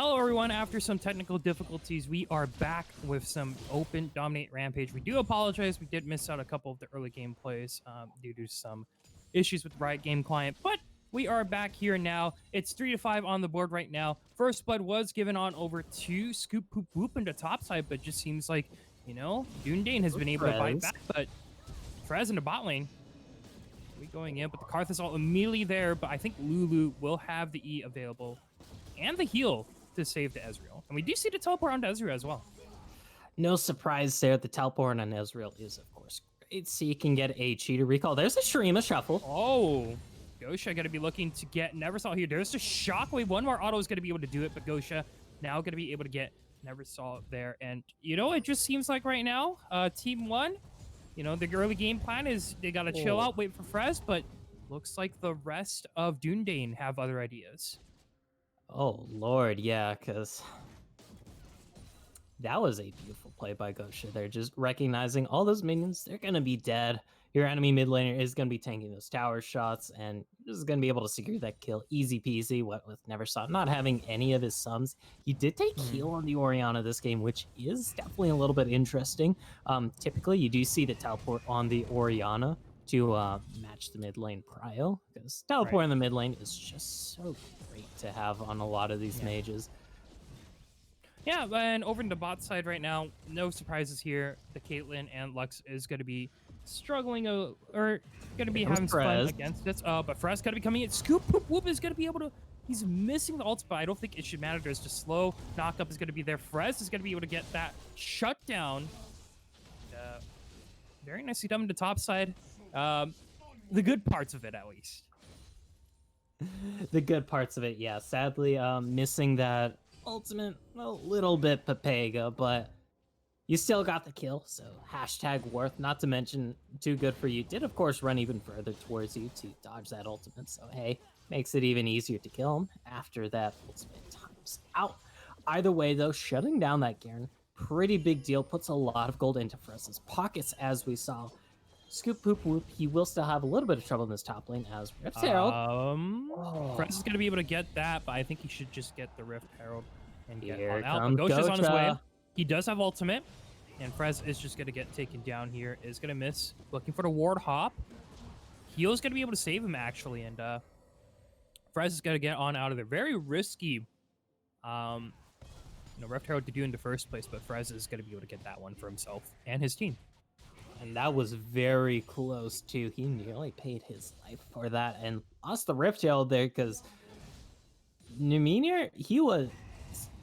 Hello, everyone. After some technical difficulties, we are back with some open dominate rampage. We do apologize. We did miss out a couple of the early game plays due to some issues with the Riot Game client, but we are back here now. It's 3-5 on the board right now. First blood was given on over to Scoop Poop Whoop into top side, but just seems like, Dunedain has been able to bite back, but Frez in the bot lane. We going in, but the Karth is all immediately there, but I think Lulu will have the E available and the heal to save the Ezreal. And we do see the teleport onto Ezreal as well. No surprise there. The teleport on Ezreal is, of course, great. So you can get a cheater recall. There's a Shurima shuffle. Oh, Gosha going to be looking to get Neversaw here. There's the Shockwave. One more auto is going to be able to do it, but Gosha now going to be able to get Neversaw there. And, it just seems like right now, Team 1, the early game plan is they got to chill out, wait for Frez, but looks like the rest of Dunedain have other ideas. Oh, Lord, yeah, because that was a beautiful play by Gosha. They're just recognizing all those minions, they're going to be dead. Your enemy mid laner is going to be tanking those tower shots, and you're just going to be able to secure that kill easy peasy. What with Neversaw not having any of his sums. He did take heal on the Orianna this game, which is definitely a little bit interesting. Typically, you do see the teleport on the Orianna to match the mid lane prio, because teleport in the mid lane is just so great to have on a lot of these mages. Yeah, and over in the bot side right now, no surprises here. The Caitlyn and Lux is going to be struggling or going to be having some fun against this. But Frez going to be coming in. Scoop Poop Whoop is going to be able to... He's missing the ult, but I don't think it should matter. There's just slow knockup is going to be there. Frez is going to be able to get that shutdown. Very nicely done to the top side. The good parts of it, at least. The good parts of it, yeah. Sadly, missing that ultimate a little bit Pepega, but you still got the kill, so hashtag worth. Not to mention, too good for you. Did, of course, run even further towards you to dodge that ultimate, so hey, makes it even easier to kill him after that ultimate times out. Either way, though, shutting down that Garen, pretty big deal. Puts a lot of gold into Frez's pockets, as we saw. Scoop Poop Whoop, he will still have a little bit of trouble in this top lane as Rift Herald. Frez is going to be able to get that, but I think he should just get the Rift Herald and get on out. But Gosha's on his way. He does have ultimate, and Frez is just going to get taken down here. Is going to miss. Looking for the ward hop. Heal's going to be able to save him, actually, and Frez is going to get on out of there. Very risky, Rift Herald to do in the first place, but Frez is going to be able to get that one for himself and his team. And that was very close, too. He nearly paid his life for that and lost the Rift Herald there, because Numenor, he was,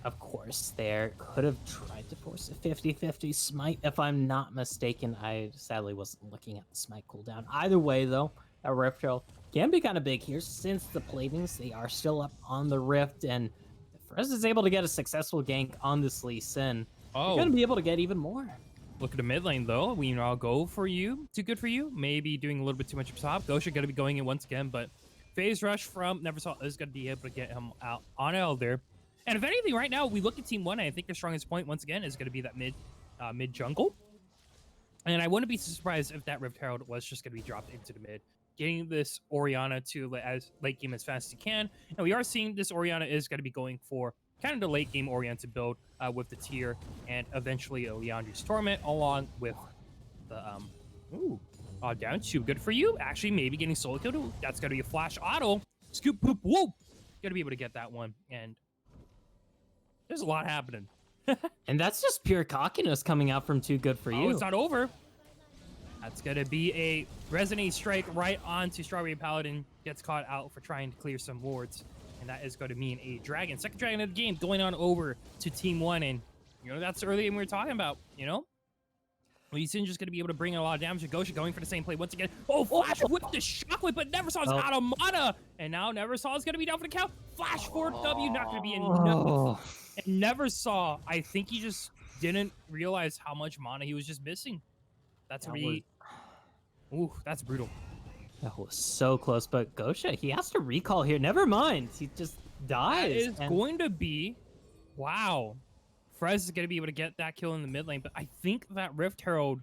of course, there. Could have tried to force a 50-50 smite, if I'm not mistaken. I sadly wasn't looking at the smite cooldown. Either way, though, that Rift Herald can be kind of big here, since the platings, they are still up on the Rift, and if Frez is able to get a successful gank on this Lee Sin, you're going to be able to get even more. Look at the mid lane, though. I'll go for you. Too good for you. Maybe doing a little bit too much up top. Gosha going to be going in once again, but phase rush from Neversaw is going to be able to get him out on Elder. And if anything, right now, we look at Team 1, and I think their strongest point, once again, is going to be that mid jungle. And I wouldn't be surprised if that Rift Herald was just going to be dropped into the mid, getting this Orianna to as late game as fast as you can. And we are seeing this Orianna is going to be going for kind of the late game oriented build with the tier and eventually a Leandri's Torment along with the down 2. Good for you. Actually, maybe getting solo kill too. That's going to be a flash auto. Scoop Poop Whoop. Going to be able to get that one. And there's a lot happening. And that's just pure cockiness coming out from Too Good For You. It's not over. That's going to be a Resonate Strike right onto Strawberry Paladin. Gets caught out for trying to clear some wards. And that is going to mean a dragon. Second dragon of the game going on over to Team 1. And, that's the early game we were talking about, Lee Sin just going to be able to bring in a lot of damage. Gosha going for the same play once again. Flash whip the shockwave, but Neversaw's out of mana. And now Neversaw is going to be down for the count. Flash forward W, not going to be enough. And Neversaw, I think he just didn't realize how much mana he was just missing. That's brutal. That was so close, but Gosha, he has to recall here. Never mind. He just dies. That is going to be... Wow. Frez is going to be able to get that kill in the mid lane, but I think that Rift Herald,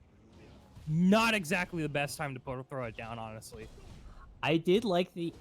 not exactly the best time to throw it down, honestly. I did like the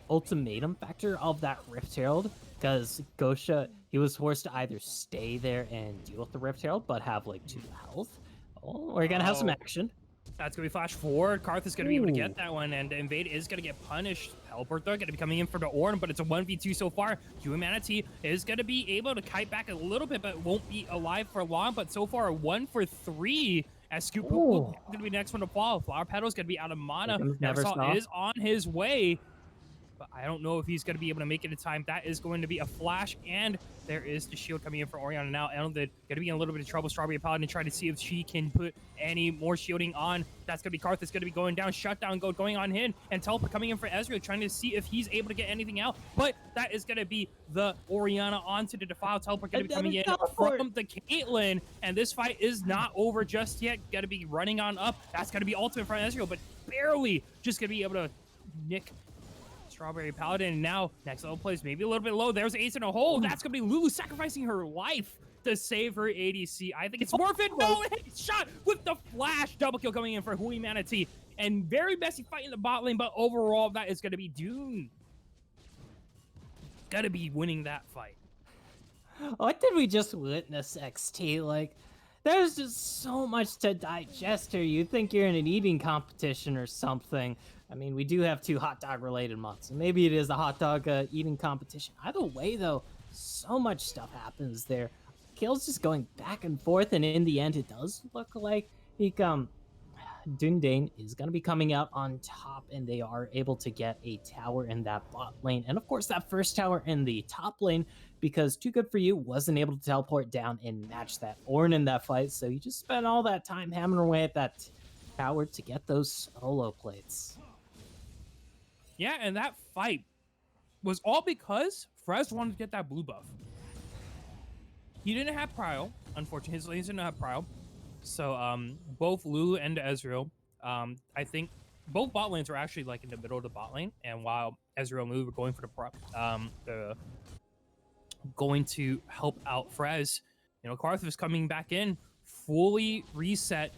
ultimatum factor of that Rift Herald, because Gosha, he was forced to either stay there and deal with the Rift Herald, but have like 2 health. Oh, we're gonna have some Oh, action. that's gonna be flash forward. Karth is gonna be able to get Ooh. that one, and Invade is gonna get punished. Teleport though, gonna be coming in for the Orn, but it's a 1v2 so far. Humanity is gonna be able to kite back a little bit, but won't be alive for long. But so far, a 1 for 3. As Scoop Ooh. gonna be the next one to fall. Flower Petal's gonna be out of Here mana. comes Neversaw Neversaw. is on his way, but I don't know if he's going to be able to make it in time. That is going to be a flash, and there is the shield coming in for Orianna now. Elnvid going to be in a little bit of trouble. Strawberry Paladin trying to see if she can put any more shielding on. That's going to be Karth. It's going to be going down. Shutdown going on him, and Teleport coming in for Ezreal, trying to see if he's able to get anything out. But that is going to be the Orianna onto the Defile. Teleport going to be coming in from the Caitlyn, and this fight is not over just yet. Got to be running on up. That's going to be ultimate for Ezreal, but barely just going to be able to nick Strawberry Paladin. And now next level plays maybe a little bit low. There's Ace in a hole. That's gonna be Lulu sacrificing her life to save her ADC. I think it's worth it. No, shot with the flash. Double kill coming in for Humanity. And very messy fight in the bot lane, but overall that is gonna be Dune. Gotta be winning that fight. What did we just witness, XT? Like, there's just so much to digest here. You think you're in an eating competition or something. I mean, we do have 2 hot dog related mods, so maybe it is a hot dog eating competition. Either way, though, so much stuff happens there. Kills just going back and forth, and in the end, it does look like Dunedain is going to be coming out on top, and they are able to get a tower in that bot lane. And of course, that first tower in the top lane, because Too Good For You wasn't able to teleport down and match that Ornn in that fight. So you just spent all that time hammering away at that tower to get those solo plates. Yeah, and that fight was all because Frez wanted to get that blue buff. He didn't have Prio, unfortunately. His lanes didn't have Prio. So both Lulu and Ezreal, I think both bot lanes were actually like in the middle of the bot lane. And while Ezreal and Lulu were going for the going to help out Frez, you know, Karth was coming back in, fully reset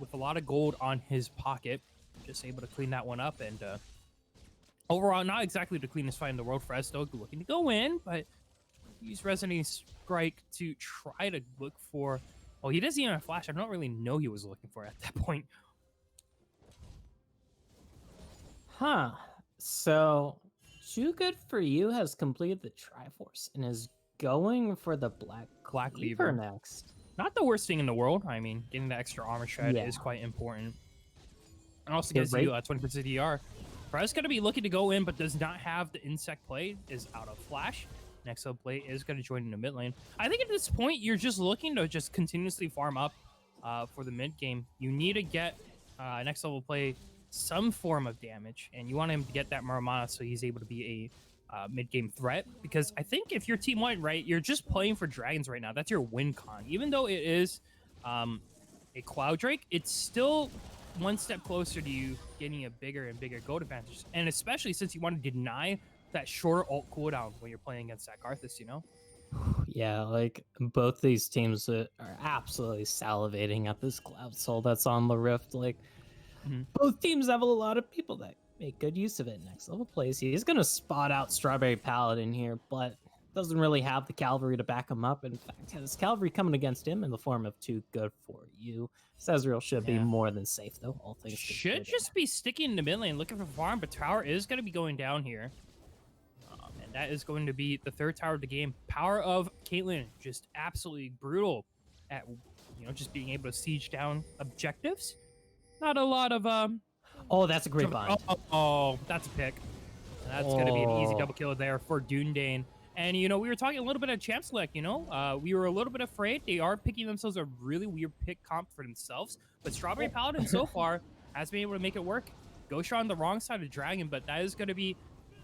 with a lot of gold on his pocket. Just able to clean that one up, and overall, not exactly the cleanest fight in the world. Frez still looking to go in, but use Resonating Strike to try to look for. Oh, he doesn't even have Flash. I don't really know he was looking for at that point. Huh. So, Too Good For You has completed the Triforce and is going for the Black Cleaver next. Not the worst thing in the world. I mean, getting the extra armor shred is quite important. And also gives you 20% DR. Frez going to be looking to go in, but does not have the insect play, is out of Flash. Next up play is going to join in the mid lane. I think at this point, you're just looking to just continuously farm up for the mid game. You need to get next level play some form of damage, and you want him to get that Muramana so he's able to be a mid game threat. Because I think if you're team white, right, you're just playing for dragons right now. That's your win con. Even though it is a Cloud Drake, it's still one step closer to you getting a bigger and bigger gold advantage. And especially since you want to deny that shorter ult cooldown when you're playing against that Karthus, you know? Yeah, like both these teams are absolutely salivating at this Cloud Soul that's on the Rift. Like, both teams have a lot of people that make good use of it. Next level plays, he's going to spot out Strawberry Paladin here, but doesn't really have the cavalry to back him up. In fact, has cavalry coming against him in the form of Too Good For You. Ezreal should be more than safe, though. All things should just be sticking in the mid lane, looking for farm, but tower is going to be going down here. And that is going to be the third tower of the game. Power of Caitlyn, just absolutely brutal at, you know, just being able to siege down objectives. Not a lot of Oh, that's a great bind. Oh, that's a pick. That's going to be an easy double kill there for Dunedain. And, you know, we were talking a little bit of champ select, you know. We were a little bit afraid. They are picking themselves a really weird pick comp for themselves. But Strawberry Paladin so far has been able to make it work. Gosha on the wrong side of Dragon, but that is going to be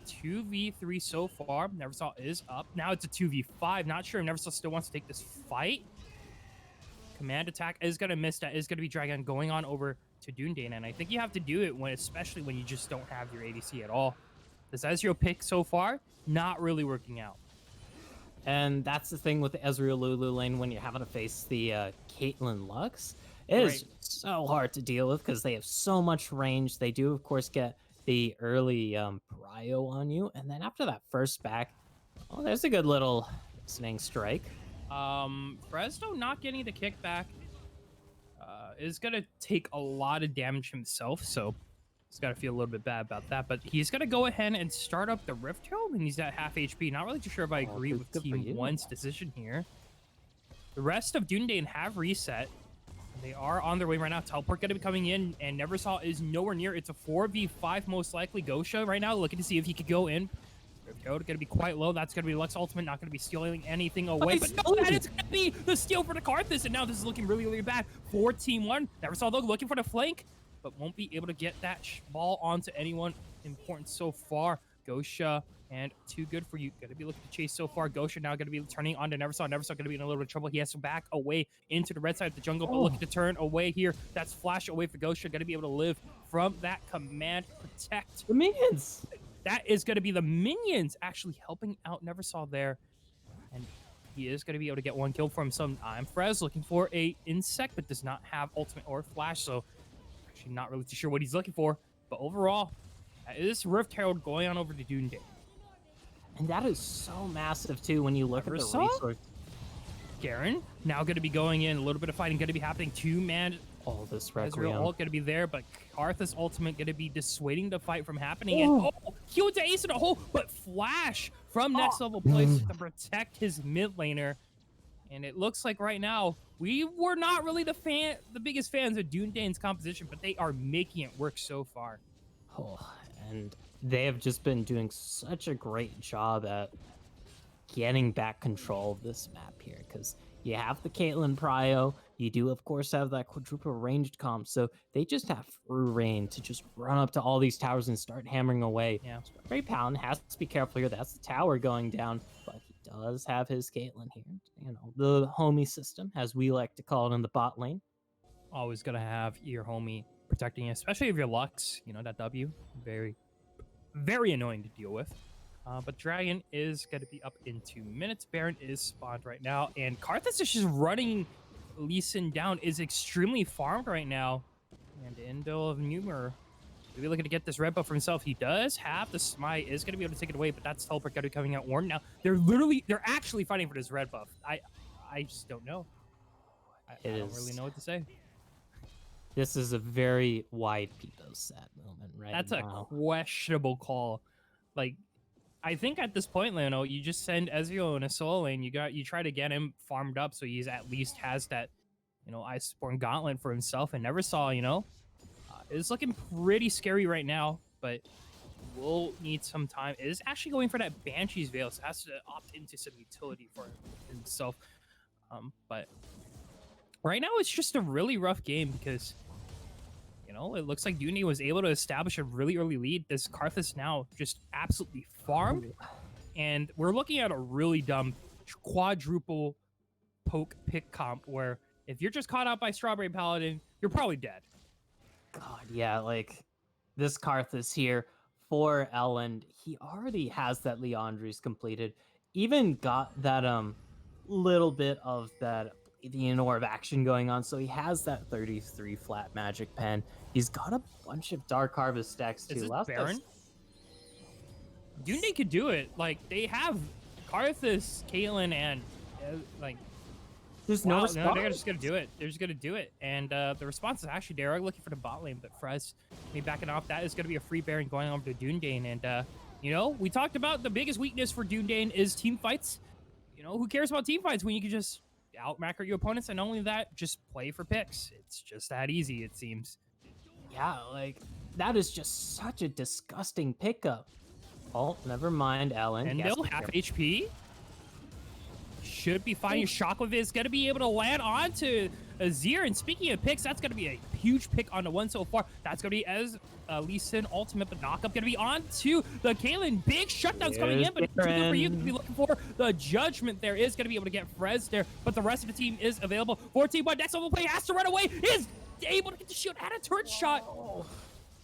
2v3 so far. Neversaw is up. Now it's a 2v5. Not sure if Neversaw still wants to take this fight. Command attack is going to miss. That is going to be Dragon going on over to Dunedain. And I think you have to do it when, especially when you just don't have your ADC at all. This Ezreal pick so far, not really working out. And that's the thing with the Ezreal Lulu lane when you're having to face the Caitlyn Lux. It is so hard to deal with because they have so much range. They do, of course, get the early prio on you. And then after that first back, Oh, there's a good little listening strike. Fresno not getting the kickback is gonna take a lot of damage himself, so he's got to feel a little bit bad about that. But he's gonna go ahead and start up the Rift Herald, and he's at half HP. Not really too sure if I agree with good for Team you. 1's decision here. The rest of Dunedain have reset. They are on their way right now. Teleport going to be coming in, and Neversaw is nowhere near. It's a 4v5 most likely. Gosha right now looking to see if he could go in. Rift Herald going to be quite low. That's going to be Lux Ultimate, not going to be stealing anything away. But no, that is going to be the steal for the Karthus, and now this is looking really, really bad for Team 1. Neversaw, though, looking for the flank, but won't be able to get that ball onto anyone important so far. Gosha and Too Good For You going to be looking to chase so far. Gosha now going to be turning on to Neversaw. Neversaw going to be in a little bit of trouble. He has to back away into the red side of the jungle, but looking to turn away here. That's flash away for Gosha. Going to be able to live from that command protect. The minions! That is going to be the minions actually helping out Neversaw there. And he is going to be able to get one kill for himself. I'm Frez looking for a insect, but does not have ultimate or flash, so actually not really too sure what he's looking for. But overall, this Rift Herald going on over to Dunedain. And that is so massive, too, when you look at the resource. Garen now going to be going in. A little bit of fighting going to be happening. Two-man All this Ezreal Requiem. ult going to be there, but Karthus ultimate going to be dissuading the fight from happening. And heal to ace in a hole, but flash from next level place to protect his mid laner. And it looks like right now, we were not really the biggest fans of Dunedain's composition, but they are making it work so far. Oh, and they have just been doing such a great job at getting back control of this map here, because you have the Caitlyn Prio, you do of course have that quadruple ranged comp, so they just have free reign to just run up to all these towers and start hammering away. Yeah. Strawberry Pound has to be careful here. That's the tower going down, but he does have his Caitlyn here. You know, the homie system, as we like to call it in the bot lane. Always gonna have your homie protecting you, especially if you're Lux. You know, that W, very, very annoying to deal with. But Dragon is going to be up in 2 minutes. Baron is spawned right now. And Karthus is just running Lee Sin down. Is extremely farmed right now. And Indo of Numer, maybe looking to get this red buff for himself. He does have the smite. Is going to be able to take it away. But that's Teleport going to be coming out warm now. They're actually fighting for this red buff. I just don't know. I don't really know what to say. This is a very wide Pipo set moment right That's now. a questionable call. Like, I think at this point, Leno, you just send Ezreal in a solo lane. You try to get him farmed up so he's at least has that, you know, Iceborne Gauntlet for himself. And Neversaw, you know, it's looking pretty scary right now, but we'll need some time. It is actually going for that Banshee's Veil, so has to opt into some utility for himself. But right now it's just a really rough game because, you know, it looks like Dunedain was able to establish a really early lead. This Karthus now just absolutely farmed. And we're looking at a really dumb quadruple poke pick comp where if you're just caught out by Strawberry Paladin, you're probably dead. God, yeah, like this Karthus here for Ellen, he already has that Leandri's completed. Even got that little bit of that the orb of action going on, so he has that 33 flat magic pen. He's got a bunch of Dark Harvest stacks too. Is this Baron? Dunedain could do it. Like, they have Karthus, Caitlyn, and like, there's no response. No, they're just gonna do it. They're just gonna do it. And the response is actually they are looking for the bot lane, but Frez, me backing off, that is gonna be a free Baron going over to Dunedain. And you know, we talked about the biggest weakness for Dunedain is team fights. You know, who cares about team fights when you can just out-macro your opponents, and not only that, just play for picks. It's just that easy, it seems. Yeah, like, that is just such a disgusting pickup. Oh, never mind, Ellen. And they'll half HP. Should be finding Shockwave is going to be able to land onto Azir. And speaking of picks, that's going to be a huge pick on the one so far. That's going to be as Lee Sin ultimate, but knockup going to be on to the Caitlyn. Big shutdowns coming in, but it's too good for you to be looking for. The judgment there is going to be able to get Frez there, but the rest of the team is available. 14-1 next level play has to run away. Is able to get the shield and a turret shot.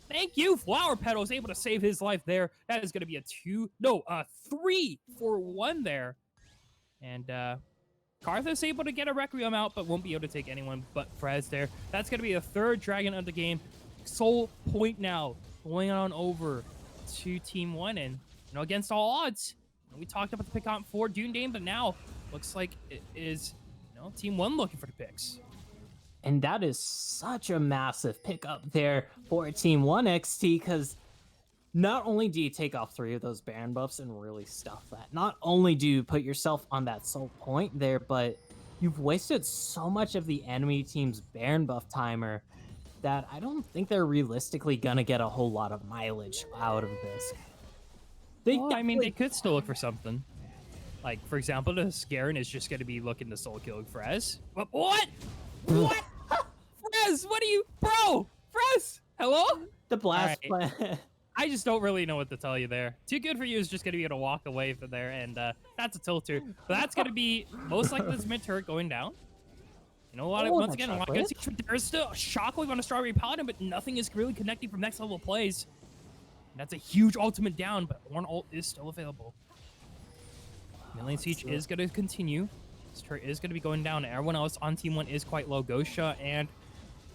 Thank you. Flower Petal is able to save his life there. That is going to be a 3 for 1 there. And Karthus able to get a Requiem out, but won't be able to take anyone but Frez there. That's going to be a third Dragon of the game. Soul point now going on over to Team 1. And, you know, against all odds, We talked about the pick on for Dunedain, but now looks like it is, Team 1 looking for the picks. And that is such a massive pickup there for Team 1 XT, because not only do you take off 3 of those Baron buffs and really stuff that, not only do you put yourself on that sole point there, but you've wasted so much of the enemy team's Baron buff timer that I don't think they're realistically gonna get a whole lot of mileage out of this. Well, I mean, they could still look for something. Like, for example, the Garen is just going to be looking to soul kill Frez. What? What? Frez, what are you... Bro! Frez! Hello? The blast All right. plan. I just don't really know what to tell you there. Too good for you is just going to be able to walk away from there, and that's a tilter. But that's going to be most likely this mid turret going down. You know what? Once again, there's still a shockwave on a Strawberry Paladin, but nothing is really connecting from next level plays. And that's a huge ultimate down, but one ult is still available. Mid-lane siege is going to continue. This turret is going to be going down. Everyone else on Team 1 is quite low. Gosha and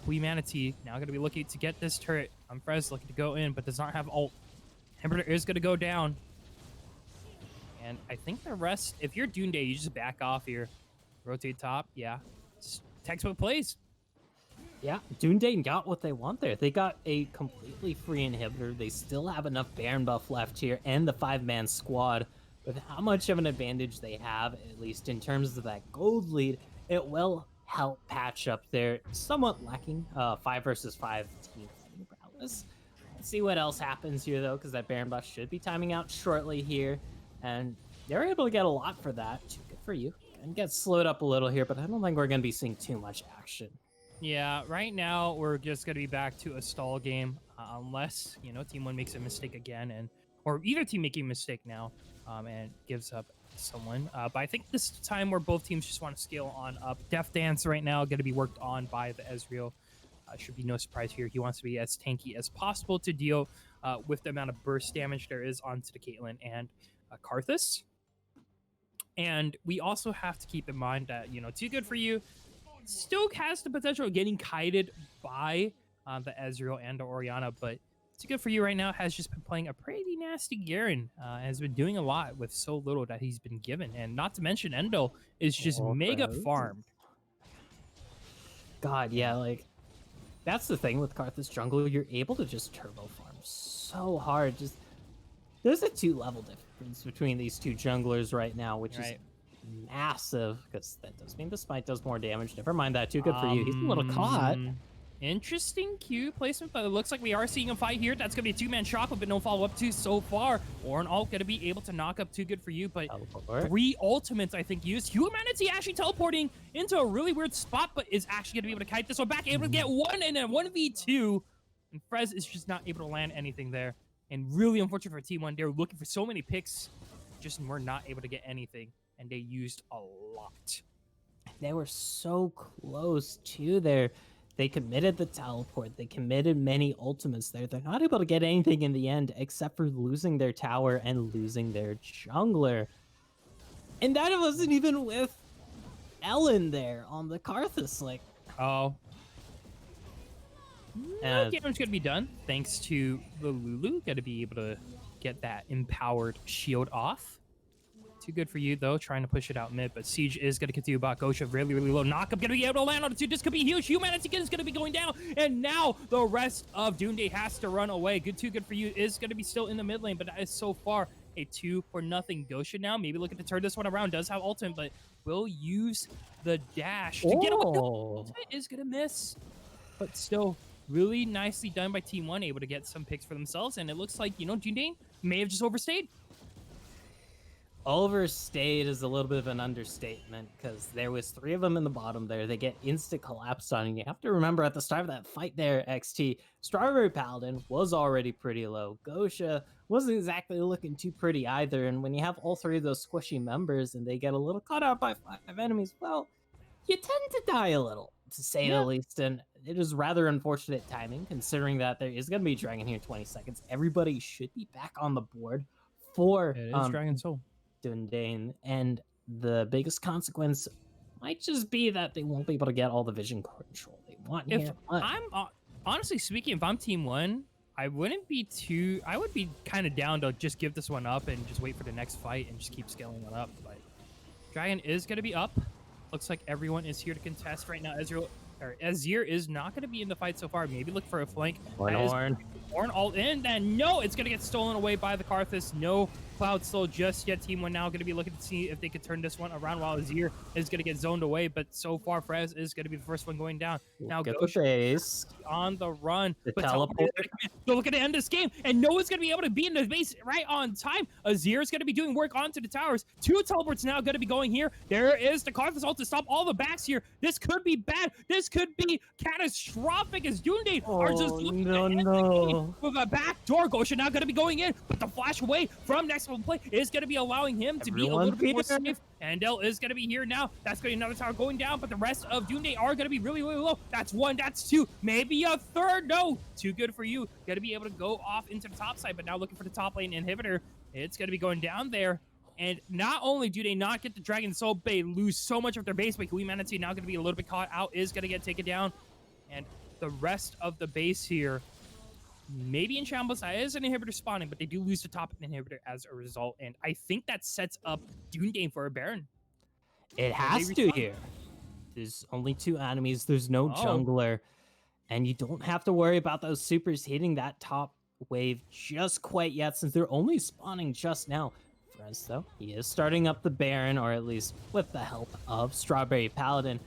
Humanity now going to be looking to get this turret. Frez looking to go in, but does not have ult. Inhibitor is going to go down. And I think the rest, if you're Dunedain, you just back off here. Rotate top. Yeah. Just textbook plays. Yeah, Dunedain got what they want there. They got a completely free inhibitor. They still have enough Baron buff left here and the 5-man squad. With how much of an advantage they have, at least in terms of that gold lead, it will help patch up their somewhat lacking 5 versus 5 team prowess. Let's see what else happens here, though, because that Baron buff should be timing out shortly here. And they're able to get a lot for that. Too good for you. And get slowed up a little here, but I don't think we're going to be seeing too much action. Yeah, right now we're just going to be back to a stall game unless, Team 1 makes a mistake again, or either team making a mistake now and gives up someone. But I think this time where both teams just want to scale on up. Death Dance right now going to be worked on by the Ezreal. Should be no surprise here. He wants to be as tanky as possible to deal with the amount of burst damage there is onto the Caitlyn and Karthus. And we also have to keep in mind that, Too Good For You still has the potential of getting kited by the Ezreal and the Orianna, but Too Good For You right now has just been playing a pretty nasty Garen, has been doing a lot with so little that he's been given, and not to mention Endo is just mega farmed. God, yeah, like, that's the thing with Karthus jungle, you're able to just turbo farm so hard. Just there's a 2-level difference between these two junglers right now, which is massive, because that does mean the smite does more damage. Never mind that. Too good for you. He's a little caught. Interesting Q placement, but it looks like we are seeing a fight here. That's going to be a 2-man shock, but no follow-up to so far. Or an ult going to be able to knock up Too Good For You, but 3 ultimates, I think, used. Humanity actually teleporting into a really weird spot, but is actually going to be able to kite this one back, able to get 1 and then 1v2. And Frez is just not able to land anything there. And really unfortunate for Team 1. They were looking for so many picks, just were not able to get anything. And they used a lot. They were so close, too, there. They committed the teleport. They committed many ultimates there. They're not able to get anything in the end except for losing their tower and losing their jungler. And that wasn't even with Ellen there on the Karthus. Like, no damage going to be done thanks to the Lulu. Got to be able to get that empowered shield off. Too Good For You, though, trying to push it out mid, but Siege is going to continue about Gosha really, really low. Knockup going to be able to land on it, too. This could be huge. Humanity is going to be going down, and now the rest of Dunedain has to run away. Too Good For You is going to be still in the mid lane, but that is so far a 2-0 Gosha now. Maybe looking to turn this one around. Does have ultimate, but will use the dash to get away. Ultimate is going to miss, but still really nicely done by Team 1, able to get some picks for themselves, and it looks like, Dunedain may have just overstayed. Overstayed is a little bit of an understatement, because there was 3 of them in the bottom there. They get instant collapsed on, and you have to remember at the start of that fight there, XT, Strawberry Paladin was already pretty low. Gosha wasn't exactly looking too pretty either, and when you have all 3 of those squishy members and they get a little caught out by 5 enemies, well, you tend to die a little, to say the least, and it is rather unfortunate timing, considering that there is going to be a dragon here in 20 seconds. Everybody should be back on the board for Dragon Soul. Dunedain, and the biggest consequence might just be that they won't be able to get all the vision control they want here. I'm honestly speaking, if I'm Team 1, I wouldn't be too. I would be kind of down to just give this one up and just wait for the next fight and just keep scaling it up. But Dragon is going to be up. Looks like everyone is here to contest right now. Azir is not going to be in the fight so far. Maybe look for a flank. Orn. Orn all in. Then no, it's going to get stolen away by the Karthus. No Cloud Soul just yet. Team 1 now going to be looking to see if they could turn this one around while Azir is going to get zoned away. But so far, Frez is going to be the first one going down. Now Get the base. on the run. The But teleport. so look at the end of this game, and no one's going to be able to be in the base right on time. Azir is going to be doing work onto the towers. 2 teleports now going to be going here. There is the Karthus ult to stop all the backs here. This could be bad. This could be catastrophic as Dunedain are just looking to end the game with a back door. Gosha now going to be going in, but the flash away from next level play is going to be allowing him to be a little bit more safe. Andel is going to be here now. That's going to be another tower going down, but the rest of Dunedain are going to be really, really low. That's 1, that's 2, maybe a third. No, too good for you. Got to be able to go off into the top side, but now looking for the top lane inhibitor. It's going to be going down there. And not only do they not get the Dragon Soul, they lose so much of their base, but Hui Manatee now going to be a little bit caught out, is going to get taken down. And the rest of the base here, maybe in shambles. That is an inhibitor spawning, but they do lose the top inhibitor as a result. And I think that sets up Dunedain for a Baron. It has to here. There's only 2 enemies. There's no jungler. And you don't have to worry about those supers hitting that top wave just quite yet, since they're only spawning just now. Frez, though, he is starting up the Baron, or at least with the help of Strawberry Paladin.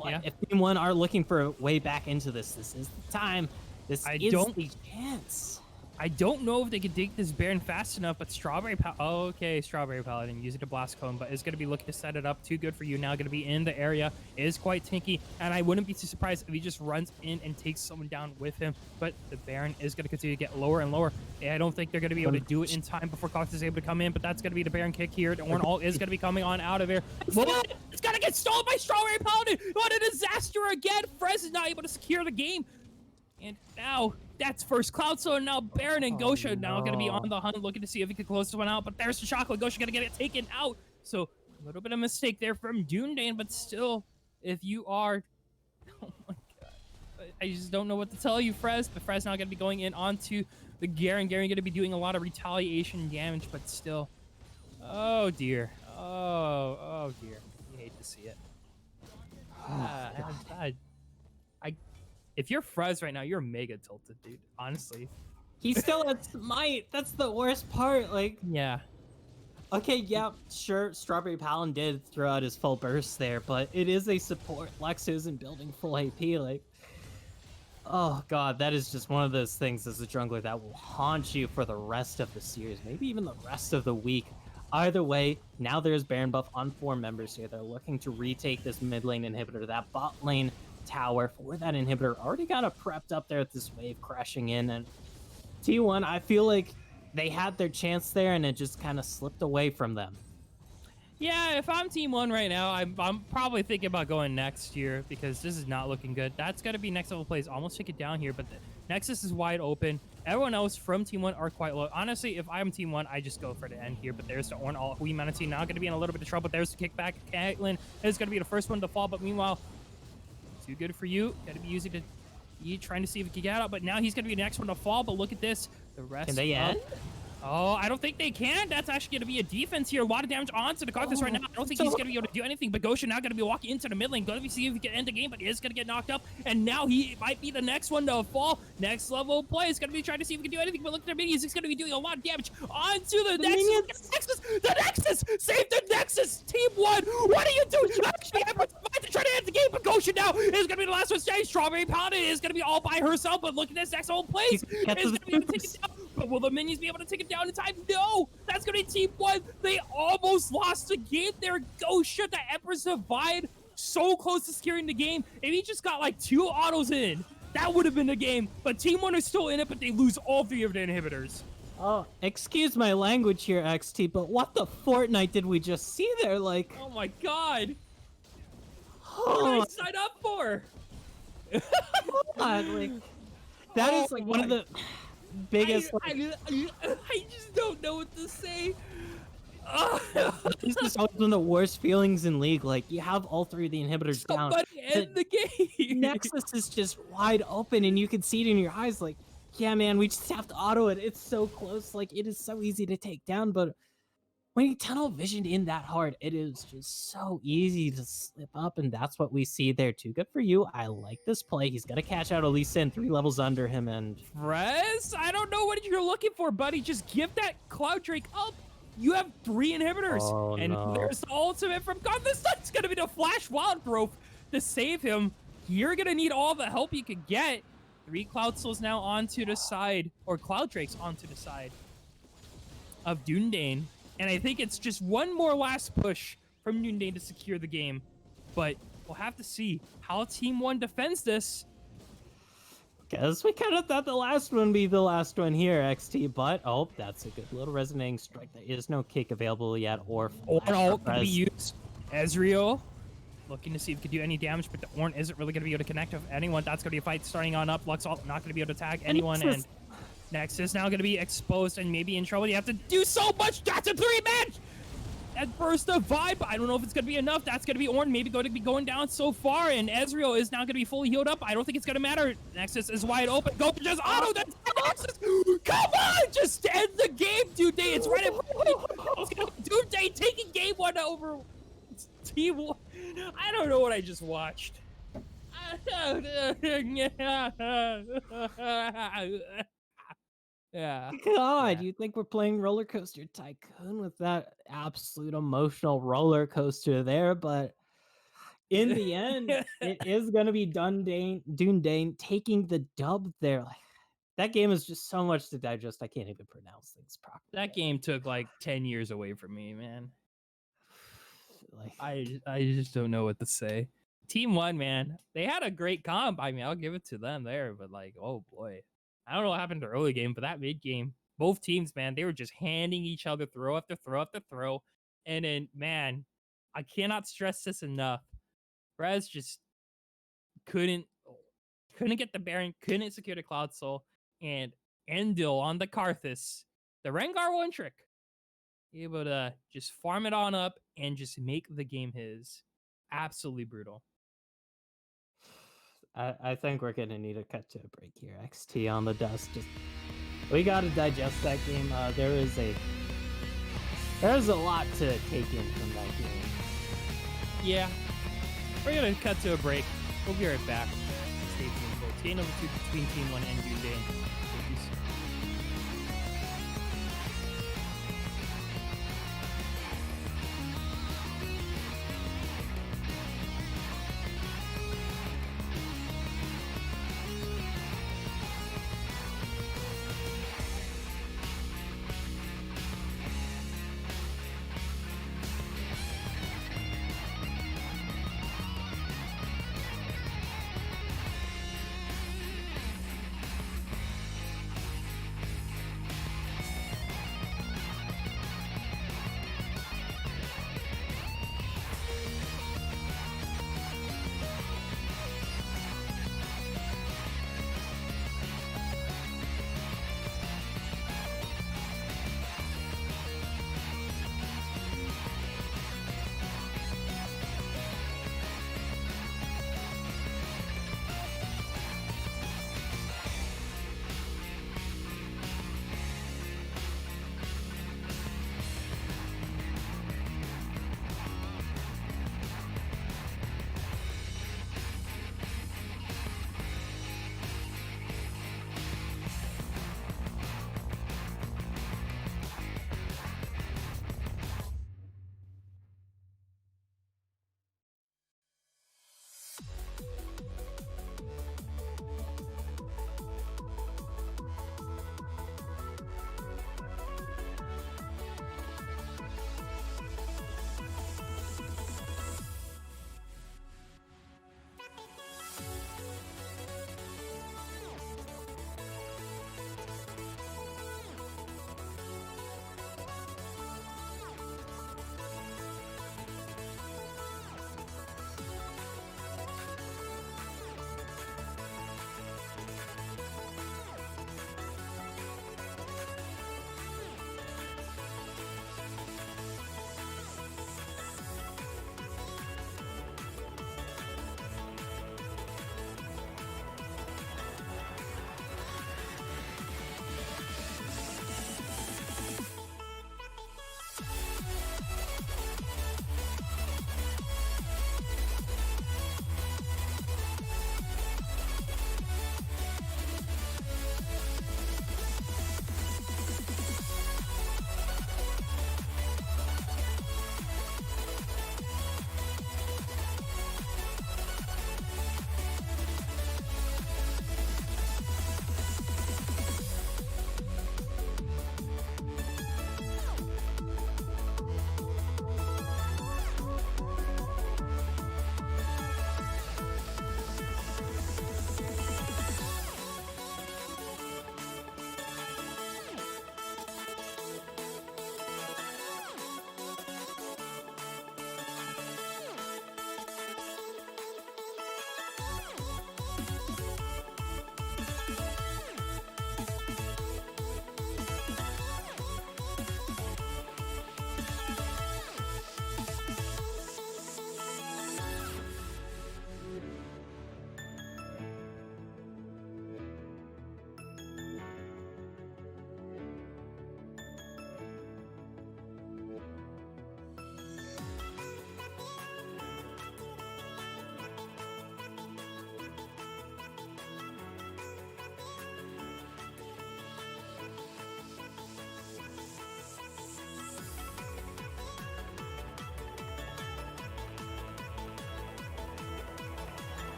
But if Team 1 are looking for a way back into this, this is the time. This is the chance. I don't know if they could dig this Baron fast enough, but Strawberry Paladin using the Blast Cone, but is going to be looking to set it up. Too good for you. Now going to be in the area. Is quite tanky, and I wouldn't be too surprised if he just runs in and takes someone down with him. But the Baron is going to continue to get lower and lower. I don't think they're going to be able to do it in time before Cox is able to come in, but that's going to be the Baron kick here. The Orn ult is going to be coming on out of here. It's going to get stolen by Strawberry Paladin. What a disaster again. Frez is not able to secure the game. And now, that's first Cloud Soul, and now Baron and Gosha now going to be on the hunt, looking to see if he can close this one out. But there's the chocolate. Gosha going to get it taken out. So, a little bit of mistake there from Dunedain, but still, if you are... Oh my god. I just don't know what to tell you, Frez. But Frez now going to be going in onto the Garen. Garen going to be doing a lot of retaliation damage, but still... Oh, dear. Oh, dear. You hate to see it. If you're Frez right now, you're mega tilted, dude. Honestly. He still has smite. That's the worst part. Like, yeah. Okay, yeah, sure. Strawberry Paladin did throw out his full burst there, but it is a support. Lex isn't building full AP. Like, oh god, that is just one of those things as a jungler that will haunt you for the rest of the series, maybe even the rest of the week. Either way, now there's Baron buff on 4 members here. They're looking to retake this mid lane inhibitor. That bot lane tower for that inhibitor already got prepped up there with this wave crashing in, and T1, I feel like they had their chance there and it just kind of slipped away from them. Yeah, if I'm Team 1 right now, I'm probably thinking about going next year because this is not looking good. That's got to be next level plays. Almost take it down here, but the Nexus is wide open. Everyone else from Team 1 are quite low. Honestly, if I'm Team 1, I just go for the end here, but there's the Orn ult. Hui Manatee now going to be in a little bit of trouble. There's the kickback. Caitlyn is going to be the first one to fall, but meanwhile, too good for you. Got to be using the E, trying to see if he can get out, but now he's going to be the next one to fall, but look at this. The rest Can they end? Oh, I don't think they can. That's actually going to be a defense here. A lot of damage onto the Karthus right now. I don't think he's going to be able to do anything, but Gosha now going to be walking into the mid lane. Going to see if he can end the game, but he is going to get knocked up, and now he might be the next one to fall. Next level play is going to be trying to see if he can do anything, but look at their minions. He's going to be doing a lot of damage onto the Nexus. The Nexus! Save the Nexus! Team 1! What are you doing? Actually, I'm to try to end the game, but Gosha now is going to be the last one standing. Strawberry Paladin is going to be all by herself, but look at this next level plays. Is going to be able to take it down. But will the minions be able to take it down in time? No! That's going to be Team 1. They almost lost the game there. Gosha, the Empress Divide, so close to securing the game. If he just got like 2 autos in, that would have been the game. But Team 1 is still in it, but they lose all 3 of their inhibitors. Oh, excuse my language here, XT, but what the Fortnite did we just see there? Like, oh my god. What did I sign up for? God, like, that is like one of the biggest. I just don't know what to say. This is always one of the worst feelings in League. Like, you have all 3 of the inhibitors down. End the game. Nexus is just wide open, and you can see it in your eyes. Like, yeah, man, we just have to auto it. It's so close. Like, it is so easy to take down, but when you tunnel vision in that hard, it is just so easy to slip up, and that's what we see there too. Good for you. I like this play. He's gonna catch out Elisa in 3 levels under him, and Frez, I don't know what you're looking for, buddy. Just give that Cloud Drake up. You have 3 inhibitors. oh And no. there's the ultimate from God. This is going to be the Flash Wild Growth to save him. You're going to need all the help you can get. 3 Cloud Souls now onto the side, or Cloud Drakes onto the side of Dunedain. And I think it's just one more last push from Dunedain to secure the game. But we'll have to see how Team 1 defends this. Guess we kind of thought the last one would be the last one here, XT, but oh, that's a good little resonating strike. There is no kick available yet, or Orn can be used. Ezreal looking to see if he could do any damage, but the Orn isn't really going to be able to connect with anyone. That's going to be a fight starting on up. Luxalt not going to be able to tag anyone, and Nexus now going to be exposed and maybe in trouble. You have to do so much. That's a 3-match! That burst of vibe. I don't know if it's going to be enough. That's going to be Orn maybe going to be going down so far, and Ezreal is now going to be fully healed up. I don't think it's going to matter. Nexus is wide open. Go to just auto. That's Nexus. Come on! Just end the game, Dunedain. It's right in front of me. Dunedain taking game 1 over Team 1. I don't know what I just watched. Yeah. God, Yeah. you think we're playing Roller Coaster Tycoon with that absolute emotional roller coaster there, but in the end, it is going to be Dunedain taking the dub there. Like, that game is just so much to digest. I can't even pronounce things properly. That game took like 10 years away from me, man. Like, I just don't know what to say. Team 1, man, they had a great comp. I mean, I'll give it to them there, but like, oh boy. I don't know what happened to early game, but that mid game, both teams, man, they were just handing each other throw after throw after throw. And then, man, I cannot stress this enough. Brez just couldn't get the Baron, couldn't secure the Cloud Soul, and Endil on the Karthus, the Rengar one trick, able to just farm it on up and just make the game his. Absolutely brutal. I think we're gonna need to cut to a break here. XT on the dust. Just we gotta digest that game. There's a lot to take in from that game. Yeah. We're gonna cut to a break. We'll be right back. Stay tuned, folks. Game number 2 between Team 1 and Dunedain.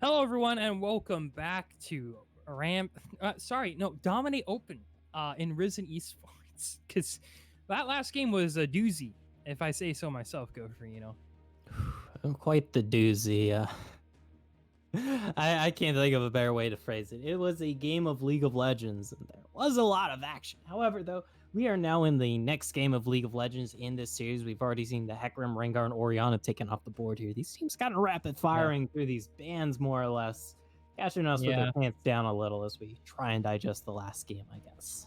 Hello, everyone, and welcome back to Dominate Open in Risen Esports. Because that last game was a doozy, if I say so myself, Gopher. Quite the doozy. I can't think of a better way to phrase it. It was a game of League of Legends, and there was a lot of action. However, though, we are now in the next game of League of Legends in this series. We've already seen the Hecarim, Rengar, and Orianna taken off the board here. These teams kind of rapid firing through these bans, more or less, catching us with their pants down a little as we try and digest the last game, I guess.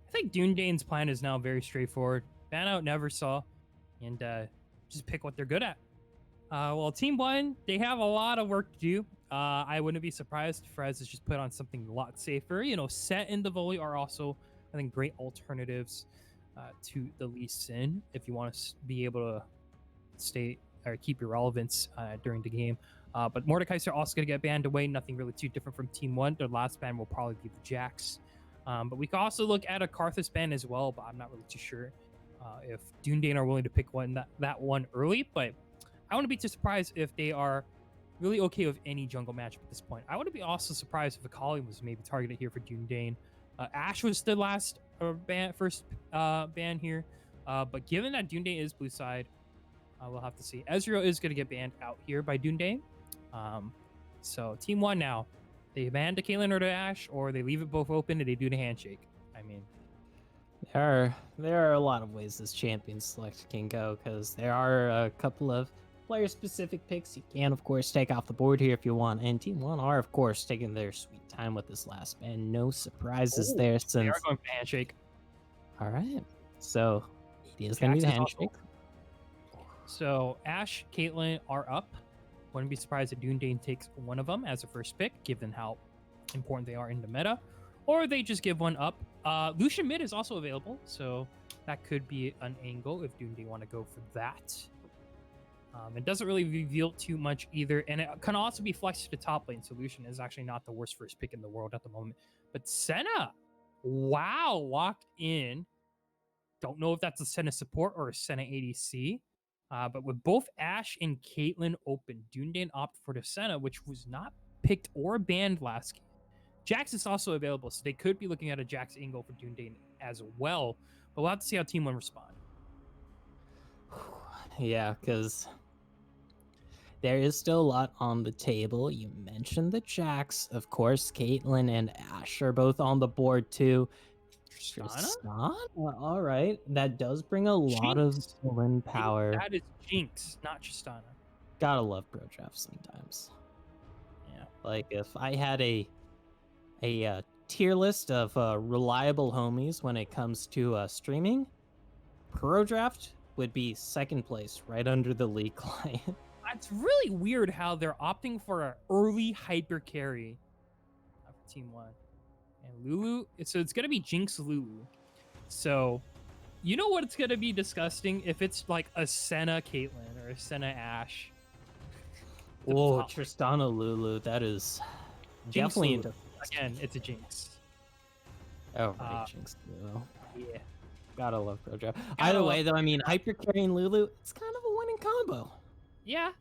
I think Dunedain's plan is now very straightforward. Ban out Neversaw, and just pick what they're good at. Well, Team 1, they have a lot of work to do. I wouldn't be surprised if Frez has just put on something a lot safer. Set and the Volley are also, I think, great alternatives to the Lee Sin if you want to be able to stay or keep your relevance during the game. But Mordekaiser are also going to get banned away. Nothing really too different from Team 1. Their last ban will probably be the Jax. But we can also look at a Karthus ban as well, but I'm not really too sure if Dunedain are willing to pick that one early. But I wouldn't be too surprised if they are really okay with any jungle matchup at this point. I wouldn't be also surprised if Akali was maybe targeted here for Dunedain. Ashe was the first ban here. But given that Dunedain is blue side, we'll have to see. Ezreal is going to get banned out here by Dunedain. So Team 1 now, they ban to Caitlyn or to Ashe, or they leave it both open and they do the handshake. I mean, there are a lot of ways this champion select can go, because there are a couple of player-specific picks you can, of course, take off the board here if you want. And Team 1 are, of course, taking their sweet time with this last ban. No surprises there since... They are going for handshake. All right. So, it is going to be the handshake. So, Ashe, Caitlyn are up. Wouldn't be surprised if Dunedain takes one of them as a first pick, given how important they are in the meta. Or they just give one up. Lucian mid is also available, so that could be an angle if Dunedain want to go for that. It doesn't really reveal too much either, and it can also be flexed to the top lane. So Lucian is actually not the worst first pick in the world at the moment. But Senna, wow, locked in. Don't know if that's a Senna support or a Senna ADC. But with both Ashe and Caitlyn open, Dunedain opted for the Senna, which was not picked or banned last game. Jax is also available, so they could be looking at a Jax angle for Dunedain as well. But we'll have to see how Team 1 respond. Yeah, because there is still a lot on the table. You mentioned the Jax. Of course, Caitlyn and Ashe are both on the board too. Tristana? All right. That does bring a lot of villain power. That is Jinx, not Tristana. Gotta love pro drafts sometimes. Yeah. Like if I had a tier list of reliable homies when it comes to streaming, pro draft would be second place right under the League client. It's really weird how they're opting for an early hyper carry of Team 1. And Lulu, so it's going to be Jinx Lulu. So, you know what it's going to be disgusting? If it's like a Senna Caitlyn or a Senna Ashe. Whoa, Tristana Lulu, that is Jinx definitely Lulu. Again, it's a Jinx. Oh, right, Jinx Lulu. Yeah. Gotta love pro draft. Either way, though, I mean, hyper carrying Lulu, it's kind of a winning combo. Yeah,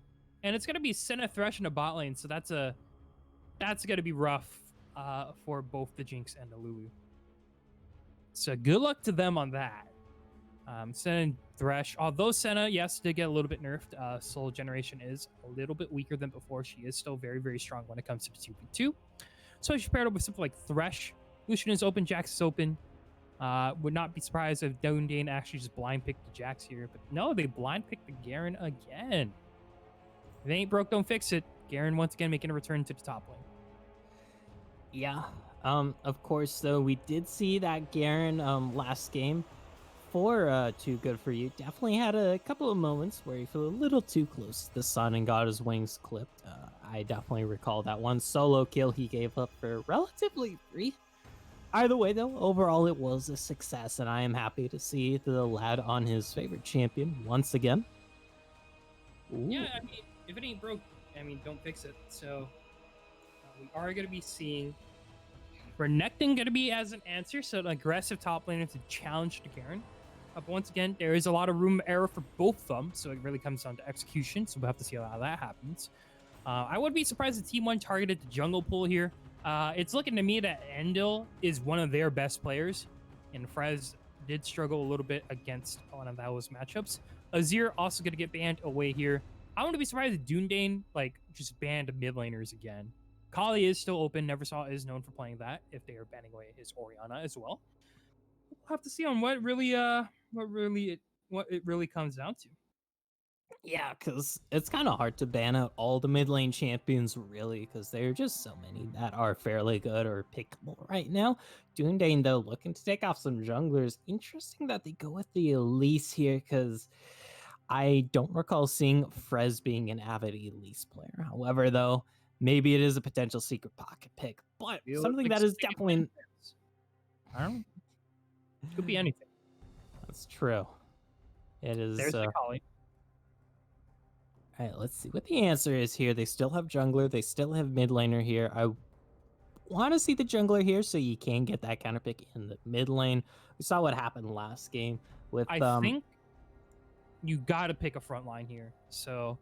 and it's gonna be Senna Thresh in a bot lane, so that's gonna be rough for both the Jinx and the Lulu. So good luck to them on that. Senna and Thresh, although Senna, yes, did get a little bit nerfed. Soul Generation is a little bit weaker than before. She is still very, very strong when it comes to the 2v2. So she paired up with something like Thresh. Lucian is open, Jax is open. Would not be surprised if Dunedain actually just blind picked the Jax here. But no, they blind picked the Garen again. If it ain't broke, don't fix it. Garen once again making a return to the top lane. Yeah. Of course, though, we did see that Garen last game for Too Good For You. Definitely had a couple of moments where he flew a little too close to the sun and got his wings clipped. I definitely recall that one solo kill he gave up for relatively free. Either way, though, overall it was a success, and I am happy to see the lad on his favorite champion once again. Ooh. Yeah, I mean, if it ain't broke, I mean, don't fix it. So we are going to be seeing Renekton going to be as an answer, so an aggressive top laner to challenge the Garen. But once again, there is a lot of room for error for both of them, so it really comes down to execution, so we'll have to see how that happens. I would be surprised if Team One targeted the jungle pool here. It's looking to me that Endil is one of their best players, and Frez did struggle a little bit against one of those matchups. Azir also going to get banned away here. I wouldn't be surprised if Dunedain just banned mid laners again. Kali is still open. Neversaw is known for playing that. If they are banning away his Orianna as well, we'll have to see on what it really comes down to. Yeah, because it's kind of hard to ban out all the mid lane champions, really, because there are just so many that are fairly good or pickable right now. Dunedain, though, looking to take off some junglers. Interesting that they go with the Elise here, because I don't recall seeing Frez being an avid Elise player. However, though, maybe it is a potential secret pocket pick, but It looks something like that is somebody definitely... I don't know. Could be anything. That's true. It is... There's the Kali. All right, let's see what the answer is here. They still have jungler. They still have mid laner here. I want to see the jungler here so you can get that counter pick in the mid lane. We saw what happened last game with... I think you got to pick a front line here. So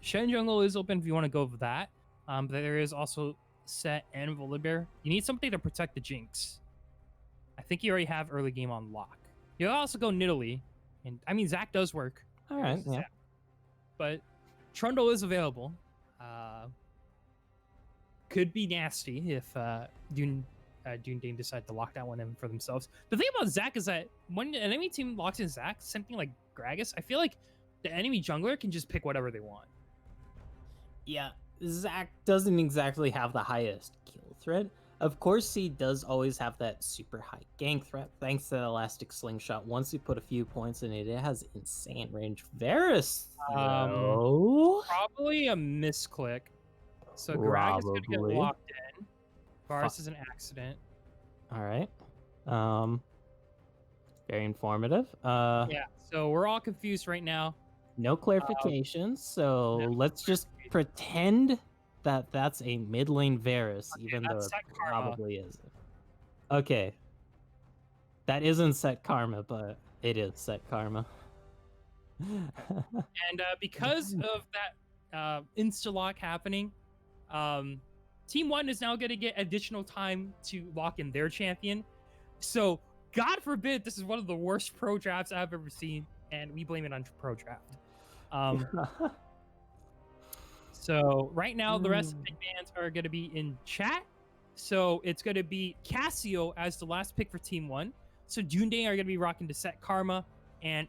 Shen Jungle is open if you want to go with that. But there is also Set and Volibear. You need something to protect the Jinx. I think you already have early game on lock. You'll also go Nidalee. And I mean, Zac does work. All right, yeah. Zac. But Trundle is available. Could be nasty if Dunedain decide to lock that one in for themselves. The thing about Zac is that when an enemy team locks in Zac, something like Gragas, I feel like the enemy jungler can just pick whatever they want. Yeah, Zac doesn't exactly have the highest kill threat. Of course, he does always have that super high gank threat, thanks to the elastic slingshot. Once you put a few points in it, it has insane range. Varus, though... Probably a misclick. So Gragas is going to get locked in. Varus is an accident. All right. Very informative. Yeah, so we're all confused right now. No clarification, so let's just pretend that that's a mid lane Varus, even though it probably isn't. Okay. That isn't set karma, but it is set karma. And because of that insta-lock happening, Team 1 is now going to get additional time to lock in their champion. So, God forbid, this is one of the worst pro drafts I've ever seen, and we blame it on pro draft. So, right now, the rest of the big bans are going to be in chat. So, it's going to be Cassio as the last pick for Team 1. So, Dunedain are going to be rocking to set Karma, and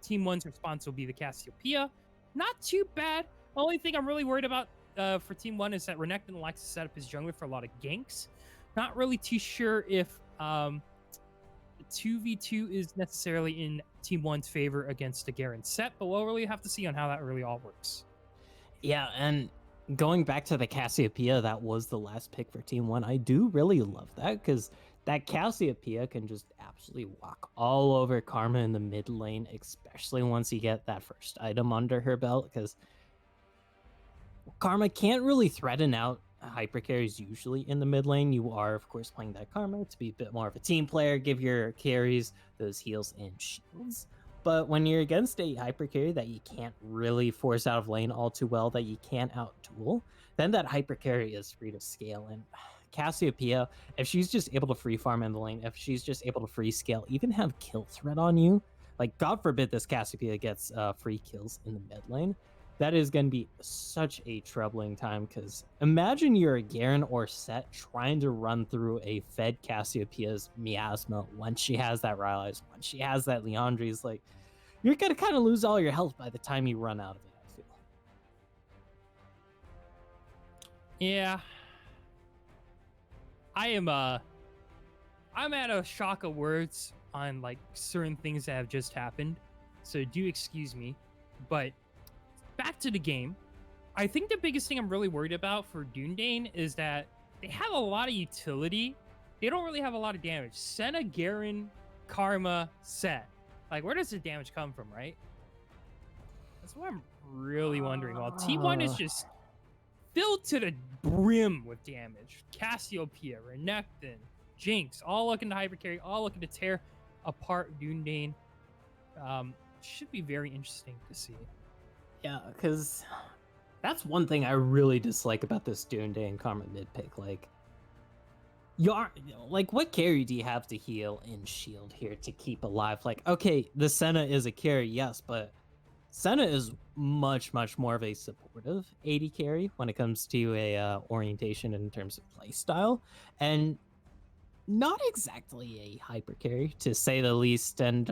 Team 1's response will be the Cassiopeia. Not too bad. The only thing I'm really worried about for Team 1 is that Renekton likes to set up his jungler for a lot of ganks. Not really too sure if 2v2 is necessarily in Team 1's favor against the Garen set, but we'll really have to see on how that really all works. Yeah, and going back to the Cassiopeia, that was the last pick for Team 1. I do really love that, because that Cassiopeia can just absolutely walk all over Karma in the mid lane, especially once you get that first item under her belt, because Karma can't really threaten out hyper carries usually in the mid lane. You are, of course, playing that Karma to be a bit more of a team player, give your carries those heals and shields. But when you're against a hyper carry that you can't really force out of lane all too well, that you can't out-duel, then that hyper carry is free to scale. And Cassiopeia, if she's just able to free farm in the lane, if she's just able to free scale, even have kill threat on you, like God forbid this Cassiopeia gets free kills in the mid lane, that is going to be such a troubling time, because imagine you're a Garen or Set trying to run through a fed Cassiopeia's Miasma once she has that Rylai's, once she has that Leandri's. Like, you're going to kind of lose all your health by the time you run out of it, I feel. Yeah. I'm at a shock of words on like certain things that have just happened. So do excuse me, but back to the game. I think the biggest thing I'm really worried about for Dunedain is that they have a lot of utility. They don't really have a lot of damage. Senna, Garen, Karma, Set. Like, where does the damage come from, right? That's what I'm really wondering. While Team 1 is just filled to the brim with damage. Cassiopeia, Renekton, Jinx, all looking to hypercarry, all looking to tear apart Dunedain. Should be very interesting to see. Yeah, because That's one thing I really dislike about this Dunedain Karma mid pick. Like, you are like, what carry do you have to heal and shield here to keep alive? Like, okay, the Senna is a carry, yes, but Senna is much, much more of a supportive AD carry when it comes to a orientation in terms of play style, and not exactly a hyper carry to say the least. And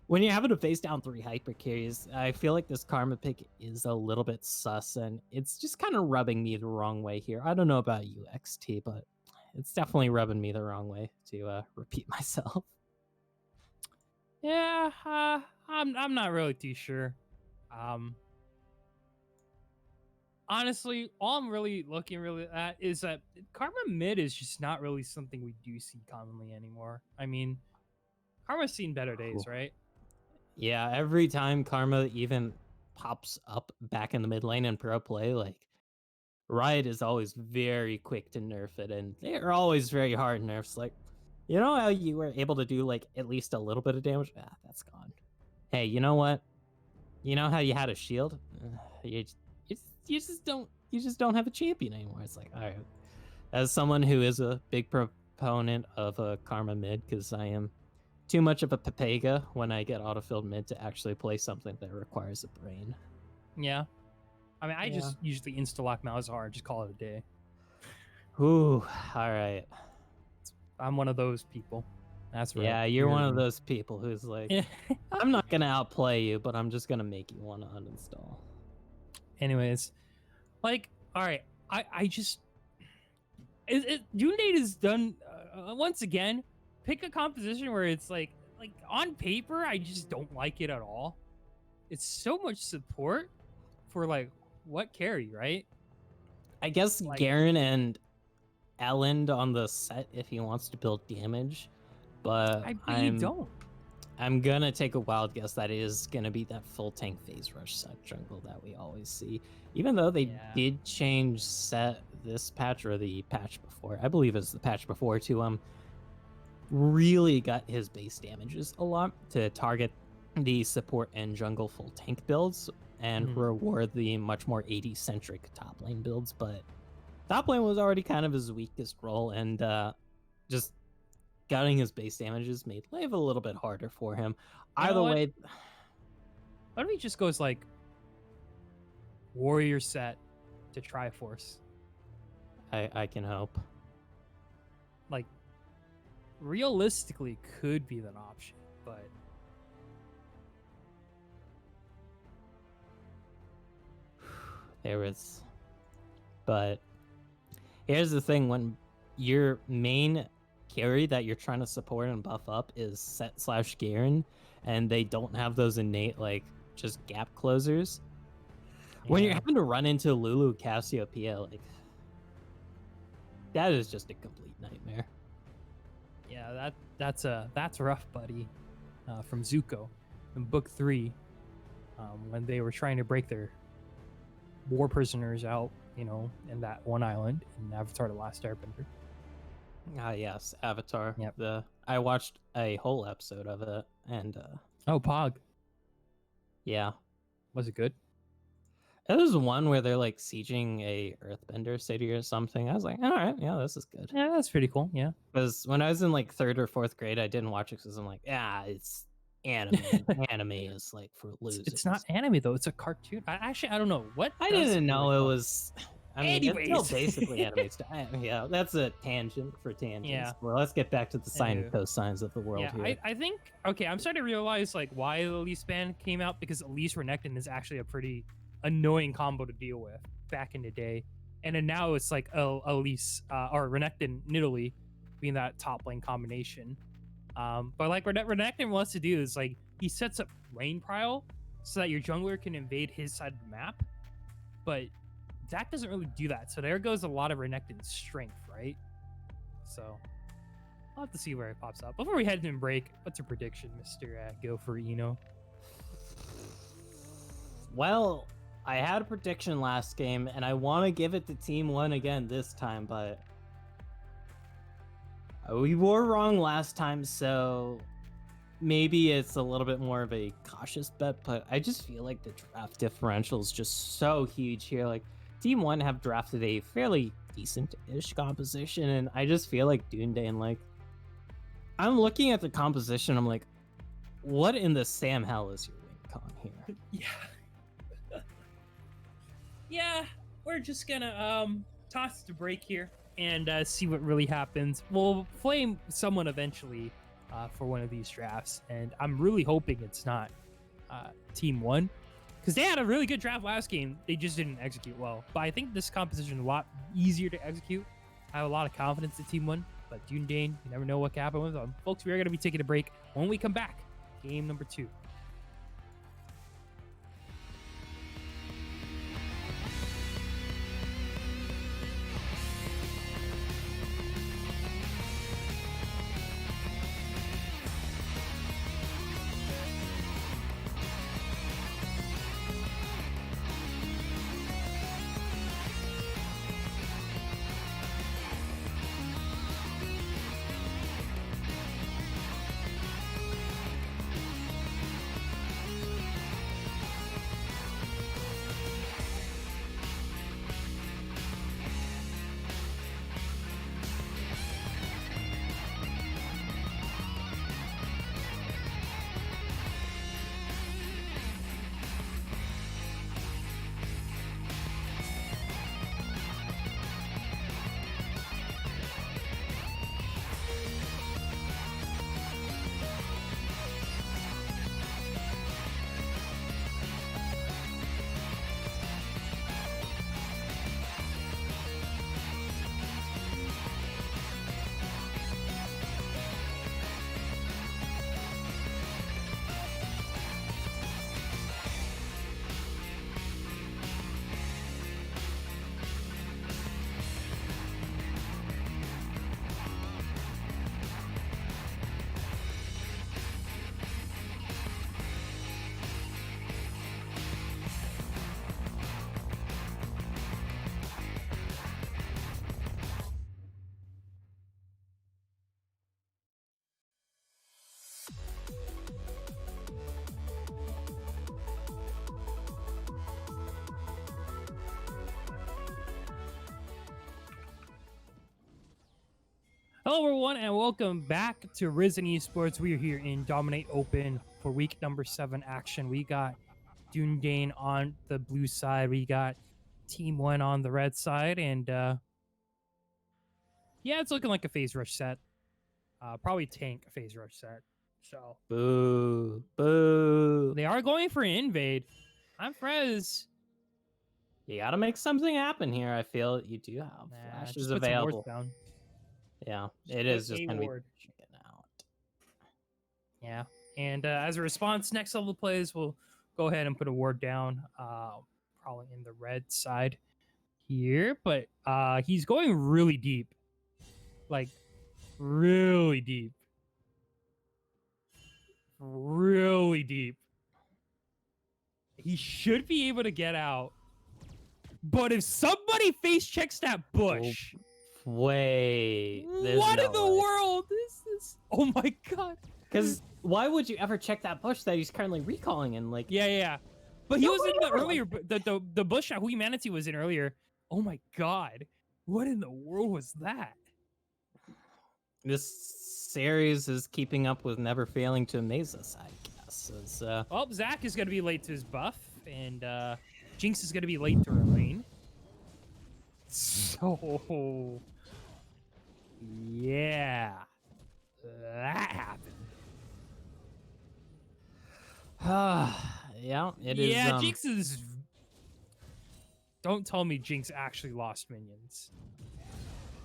when you're having to face down 3 hyper carries, I feel like this Karma pick is a little bit sus, and it's just kind of rubbing me the wrong way here. I don't know about you, XT, but it's definitely rubbing me the wrong way, to repeat myself. Yeah, I'm not really too sure. Um, Honestly, all I'm really looking really at is that Karma mid is just not really something we do see commonly anymore. I mean, Karma's seen better days, Cool. right? Yeah, every time Karma even pops up back in the mid lane in pro play, like Riot is always very quick to nerf it, and they're always very hard nerfs. Like, you know how you were able to do like at least a little bit of damage? Ah, that's gone. Hey, you know what? You know how you had a shield? You just don't have a champion anymore. It's like, all right. As someone who is a big proponent of a Karma mid, because I am too much of a Pepega when I get autofilled mid to actually play something that requires a brain. Yeah. I mean, I Yeah. just usually insta-lock Malzahar and just call it a day. Ooh, all right. I'm one of those people. That's right. Yeah, you're one of those people who's like, Yeah. I'm not gonna outplay you, but I'm just gonna make you want to uninstall. Anyways, like, all right, I just Dunedain is done once again. Pick a composition where it's like on paper, I just don't like it at all. It's so much support for like what carry, right? I guess Like, Garen and Elend on the set if he wants to build damage, but but you don't. I'm gonna take a wild guess that is gonna be that full tank phase rush set jungle that we always see. Even though they did change set this patch or the patch before, I believe it's the patch before, to really got his base damages a lot to target the support and jungle full tank builds and reward the much more AD centric top lane builds. But top lane was already kind of his weakest role, and just gutting his base damages made life a little bit harder for him. Either way, what if he just goes like warrior set to Triforce? I can hope. Like, realistically, could be an option, but there is. But here's the thing: when your main carry that you're trying to support and buff up is set / Garen, and they don't have those innate like just gap closers. When you're having to run into Lulu, Cassiopeia, like that is just a complete nightmare. Yeah, that's rough, buddy. From Zuko in book 3, when they were trying to break their war prisoners out, you know, in that one island in Avatar: The Last Airbender. Ah, yes, Avatar. Yep. I watched a whole episode of it, and oh, Pog. Yeah. Was it good? It was one where they're like sieging a Earthbender city or something. I was like, all right, yeah, this is good. Yeah, that's pretty cool. Yeah. Because when I was in like 3rd or 4th grade, I didn't watch it because I'm like, it's anime. Anime is like for losers. It's not anime though. It's a cartoon. I don't know what. I didn't know it was. I mean, anyways. It's still basically anime stuff. Yeah, that's a tangent for tangents. Yeah. Well, let's get back to the sine and cosines of the world here. I think, okay, I'm starting to realize like why the Elise ban came out, because Elise Renekton is actually a pretty annoying combo to deal with back in the day. And then now it's like Elise or Renekton Nidalee being that top lane combination. But like what Renekton wants to do is like he sets up lane prile so that your jungler can invade his side of the map. But Zach doesn't really do that. So there goes a lot of Renekton's strength, right? So I'll have to see where it pops up. Before we head into break, what's your prediction, Mr. Go for Eno? Well, I had a prediction last game, and I want to give it to Team 1 again this time, but we were wrong last time, so maybe it's a little bit more of a cautious bet, but I just feel like the draft differential is just so huge here. Like Team One have drafted a fairly decent-ish composition, and I just feel like Dunedain, like I'm looking at the composition, I'm like, what in the Sam hell is your win con here? Yeah. Yeah, we're just gonna toss the break here and see what really happens. We'll flame someone eventually for one of these drafts, and I'm really hoping it's not Team One, because they had a really good draft last game. They just didn't execute well. But I think this composition is a lot easier to execute. I have a lot of confidence in Team One, but Dunedain, you never know what can happen with them. Folks, we are going to be taking a break. When we come back, game number 2. Hello, everyone, and welcome back to Risen Esports. We are here in Dominate Open for week number 7 action. We got Dunedain on the blue side. We got Team 1 on the red side. And yeah, it's looking like a phase rush set. Probably tank phase rush set. So Boo, boo. they are going for an invade. I'm Frez. You gotta make something happen here. I feel you do have Nah, flashes just put some wards available. down. Yeah, Just it put is just a gonna be ward. chicken out. Yeah. And as a response, next level plays, we'll go ahead and put a ward down, probably in the red side here. But he's going really deep. Like, really deep. Really deep. He should be able to get out. But if somebody face checks that bush... Wait, there's What no in the way. world is this? Oh my god. Because why would you ever check that bush that he's currently recalling in? Like, Yeah. But he was in the Nobody ever, earlier, the bush that Humanity was in earlier. Oh my god. What in the world was that? this series is keeping up with never failing to amaze us, I guess. Well, Zach is going to be late to his buff, and Jinx is going to be late to her lane. So, yeah. That happened. Yeah, it is. Yeah, Jinx is... Don't tell me Jinx actually lost minions.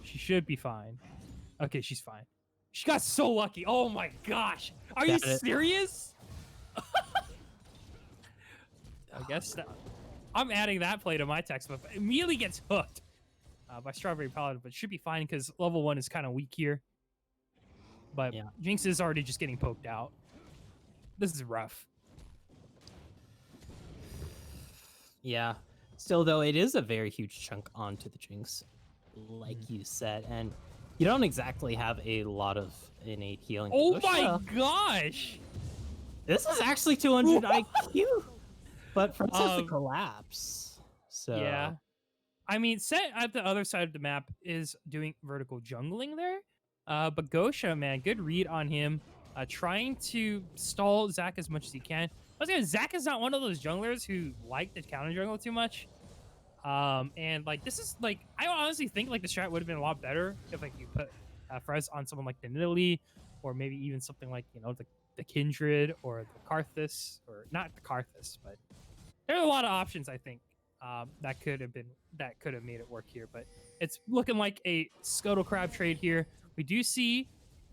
She should be fine. Okay, she's fine. She got so lucky. Oh my gosh. Are you serious? I guess that... I'm adding that play to my text, but immediately gets hooked by Strawberry Paladin, but should be fine because level 1 is kind of weak here. But Yeah. Jinx is already just getting poked out. This is rough. Yeah. Still, though, it is a very huge chunk onto the Jinx, like you said, and you don't exactly have a lot of innate healing. Oh push, my so gosh! This is actually 200 IQ, but Fritz has the Um, collapse. So Yeah. I mean, Set at the other side of the map is doing vertical jungling there. But Gosha, man, good read on him. Trying to stall Zac as much as he can. I was gonna Zac is not one of those junglers who like to counter jungle too much. And like this is like I honestly think like the strat would have been a lot better if like you put Frez on someone like the Nidalee, or maybe even something like the Kindred or the Karthus, or not the Karthus, but there are a lot of options I think that could have made it work here. But it's looking like a Scuttle Crab trade here. We do see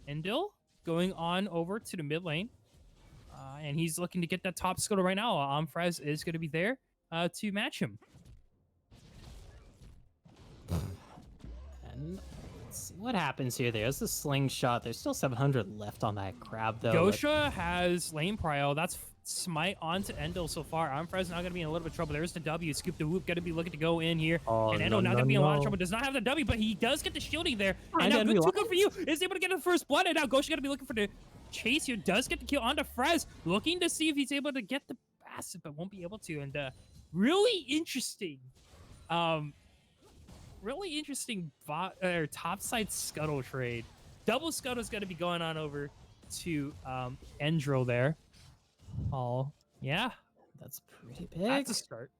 Endil going on over to the mid lane. And he's looking to get that top Scuttle right now. Frez is going to be there to match him. and let's see what happens here. There's the slingshot. There's still 700 left on that crab though. Gosha has lane prio. That's smite onto Endil so far. Frez now going to be in a little bit of trouble. There's the W. Scoop the Whoop going to be looking to go in here. Oh, and Endil no, now going no, to be in a lot of no. trouble. Does not have the W, but he does get the shielding there. And Kinda now good, too realized. good for you. Is able to get the first blood. And now Gosha going to be looking for the chase here. Does get the kill onto Frez. Looking to see if he's able to get the passive, but won't be able to. And really interesting. Really interesting topside Scuttle trade. Double Scuttle is going to be going on over to Endril there. Oh, yeah. That's pretty big. That's a start.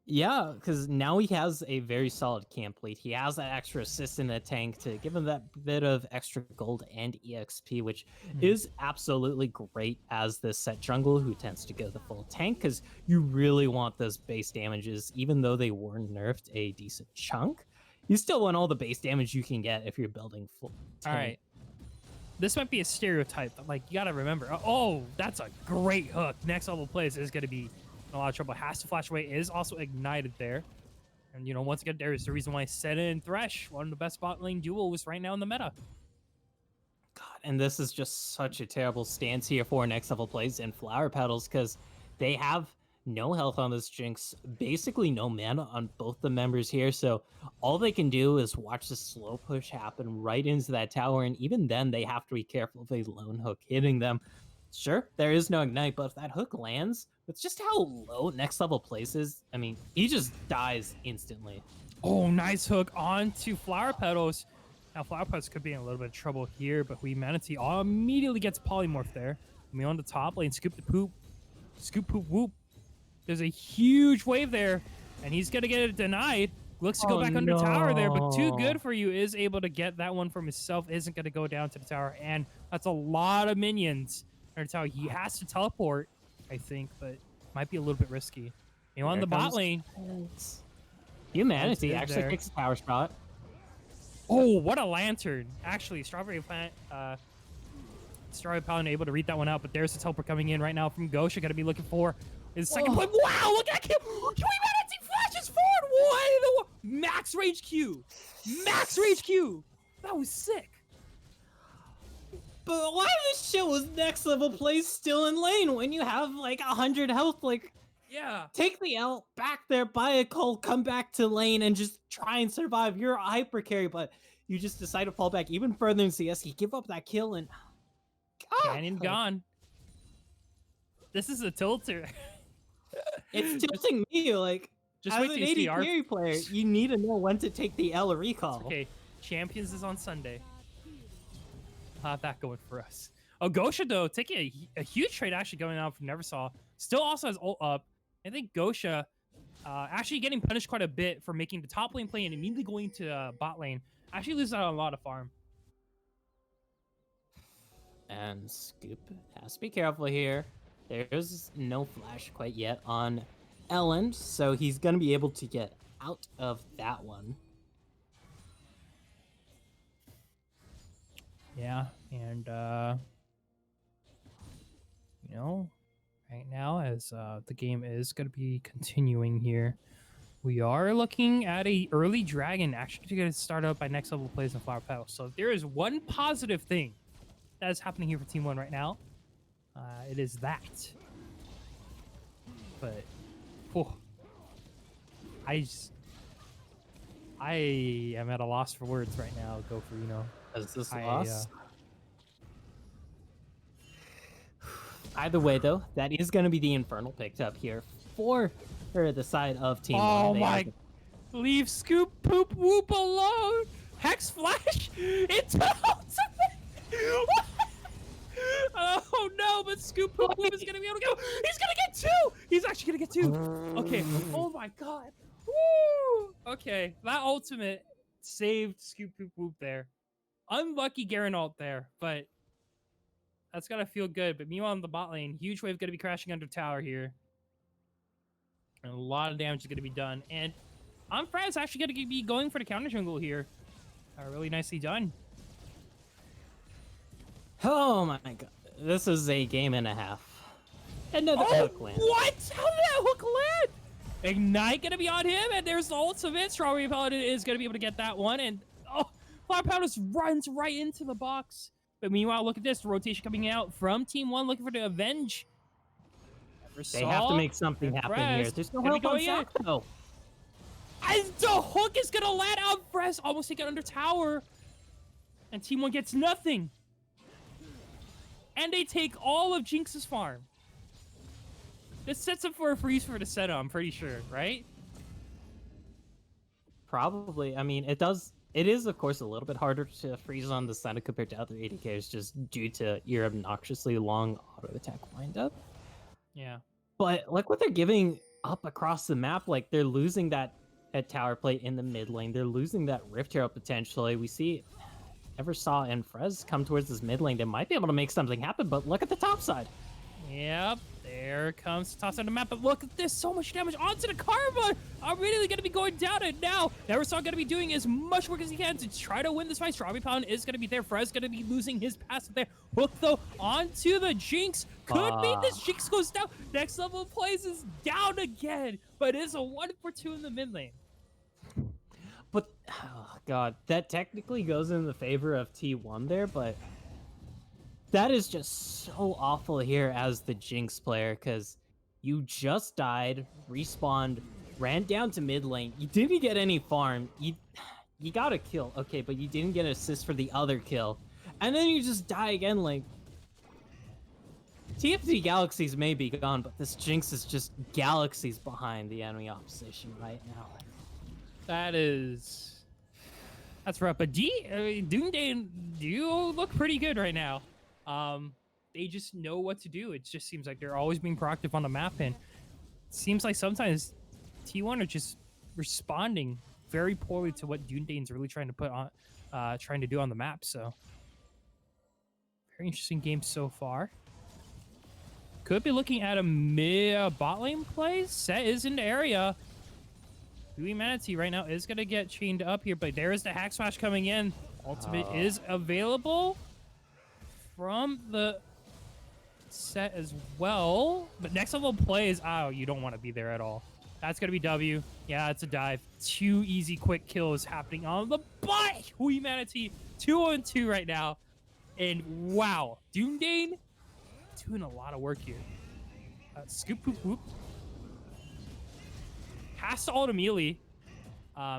Yeah, because now he has a very solid camp lead. He has that extra assist in the tank to give him that bit of extra gold and EXP, which is absolutely great as this set jungle who tends to go the full tank, because you really want those base damages, even though they were nerfed a decent chunk. You still want all the base damage you can get if you're building full tank. All right. This might be a stereotype, but like you got to remember. Oh, that's a great hook. Next level plays is going to be in a lot of trouble. Has to flash away. Is also ignited there. And, once again, there is the reason why Seta and Thresh, one of the best bot lane duos right now in the meta. God, and this is just such a terrible stance here for next level plays and Flower Petals, because they have no health on this Jinx, basically no mana on both the members here, so all they can do is watch the slow push happen right into that tower, and even then they have to be careful of a lone hook hitting them. Sure, there is no ignite, but if that hook lands, with just how low next level plays is, I mean, he just dies instantly. Oh, nice hook onto Flower Petals. Now, Flower Petals could be in a little bit of trouble here, but Humanity immediately gets polymorph there. I mean, on the top lane, Scoop the Poop. Scoop Poop Whoop. There's a huge wave there, and he's going to get it denied. Looks to go back under tower there, but too good for you. Is able to get that one from himself. Isn't going to go down to the tower, and that's a lot of minions under tower. He has to teleport, I think, but might be a little bit risky. On the bot lane. Humanity actually takes a power shot. Oh, what a lantern. Actually, Strawberry Paladin able to read that one out, but there's the teleport coming in right now from Gosha. Going to be looking for his second point. Wow, look at that kill. Humanity flashes forward. What in the world? Max range Q. Max range Q. That was sick. But why this shit was next level plays still in lane when you have like 100 health? Like, yeah, take the L back there, buy a call, come back to lane, and just try and survive. You're a hyper carry, but you just decide to fall back even further in CS. You give up that kill, and Canyon gone. This is a tilter. It's tilting me. Like, just as wait an till you AD see our carry player, you need to know when to take the L recall. Okay, Champions is on Sunday. We'll have that going for us. Oh, Gosha, though, taking a huge trade actually going on from Neversaw. Still also has ult up. I think Gosha actually getting punished quite a bit for making the top lane play and immediately going to bot lane. Actually loses out on a lot of farm. And Scoop has to be careful here. There's no flash quite yet on Ellen, so he's going to be able to get out of that one. Yeah, and right now as the game is going to be continuing here, we are looking at a early dragon actually to get started up by next level plays in Flower Petal. So if there is one positive thing that is happening here for Team 1 right now, it is that. But I am at a loss for words right now. Go for As this loss? Either way, though, that is going to be the Infernal picked up here for the side of Team Oh 1. They my! Leave Scoop Poop Whoop alone. Hex Flash into ultimate. Oh no! But Scoop Poop Whoop is gonna be able to go. He's gonna get 2. He's actually gonna get 2. Okay. Oh my god. Woo! Okay, that ultimate saved Scoop Poop Whoop there. Unlucky Garen ult there, but that's gotta feel good. But meanwhile, in the bot lane, huge wave gonna be crashing under tower here. And a lot of damage is gonna be done. And Fred's actually gonna be going for the counter jungle here. Really nicely done. Oh my god. This is a game and a half. Another hook land. What? How did that hook land? Ignite gonna be on him, and there's the ultimate. Strawberry Paladin is gonna be able to get that one, and Flower Powder runs right into the box. But meanwhile, look at this, the rotation coming out from Team 1 looking for the avenge. They have to make something happen here. There's no help on side, though. And the hook is gonna land on Frez, almost take it under tower. And Team 1 gets nothing. And they take all of Jinx's farm. This sets up for a freeze for the setup, I'm pretty sure, right? Probably. I mean, it does. It is, of course, a little bit harder to freeze on the Senna compared to other ADKs just due to your obnoxiously long auto attack windup. Yeah. But like what they're giving up across the map, like they're losing that at tower plate in the mid lane. They're losing that Rift Hero potentially. We see Eversaw and Frez come towards this mid lane. They might be able to make something happen, but look at the top side. Yep, there comes the toss on the map, but look at this, so much damage onto the Karma. Immediately going to be going down, and now Eversaw going to be doing as much work as he can to try to win this fight. Strawberry Pound is going to be there. Frez going to be losing his passive there. Hook, though, onto the Jinx. Could mean this Jinx goes down. Next level of plays is down again, but it's a 1-for-2 in the mid lane. But, oh god, that technically goes in the favor of T1 there, but that is just so awful here as the Jinx player, because you just died, respawned, ran down to mid lane, you didn't get any farm, you got a kill, okay, but you didn't get an assist for the other kill, and then you just die again. Like, TFT Galaxies may be gone, but this Jinx is just galaxies behind the enemy opposition right now. That's rough. But Dunedain do look pretty good right now. They just know what to do. It just seems like they're always being proactive on the map, and it seems like sometimes T1 are just responding very poorly to what Dunedain's really trying to put on, trying to do on the map. So, very interesting game so far. Could be looking at a mid bot lane play. Set is in the area. Humanity right now is going to get chained up here, but there is the hack smash coming in. Ultimate is available from the set as well. But next level plays, oh, you don't want to be there at all. That's going to be W. Yeah, it's a dive. 2 easy quick kills happening on the bot. Humanity 2-on-2 right now. And wow, Dunedain doing a lot of work here. Scoop poop whoop. Has to ult immediately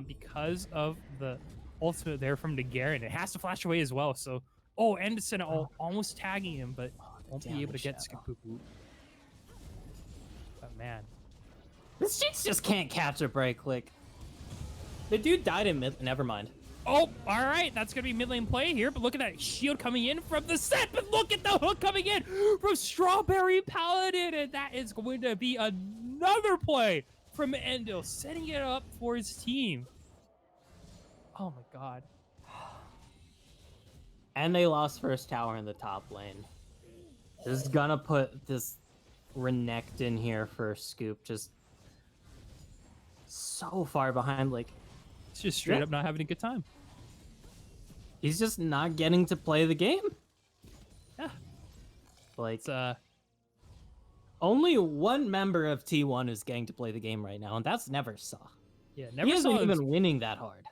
because of the ultimate there from the Garen. It has to flash away as well. So, and the Senna almost tagging him, but won't be able to get Scoop Poop Whoop. But man, this Jinx just can't catch a break. Click. The dude died in mid. Never mind. Oh, all right. That's going to be mid lane play here. But look at that shield coming in from the set. But look at the hook coming in from Strawberry Paladin. And that is going to be another play from Endo, setting it up for his team. Oh my god. And they lost first tower in the top lane. This is gonna put this Renekton here for Scoop just so far behind. Like, it's just straight up not having a good time. He's just not getting to play the game. Yeah. Like, only one member of T1 is getting to play the game right now, and that's Neversaw. Yeah, He isn't even winning that hard.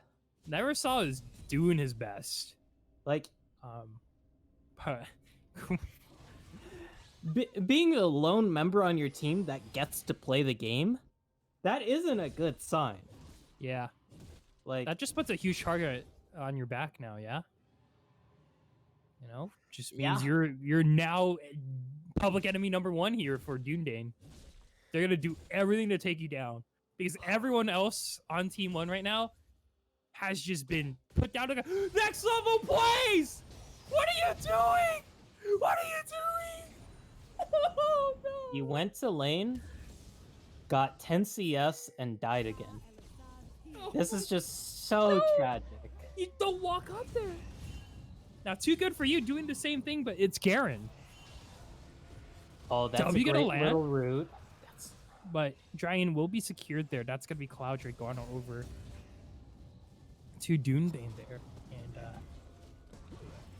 Neversaw is doing his best. Like, being a lone member on your team that gets to play the game, that isn't a good sign. Yeah. Like, that just puts a huge target on your back now, yeah? You know? Just means you're now public enemy #1 here for Dunedain. They're gonna do everything to take you down because everyone else on Team 1 right now has just been put down to next level plays. What are you doing? What are you doing? Oh no! You went to lane, got 10 CS, and died again. This is just so tragic. You don't walk up there. Now, too good for you doing the same thing, but it's Garen. Oh, that's W a gonna great land. little route. But Dragon will be secured there. That's going to be Cloud Drake going over to Dunedain there. And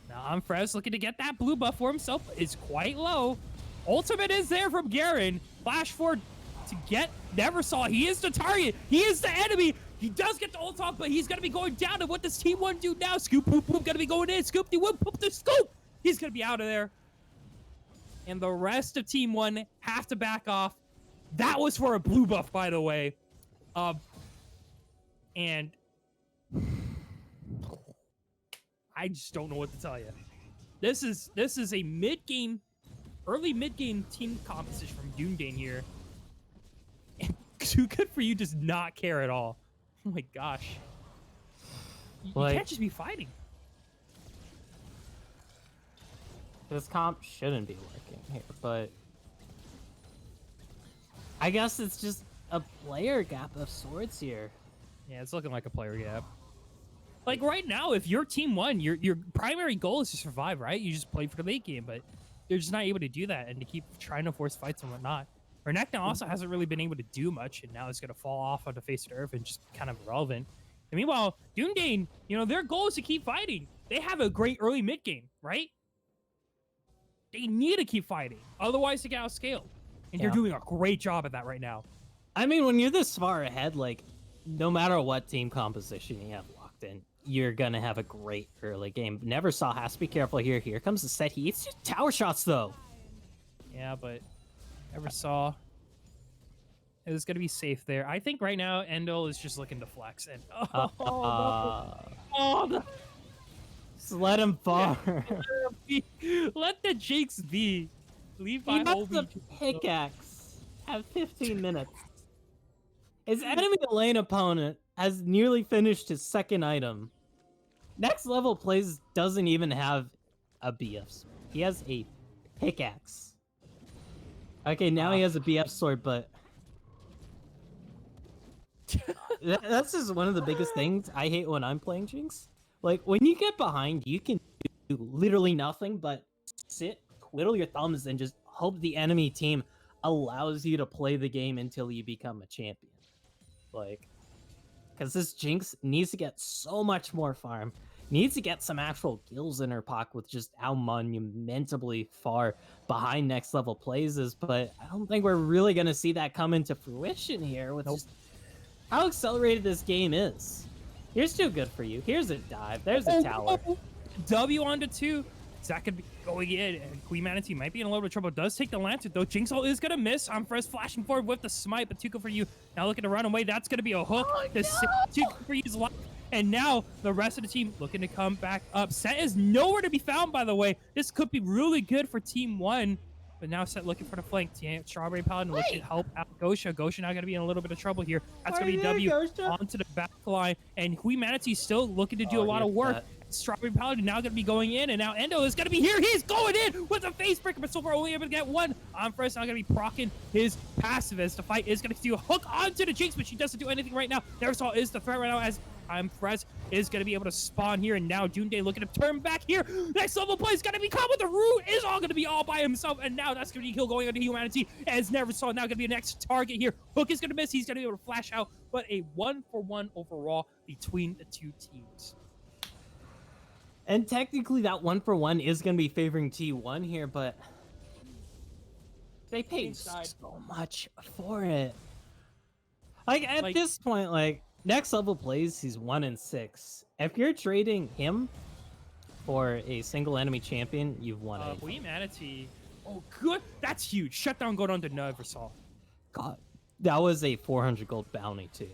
now Amfrez looking to get that blue buff for himself. Is quite low. Ultimate is there from Garen. Flash forward to get Neversaw. He is the target. He is the enemy. He does get the ult off, but he's going to be going down. And what does Team 1 do now? Scoop, poop, poop, going to be going in. Scoop, the whoop, poop, the scoop. He's going to be out of there. And the rest of Team 1 have to back off. That was for a blue buff, by the way. And I just don't know what to tell you. This is a mid-game, early mid-game team composition from Dunedain here. And Too Good For You does not care at all. Oh my gosh. You can't just be fighting. This comp shouldn't be working here, but I guess it's just a player gap of sorts here. Yeah, it's looking like a player gap. Like right now, if you're Team 1, your primary goal is to survive, right? You just play for the late game, but they're just not able to do that and to keep trying to force fights and whatnot. Renekton also hasn't really been able to do much, and now it's going to fall off on the face of the earth and just kind of irrelevant. And meanwhile, Dunedain, their goal is to keep fighting. They have a great early mid game, right? They need to keep fighting, otherwise they get outscaled. And you're doing a great job at that right now. I mean, when you're this far ahead, like, no matter what team composition you have locked in, you're gonna have a great early game. Neversaw has to be careful here. Here comes the set. He eats tower shots, though. Yeah, but Neversaw is gonna be safe there. I think right now Endel is just looking to flex. And just let him far. Let the Jinx be. Leave my whole the pickaxe at 15 minutes. His enemy lane opponent has nearly finished his second item. Next level plays doesn't even have a BF. He has a pickaxe. Okay, now he has a BF sword, but that's just one of the biggest things I hate when I'm playing Jinx. Like, when you get behind, you can do literally nothing but sit, twiddle your thumbs, and just hope the enemy team allows you to play the game until you become a champion. Like, because this Jinx needs to get so much more farm, needs to get some actual kills in her pocket with just how monumentally far behind next level plays is, but I don't think we're really going to see that come into fruition here with just how accelerated this game is. Here's Too Good For You. Here's a dive. There's a tower. W onto 2. Zach could be going in, and Queen Manatee might be in a little bit of trouble. Does take the lantern, though. Jinx ult is going to miss. Amfrez flashing forward with the smite, but Too Good For You now looking to run away. That's going to be a hook. Too Good For You's life. And now the rest of the team looking to come back up. Set is nowhere to be found, by the way. This could be really good for Team 1. But now Set looking for the flank. Strawberry Paladin looking to help out Gosha. Gosha now going to be in a little bit of trouble here. That's going to be W onto the back line. And Hui Manatee still looking to do a lot of work. Strawberry Paladin now going to be going in, and now Endo is going to be here. He's going in with a face breaker, but so far only able to get one. Amfrez now going to be proccing his passive as the fight is going to do a hook onto the Jinx, but she doesn't do anything right now. Neversaw is the threat right now as Amfrez is going to be able to spawn here, and now Dunedain looking to turn back here. Next level play is going to be caught with the root. Is all going to be all by himself, and now that's going to be a kill going on to Humanity as Neversaw now going to be the next target here. Hook is going to miss. He's going to be able to flash out, but a 1-for-1 overall between the two teams. And technically that 1-for-1 is going to be favoring T1 here, but they paid so much for it. Like, at this point, like, next level plays, he's 1-6. If you're trading him for a single enemy champion, you've won it. Queen Manatee. Oh, good. That's huge. Shutdown going on to Neversaw. God, that was a 400 gold bounty, too.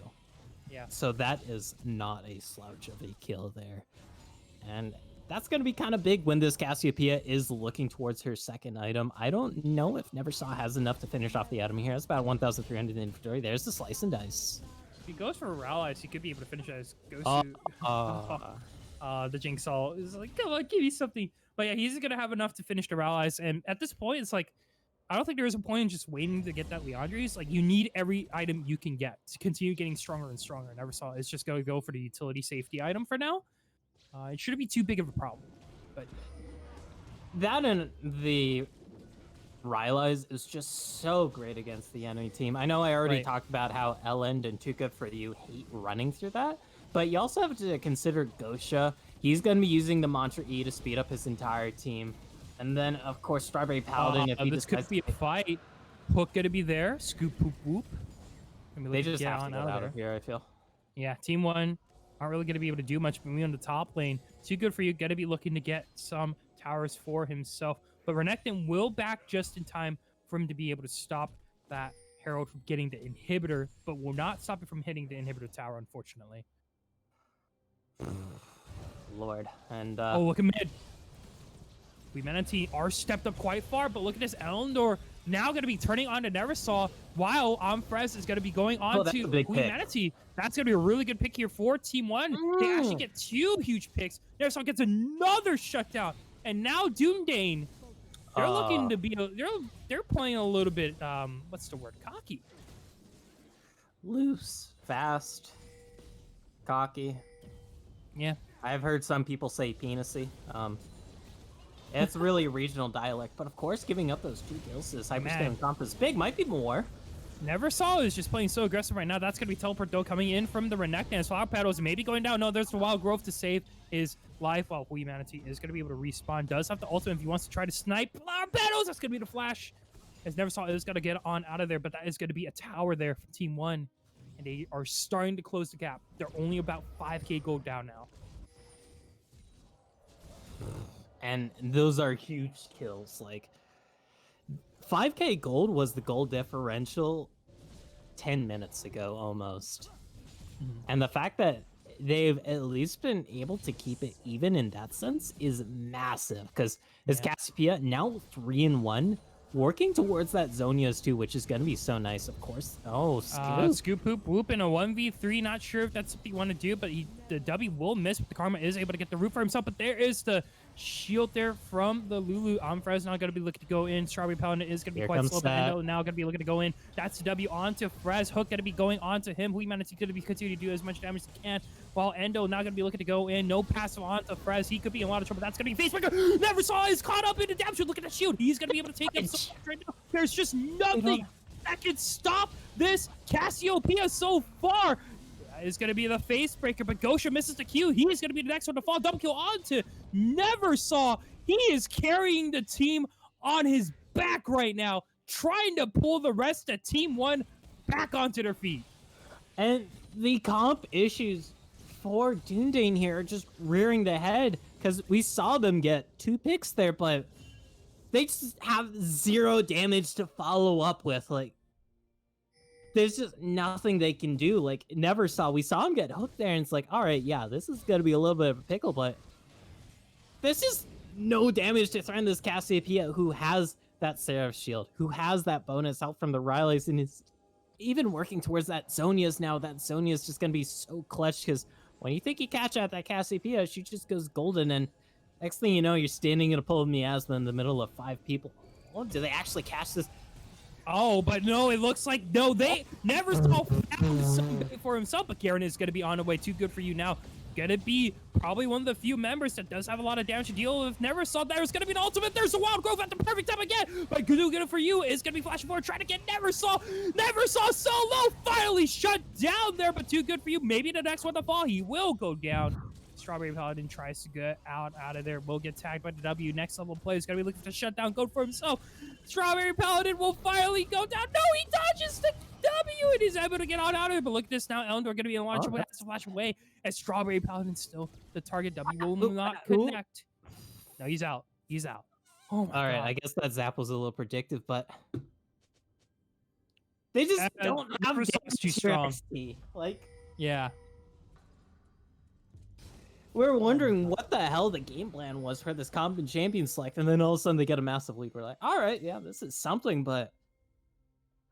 Yeah. So that is not a slouch of a kill there. And that's going to be kind of big when this Cassiopeia is looking towards her second item. I don't know if Neversaw has enough to finish off the item here. It's about 1,300 in inventory. There's the slice and dice. If he goes for Rallies, he could be able to finish as Oh, Gosu. The Jinxall is like, come on, give me something. But yeah, he's gonna have enough to finish the Rallies. And at this point, it's like, I don't think there is a point in just waiting to get that Leandri's. Like, you need every item you can get to continue getting stronger and stronger. Neversaw is just gonna go for the utility safety item for now. It shouldn't be too big of a problem. But that and the Rylai's is just so great against the enemy team. I know I already talked about how Elend and Tuka for you hate running through that, but you also have to consider Gosha. He's going to be using the Mantra E to speed up his entire team. And then, of course, Strawberry Paladin. If he this could be a fight. Hook gonna be there. Scoop, poop, whoop. They just have to get out of here, I feel. Yeah, Team 1 aren't really going to be able to do much, but we on the top lane. Too good for you. Got to be looking to get some towers for himself. But Renekton will back just in time for him to be able to stop that Herald from getting the inhibitor, but will not stop it from hitting the inhibitor tower, unfortunately. Lord. And oh, look at mid. Humanity are stepped up quite far, but look at this Elendor now going to be turning on to Neversaw, while Amfrez is going to be going on to Humanity. That's going to be a really good pick here for Team 1. They actually get 2 huge picks. Neversaw gets another shutdown. And now Dunedain, they're looking to be, they're playing a little bit, what's the word, cocky. Loose, fast, cocky. Yeah. I've heard some people say penisy. It's really a regional dialect, but of course, giving up those 2 kills to this hyperscaling comp is big. Might be more. Neversaw is just playing so aggressive right now. That's going to be teleport, though, coming in from the Renekton. Flower Petals maybe going down. No, there's the Wild Growth to save his life, while Humanity is going to be able to respawn. Does have the ultimate if he wants to try to snipe Flower Petals. That's going to be the flash, as Neversaw is going to get on out of there, but that is going to be a tower there for Team 1. And they are starting to close the gap. They're only about 5k gold down now. And those are huge kills. Like, 5k gold was the gold differential 10 minutes ago, almost. And the fact that they've at least been able to keep it even in that sense is massive. Because this Cassiopeia now 3-1, working towards that Zonia's too, which is going to be so nice, of course. Oh, Scoop. Scoop, poop, whoop in a 1v3. Not sure if that's something you want to do, but the W will miss. But the Karma is able to get the root for himself. But there is the shield there from the Lulu. Amfrez now going to be looking to go in. Strawberry Paladin is going to be quite slow, but Endo now going to be looking to go in. That's the W onto Frez. Hook going to be going onto him. Humanity going to be continuing to do as much damage as he can, while Endo now going to be looking to go in. No passive onto Frez. He could be in a lot of trouble. That's going to be Facebreaker. Neversaw is caught up in the damage. Look at the shield. He's going to be able to take up so much right now. There's just nothing that can stop this Cassiopeia so far. Is going to be the face breaker, but Gosha misses the Q. He is going to be the next one to fall. Double kill onto Neversaw. He is carrying the team on his back right now, trying to pull the rest of Team 1 back onto their feet. And the comp issues for Dunedain here are just rearing the head, because we saw them get 2 picks there, but they just have 0 damage to follow up with. Like, there's just nothing they can do. Like, Neversaw, we saw him get hooked there, and it's like, all right, yeah, this is going to be a little bit of a pickle, but this is no damage to threaten this Cassiopeia, who has that Seraph Shield, who has that bonus out from the Rileys, and is even working towards that Zonia's now. That Zonia's just going to be so clutch, because when you think you catch out that Cassiopeia, she just goes golden, and next thing you know, you're standing in a pool of miasma in the middle of 5 people. Oh, do they actually catch this? Oh, but no, it looks like no, they never saw something for himself, but Garen is going to be on the way. Too good for you now. Gonna be probably one of the few members that does have a lot of damage to deal with. Never saw there's gonna be an ultimate. There's a Wild Growth at the perfect time again. But good for you is gonna be flashing forward, trying to get Never saw so low. Finally shut down there, but too good for you. Maybe the next one to fall, he will go down. Strawberry Paladin tries to get out of there. Will get tagged by the W. Next level play is going to be looking to shut down Goat for himself. Strawberry Paladin will finally go down. No, he dodges the W and he's able to get out of it. But look at this now. Elendor going to be in launch, but has to flash away as Strawberry Paladin still the target. W will not connect. No, he's out. He's out. Oh my God. All right, I guess that zap was a little predictive, but they just don't have too strong. Like, yeah. we're Oh my wondering god. what the hell the game plan was for this comp and champion select, and then all of a sudden they get a massive lead. We're like, all right, yeah, this is something, but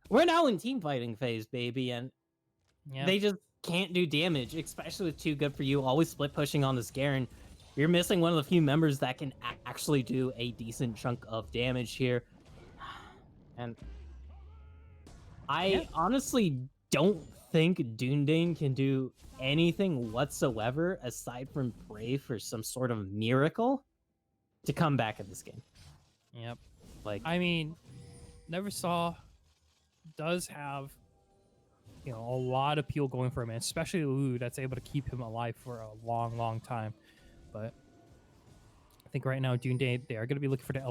we're now in team fighting phase, baby, and Yeah. they just can't do damage, especially with too good for you. Always split pushing on this Garen. You're missing one of the few members that can actually do a decent chunk of damage here. And Yeah. I honestly don't think Dunedain can do anything whatsoever aside from pray for some sort of miracle to come back in this game. Yep. Like, I mean, Never Saw does have, you know, a lot of appeal going for him, and especially Lulu that's able to keep him alive for a long, long time. But I think right now, Dunedain, they are going to be looking for the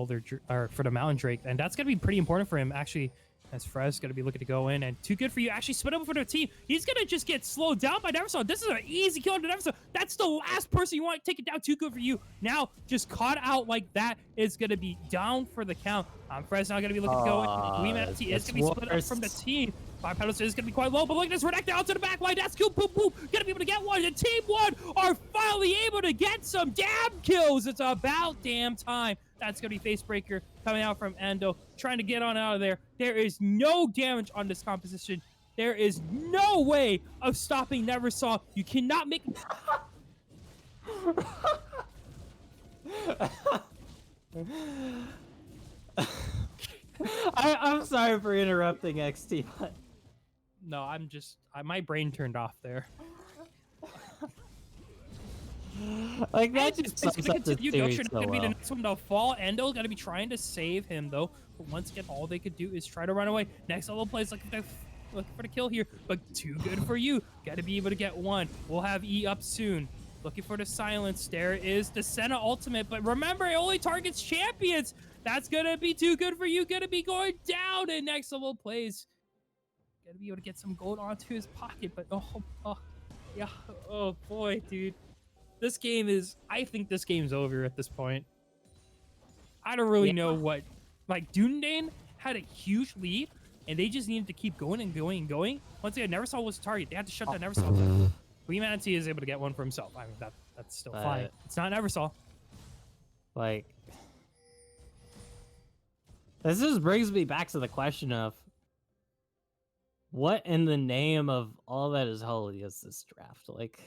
or for the Mountain Drake, and that's going to be pretty important for him, actually, as Frez going to be looking to go in, and too good for you. Actually, split up for the team. He's going to just get slowed down by Neversaw. This is an easy kill on Neversaw. That's the last person you want to take it down. Too good for you. Now, just caught out like that is going to be down for the count. Frez now going to be looking to go in. Weemancy is going to be split up from the team. Five pedals is going to be quite low, but look at this Redactor out to the back line. That's cool. Boom, boom. Going to be able to get one. And Team 1 are finally able to get some damn kills. It's about damn time. That's going to be Facebreaker coming out from Endo, trying to get on out of there. There is no damage on this composition. There is no way of stopping Neversaw. You cannot make... I'm sorry for interrupting XT, but No, I'm just... my brain turned off there. like that And just it's sums gonna up the continue. series Goshen so gonna be the well. next one to fall. Endo's gonna be trying to save him though. But once again, all they could do is try to run away. Next level plays looking for the kill here, but too good for you. Gotta be able to get one. We'll have E up soon. Looking for the silence. There is the Senna ultimate, but remember, it only targets champions. That's gonna be too good for you. Gonna be going down in next level plays. Gotta be able to get some gold onto his pocket, but yeah, oh boy, dude. This game is... I think this game's over at this point. I don't really know what... Like, Dunedain had a huge lead, and they just needed to keep going and going and going. Once again, Neversaw was the target. They had to shut down Neversaw. Weemancy is able to get one for himself. I mean, that's still fine. It's not Neversaw. Like, this just brings me back to the question of what in the name of all that is holy is this draft? Like,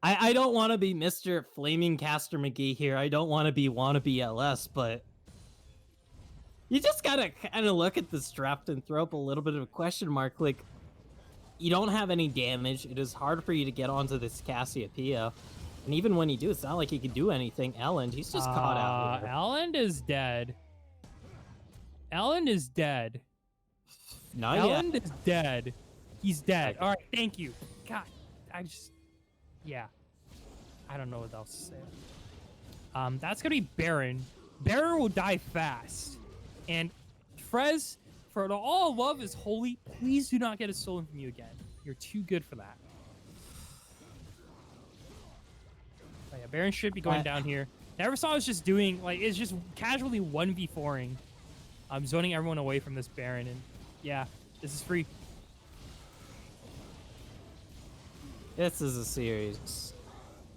I don't want to be Mr. Flaming Caster McGee here. I don't want to be wannabe LS, but you just gotta kind of look at this draft and throw up a little bit of a question mark. Like, you don't have any damage. It is hard for you to get onto this Cassiopeia. And even when you do, it's not like he can do anything. Elend, he's just caught out here. Elend is dead. Elend is dead. Not Elend yet. is dead. He's dead. Okay. All right, thank you. God, yeah. I don't know what else to say. That's gonna be Baron. Baron will die fast. And Frez, for all love is holy, please do not get it stolen from you again. You're too good for that. Oh yeah, Baron should be going down here. Neversaw is just doing, like, it's just casually 1v4ing. I'm zoning everyone away from this Baron, and yeah, this is free. This is a series.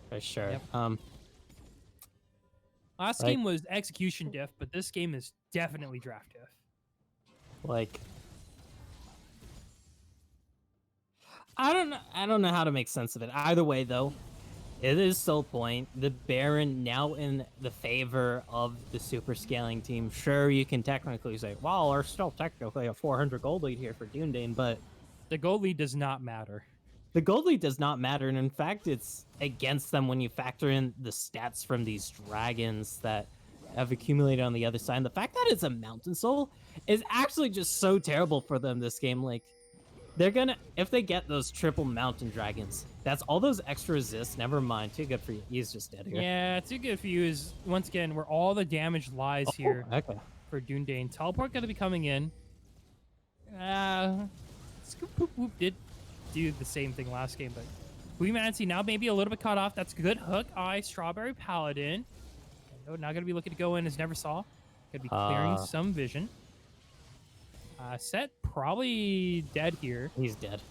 For sure. Yep. Last game was execution diff, but this game is definitely draft diff. Like, I don't know how to make sense of it. Either way, though, it is still point. The Baron now in the favor of the super scaling team. Sure, you can technically say, "Well, there's still technically a 400 gold lead here for Dunedain," but the gold lead does not matter. The gold lead does not matter, and in fact, it's against them when you factor in the stats from these dragons that have accumulated on the other side. And the fact that it's a mountain soul is actually just so terrible for them this game. Like, they're gonna, if they get those triple mountain dragons, that's all those extra resists. Never mind, too good for you. He's just dead here. Yeah, too good for you is, once again, where all the damage lies here for Dunedain. Teleport gonna be coming in. Scoop Poop Whoop did do the same thing last game, but Weemancy now maybe a little bit cut off. That's good hook. Strawberry Paladin. Now gonna be looking to go in as Neversaw. Gonna be clearing some vision. Set probably dead here. He's dead.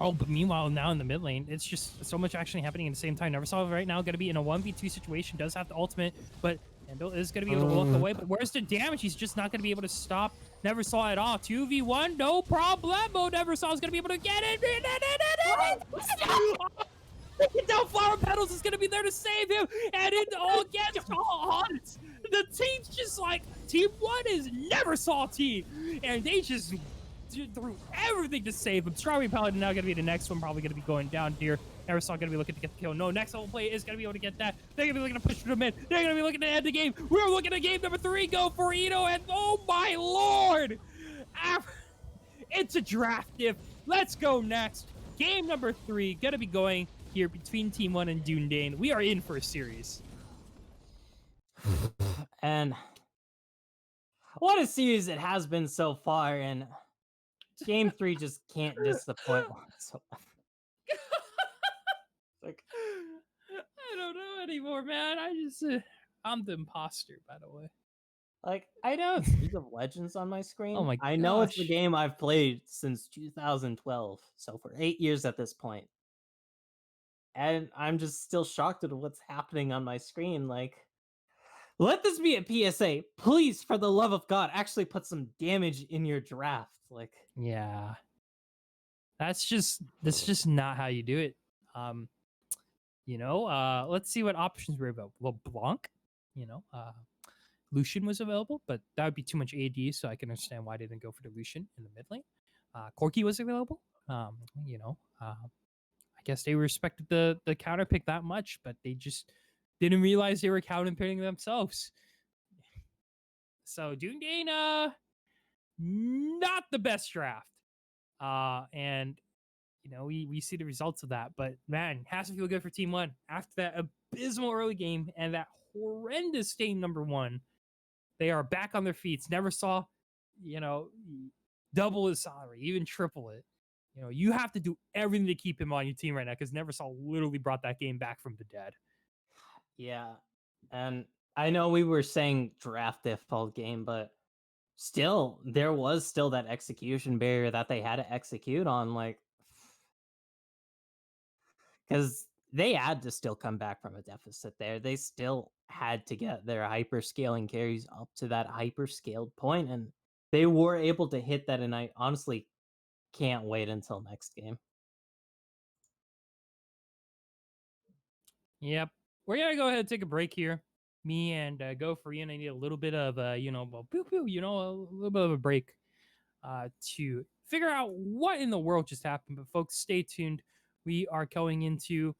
Oh, but meanwhile, now in the mid lane, it's just so much action happening at the same time. Neversaw right now going to be in a 1v2 situation, does have the ultimate, but Endo is going to be able to look away. But where's the damage? He's just not going to be able to stop Neversaw at all. 2v1, no problemo. Neversaw is going to be able to get it. Down Flower Petals is going to be there to save him. And it all against odds. The team's just like, Team 1 is Neversaw team. And they just threw everything to save him. Strawberry Paladin now going to be the next one, probably going to be going down here. Neversaw going to be looking to get the kill. No, next level play is going to be able to get that. They're going to be looking to push to the mid. They're going to be looking to end the game. We're looking at game number 3 go for Ito, and oh my lord! It's a draft diff. Let's go next. Game number 3 going to be going here between Team 1 and Dunedain. We are in for a series. And what a series it has been so far, and game 3 just can't disappoint whatsoever. Like, I don't know anymore, man. I'm the imposter, by the way. like, I know it's League of Legends on my screen. Oh my I know it's the gosh. game I've played since 2012, so for 8 years at this point. And I'm just still shocked at what's happening on my screen. Like, let this be a PSA. Please, for the love of God, actually put some damage in your draft. Like, Yeah. That's just not how you do it. Um, let's see what options were available. Well, Blanc, Lucian was available, but that would be too much AD, so I can understand why they didn't go for the Lucian in the mid lane. Corki was available. I guess they respected the counter pick that much, but they just didn't realize they were counter picking themselves. So Dunedain, not the best draft. And we see the results of that. But man, has to feel good for Team 1 after that abysmal early game and that horrendous game number 1. They are back on their feet. Neversaw, double his salary, even triple it. You have to do everything to keep him on your team right now because Neversaw literally brought that game back from the dead. yeah. And I know we were saying draft default game, but still, there was still that execution barrier that they had to execute on. Like, because they had to still come back from a deficit there. They still had to get their hyper scaling carries up to that hyper scaled point, and they were able to hit that. And I honestly can't wait until next game. Yep. We're going to go ahead and take a break here. Me and Go for Ian. I need a little bit of, a little bit of a break to figure out what in the world just happened. But folks, stay tuned. We are going into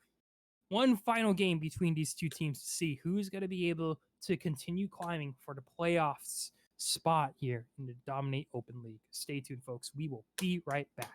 one final game between these two teams to see who's going to be able to continue climbing for the playoffs spot here in the Dominate Open League. Stay tuned, folks. We will be right back.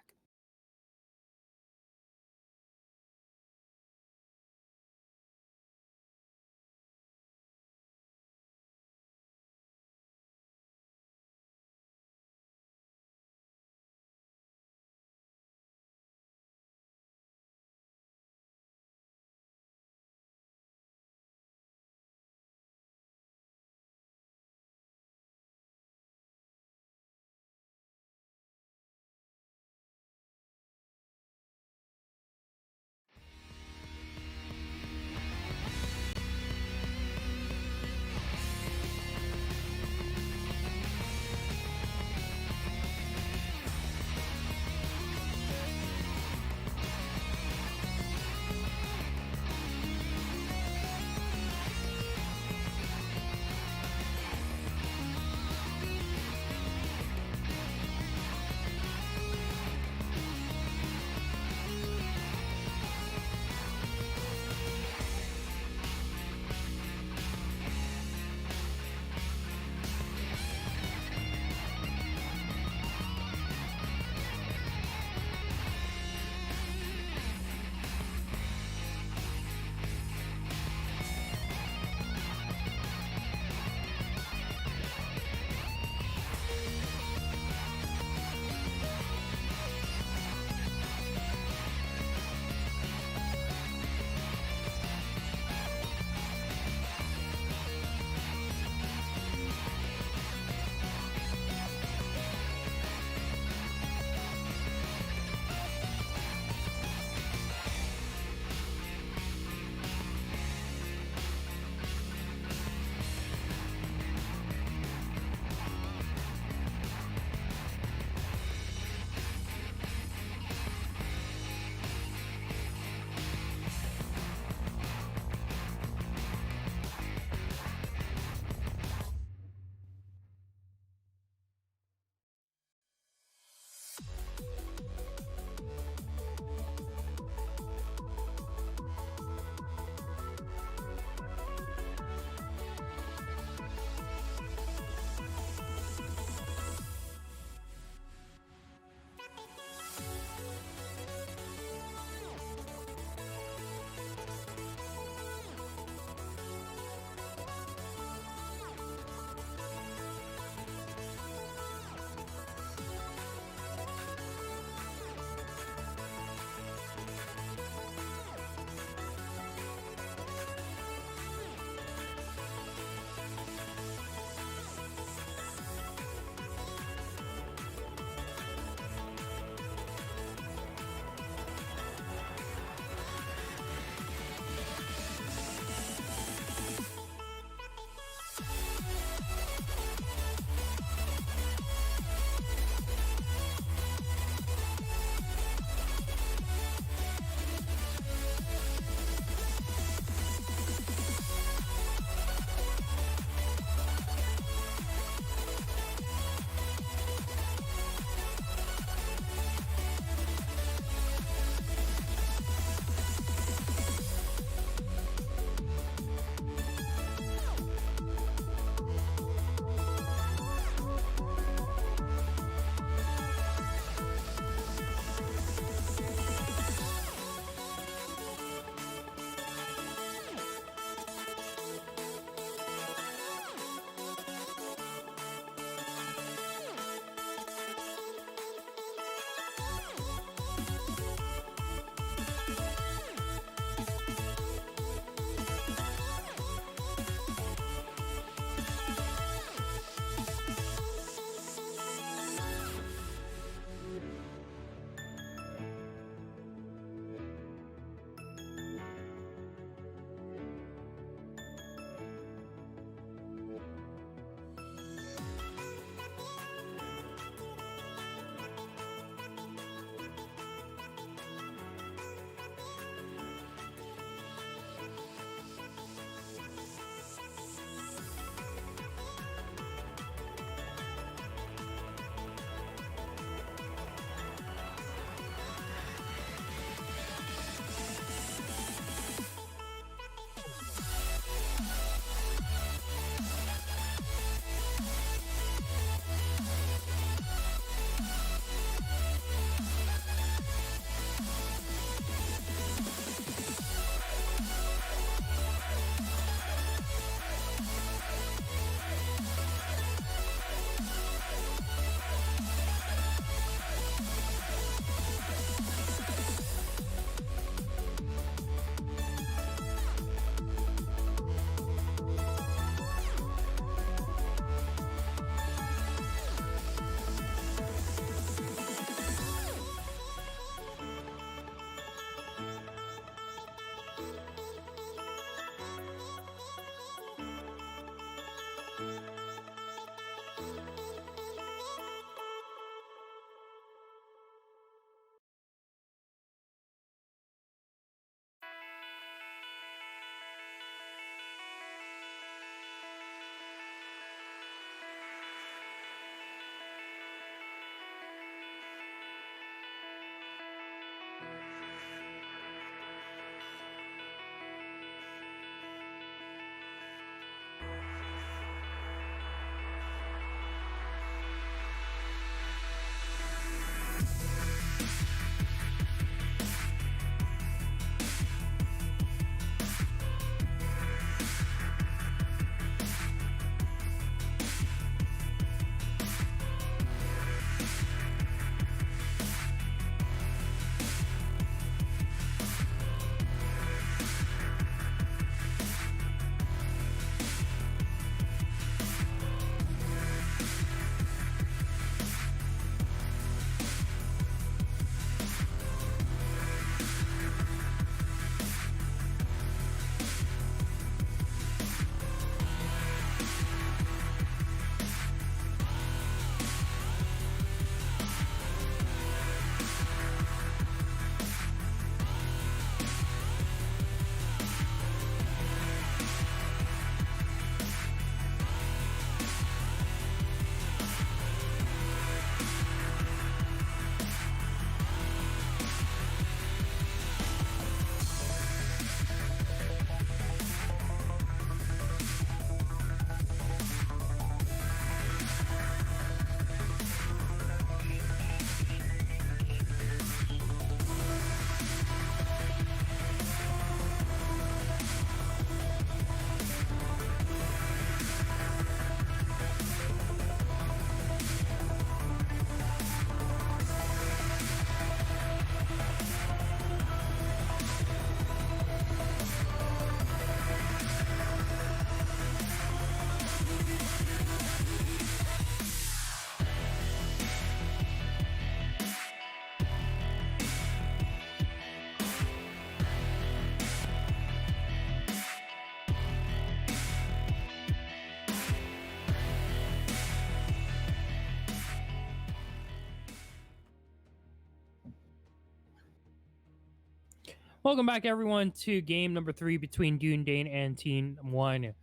Welcome back, everyone, to game number 3 between Dunedain and Team 1.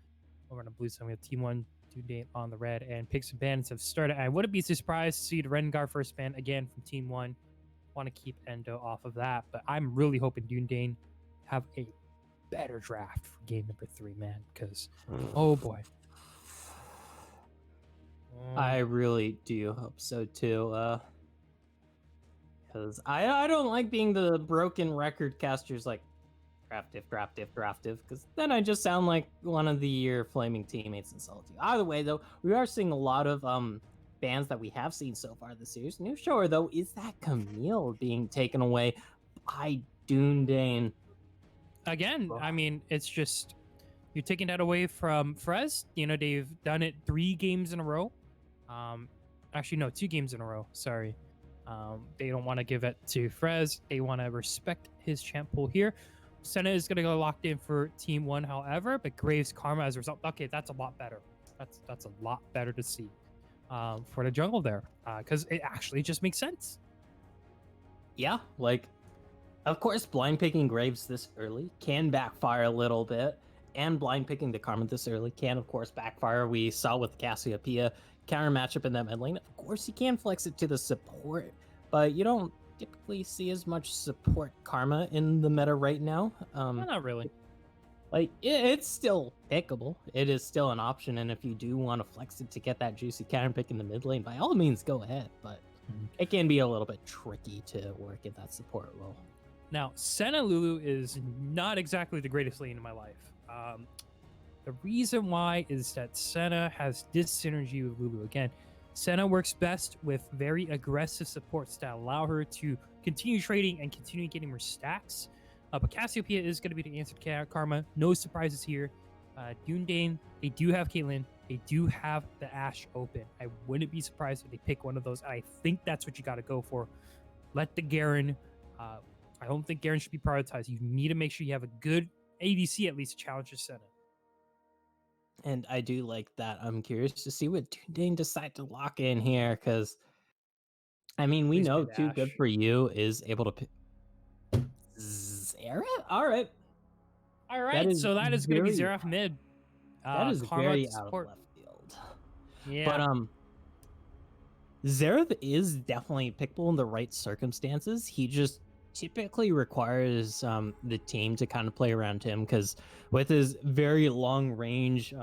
Over on the blue side, we have Team 1, Dunedain on the red, and picks and bans have started. I wouldn't be surprised to see the Rengar first ban again from Team 1. Want to keep Endo off of that, but I'm really hoping Dunedain have a better draft for game number 3, man, because, oh boy. I really do hope so too. Because I don't like being the broken record casters like draft diff, because then I just sound like one of your flaming teammates in solo queue. Either way, though, we are seeing a lot of bans that we have seen so far this series. New shower though is that Camille being taken away by Dunedain. Again, I mean, it's just you're taking that away from Frez. You know, they've done it 3 games in a row. Actually, no, 2 games in a row. Sorry. They don't want to give it to Frez. They want to respect his champ pool here. Senna is going to go locked in for Team 1, however, but Graves Karma as a result. Okay, that's a lot better. That's a lot better to see for the jungle there, because it actually just makes sense. Yeah, like, of course, blind picking Graves this early can backfire a little bit, and blind picking the Karma this early can, of course, backfire. We saw with Cassiopeia counter matchup in that mid lane. Of course, you can flex it to the support, but you don't typically see as much support Karma in the meta right now. Not really. Like, it's still pickable. It is still an option, and if you do want to flex it to get that juicy counter pick in the mid lane, by all means, go ahead. But it can be a little bit tricky to work in that support role. Now, Senna Lulu is not exactly the greatest lane in my life. The reason why is that Senna has dis-synergy with Lulu. Again, Senna works best with very aggressive supports that allow her to continue trading and continue getting more stacks. But Cassiopeia is going to be the answer to Karma. No surprises here. Dunedain, they do have Caitlyn. They do have the Ashe open. I wouldn't be surprised if they pick one of those. I think that's what you got to go for. Let the Garen. I don't think Garen should be prioritized. You need to make sure you have a good ADC at least to challenge your Senna. And I do like that. I'm curious to see what Dunedain decide to lock in here, because I mean, we Please know pick too Ashe. good for you is able to pick Xerath. All right, So that is going to be very- Xerath mid. that is Karma very to out of support. left field. Yeah. But Xerath is definitely pickable in the right circumstances. He just typically requires the team to kind of play around him, because with his very long range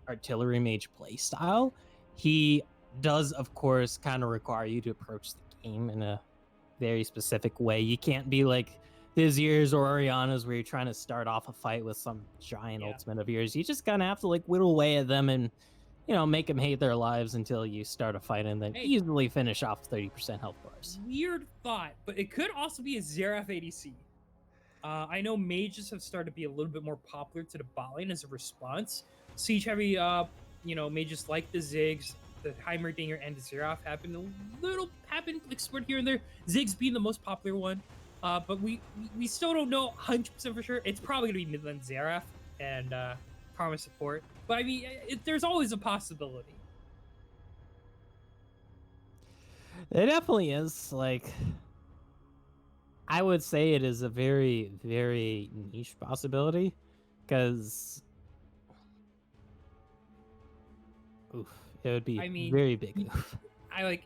artillery mage play style, he does of course kind of require you to approach the game in a very specific way. You can't be like Vizier's or Oriana's where you're trying to start off a fight with some giant ultimate of yours. You just kind of have to like whittle away at them and, you know, make them hate their lives until you start a fight and then easily finish off 30% health bars. Weird thought, but it could also be a Xerath ADC. I know mages have started to be a little bit more popular to the bot lane as a response. Siege heavy, mages like the Ziggs, the Heimerdinger, and the Xerath have been explored here and there. Ziggs being the most popular one, but we still don't know 100% for sure. It's probably gonna be Midland Xerath and Karma support. But I mean, there's always a possibility. It definitely is. Like, I would say it is a very, very niche possibility, because it would be very big.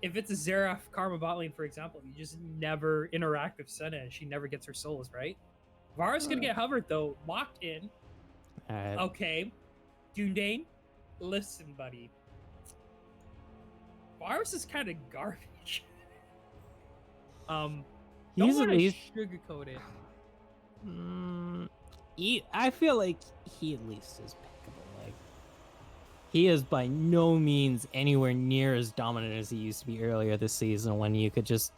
If it's a Xerath Karma bot lane, for example, you just never interact with Senna and she never gets her souls, right? Vara's gonna get hovered though, locked in. Okay. Dunedain, listen, buddy. Varus is kind of garbage. Don't He's want at to least sugarcoat it. I feel like he at least is pickable. Like, he is by no means anywhere near as dominant as he used to be earlier this season, when you could just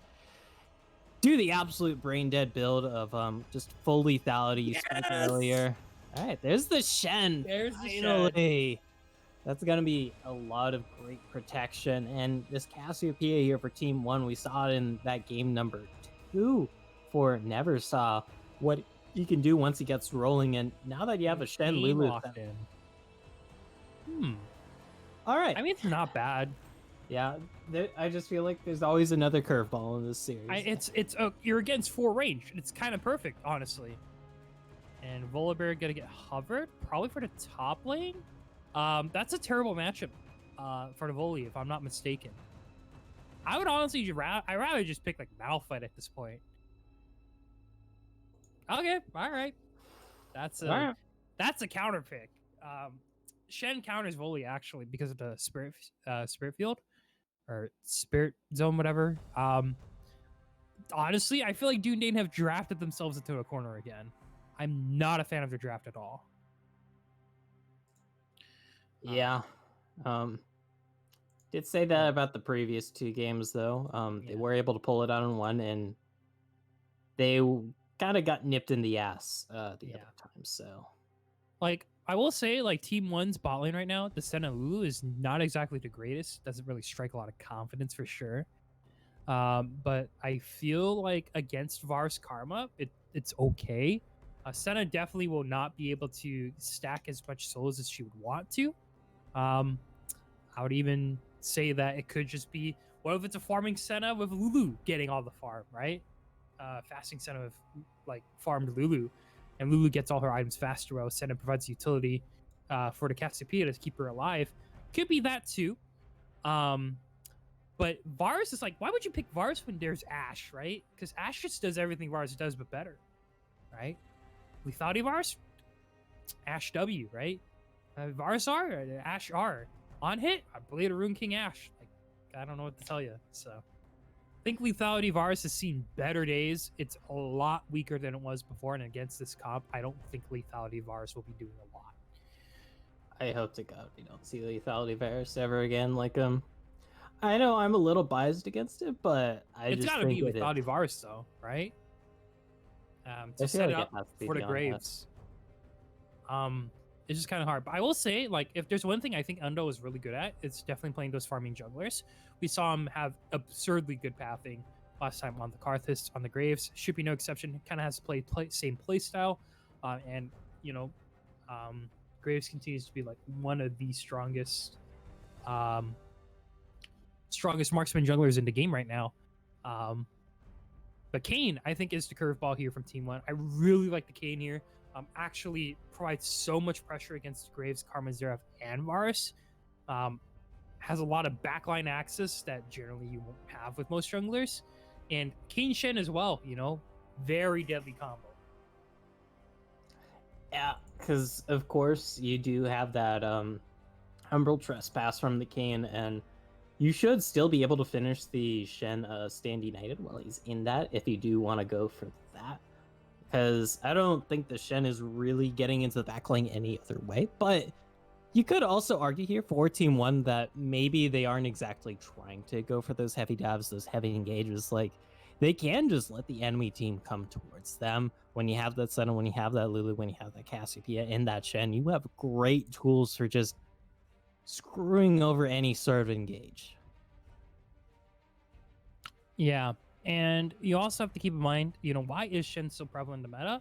do the absolute brain dead build of just full lethality you spoke earlier. All right, there's the Shen. There's the Finally. Shen. That's going to be a lot of great protection. And this Cassiopeia here for Team 1, we saw it in that game number 2 for Never Saw what he can do once he gets rolling. And now that you have a Shen, Lulu locked in. All right. I mean, it's not bad. Yeah, I just feel like there's always another curveball in this series. You're against 4 range. It's kind of perfect, honestly. And Volibear gonna get hovered, probably for the top lane. That's a terrible matchup for the Voli, if I'm not mistaken. I would honestly I'd rather just pick like Malphite at this point. Okay, all right. That's All right. a counter pick. Shen counters Voli actually because of the spirit field or spirit zone, whatever. Honestly, I feel like Dunedain have drafted themselves into a corner again. I'm not a fan of their draft at all. Yeah. Did say that about the previous 2 games though. They Yeah. were able to pull it out in one, and they kind of got nipped in the ass the other time. So, like, I will say, like, Team 1's bot lane right now, the Senna Lulu is not exactly the greatest. Doesn't really strike a lot of confidence for sure. But I feel like against Var's Karma, it's okay. Senna definitely will not be able to stack as much souls as she would want to. I would even say that it could just be, what if it's a farming Senna with Lulu getting all the farm, right? Fasting Senna with like farmed Lulu, and Lulu gets all her items faster while Senna provides utility for the Cassiopeia to keep her alive. Could be that too. But Varus is like, why would you pick Varus when there's Ashe, right? Because Ashe just does everything Varus does, but better, right? Lethality Varus, Ashe W, right? Varus R, Ashe R. On hit, I Blade of Rune King Ashe. Like, I don't know what to tell you. So, I think Lethality Varus has seen better days. It's a lot weaker than it was before, and against this comp, I don't think Lethality Varus will be doing a lot. I hope to God we don't see Lethality Varus ever again. Like, I know I'm a little biased against it, but It's got to be Lethality Varus, though, right? To set it up for the Graves. It's just kind of hard. But I will say, like, if there's one thing I think Undo is really good at, it's definitely playing those farming junglers. We saw him have absurdly good pathing last time on the Karthus, on the Graves. Should be no exception. Kind of has to play same play style. And, you know, Graves continues to be, like, one of the strongest marksman junglers in the game right now. But Kayn, I think, is the curveball here from Team 1. I really like the Kayn here. Actually provides so much pressure against Graves, Karma, Xerath, and Varus. Has a lot of backline access that generally you won't have with most junglers. And Kayn Shen as well, you know, very deadly combo. Yeah, because of course you do have that Umbral Trespass from the Kayn, and you should still be able to finish the Shen Stand United while he's in that if you do want to go for that. Because I don't think the Shen is really getting into the backline any other way. But you could also argue here for Team 1 that maybe they aren't exactly trying to go for those heavy dabs, those heavy engages. Like, they can just let the enemy team come towards them. When you have that Senna, when you have that Lulu, when you have that Cassiopeia and that Shen, you have great tools for just screwing over any sort of engage. Yeah, and you also have to keep in mind, you know, why is Shen so prevalent in the meta?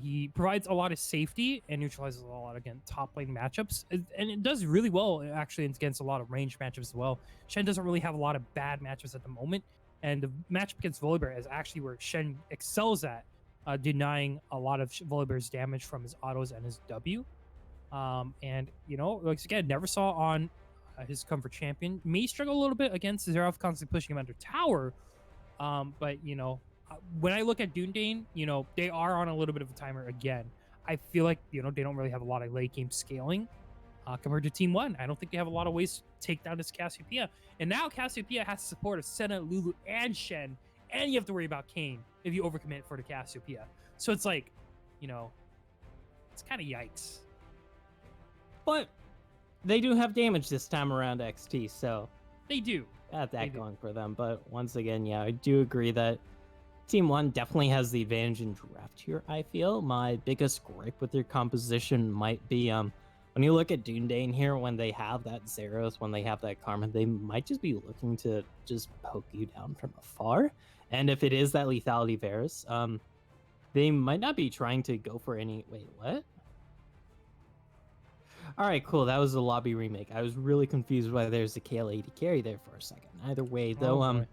He provides a lot of safety and neutralizes a lot against top lane matchups, and it does really well actually against a lot of ranged matchups as well. Shen doesn't really have a lot of bad matchups at the moment, and the matchup against Volibear is actually where Shen excels at, denying a lot of Volibear's damage from his autos and his W. And you know, like again, never saw on his comfort champion. May struggle a little bit against Xerath constantly pushing him under tower. But you know, when I look at Dunedain, you know, they are on a little bit of a timer again. I feel like, you know, they don't really have a lot of late game scaling compared to Team 1. I don't think they have a lot of ways to take down this Cassiopeia. And now Cassiopeia has to support a Senna, Lulu, and Shen, and you have to worry about Kayn if you overcommit for the Cassiopeia. So it's like, you know, it's kind of yikes. But they do have damage this time around XT, so they do. Got that going for them. But once again, yeah, I do agree that Team 1 definitely has the advantage in draft here, I feel. My biggest gripe with their composition might be when you look at Dunedain here, when they have that Zeros, when they have that Karma, they might just be looking to just poke you down from afar. And if it is that Lethality Varus, they might not be trying to go for any... Wait, what? All right, cool. That was a lobby remake. I was really confused why there's a KLA to carry there for a second. Either way, though,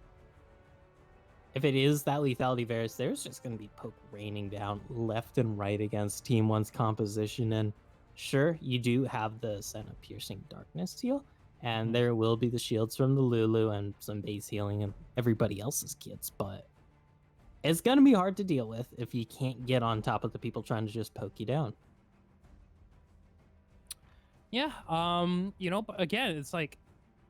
if if it is that lethality Varus, there's just going to be poke raining down left and right against Team 1's composition. And sure, you do have the Senna Piercing Darkness heal, and there will be the shields from the Lulu and some base healing and everybody else's kits, but it's going to be hard to deal with if you can't get on top of the people trying to just poke you down. Yeah, but again, it's like,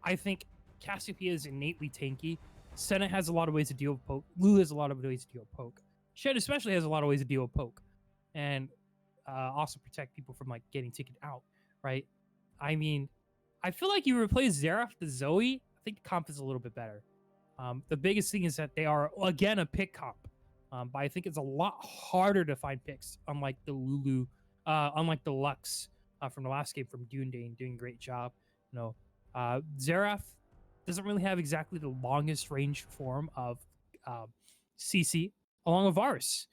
I think Cassiopeia is innately tanky. Senna has a lot of ways to deal with poke. Lulu has a lot of ways to deal with poke. Shed especially has a lot of ways to deal with poke. And also protect people from like getting taken out, right? I mean, I feel like you replace Xerath to Zoe, I think the comp is a little bit better. The biggest thing is that they are, again, a pick comp. But I think it's a lot harder to find picks, unlike the Lulu, unlike the Lux from the last game from Dunedain, doing a great job. Xerath doesn't really have exactly the longest range form of CC, along with Varus.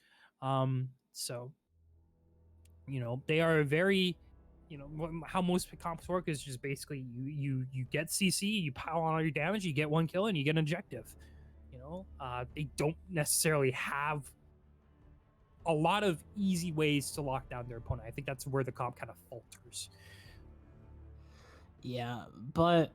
So, they are very, how most pick comps work is just basically you get CC, you pile on all your damage, you get 1 kill, and you get an objective. They don't necessarily have a lot of easy ways to lock down their opponent. I think that's where the comp kind of falters. Yeah, but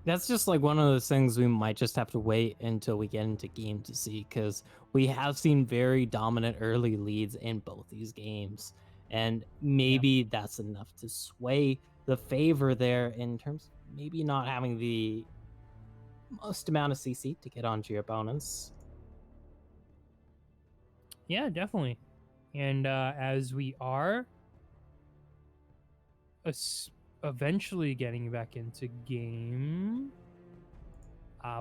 that's just like one of those things we might just have to wait until we get into game to see, because we have seen very dominant early leads in both these games, and maybe that's enough to sway the favor there in terms of maybe not having the most amount of CC to get onto your opponents. Yeah, definitely. And as we are eventually getting back into game,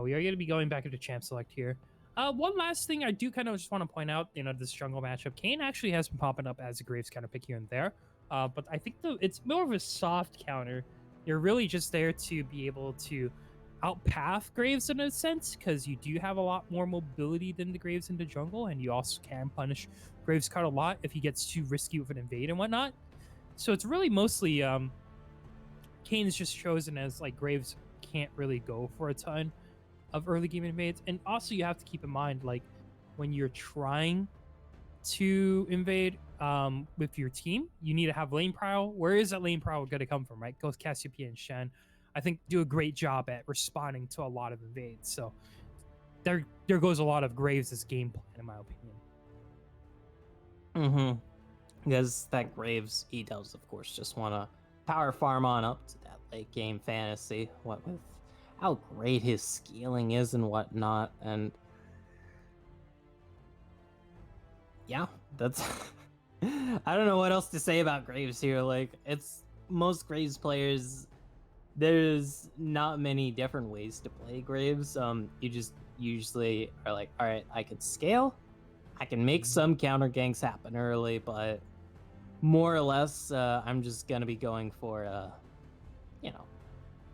we are going to be going back into champ select here. One last thing I do kind of just want to point out, this jungle matchup, Kayn actually has been popping up as a Graves kind of pick here and there, but I think it's more of a soft counter. You're really just there to be able to outpath Graves in a sense, because you do have a lot more mobility than the Graves in the jungle, and you also can punish Graves card a lot if he gets too risky with an invade and whatnot. So it's really mostly Kayn is just chosen as like Graves can't really go for a ton of early game invades. And also you have to keep in mind, like, when you're trying to invade with your team, you need to have lane prowl. Where is that lane prowl going to come from, right? Goes Cassiopeia and Shen, I think, do a great job at responding to a lot of invades. So there goes a lot of Graves' game plan, in my opinion. Because that Graves, he does, of course, just want to power farm on up to that late game fantasy, what with how great his scaling is and whatnot. And yeah, that's I don't know what else to say about Graves here. Like, it's most Graves players, there's not many different ways to play Graves. You just usually are like, all right, I can scale, I can make some counter ganks happen early, but more or less, I'm just gonna be going for,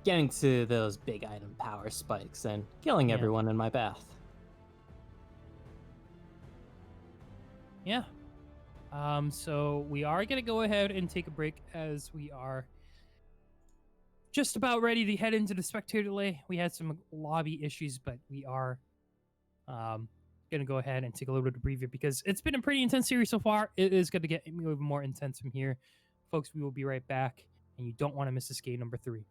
getting to those big item power spikes and killing everyone in my path. Yeah. So we are gonna go ahead and take a break, as we are just about ready to head into the spectator delay. We had some lobby issues, but we are gonna go ahead and take a little bit of preview, because it's been a pretty intense series so far. It is gonna get even more intense from here, folks. We will be right back, and you don't want to miss this game number 3.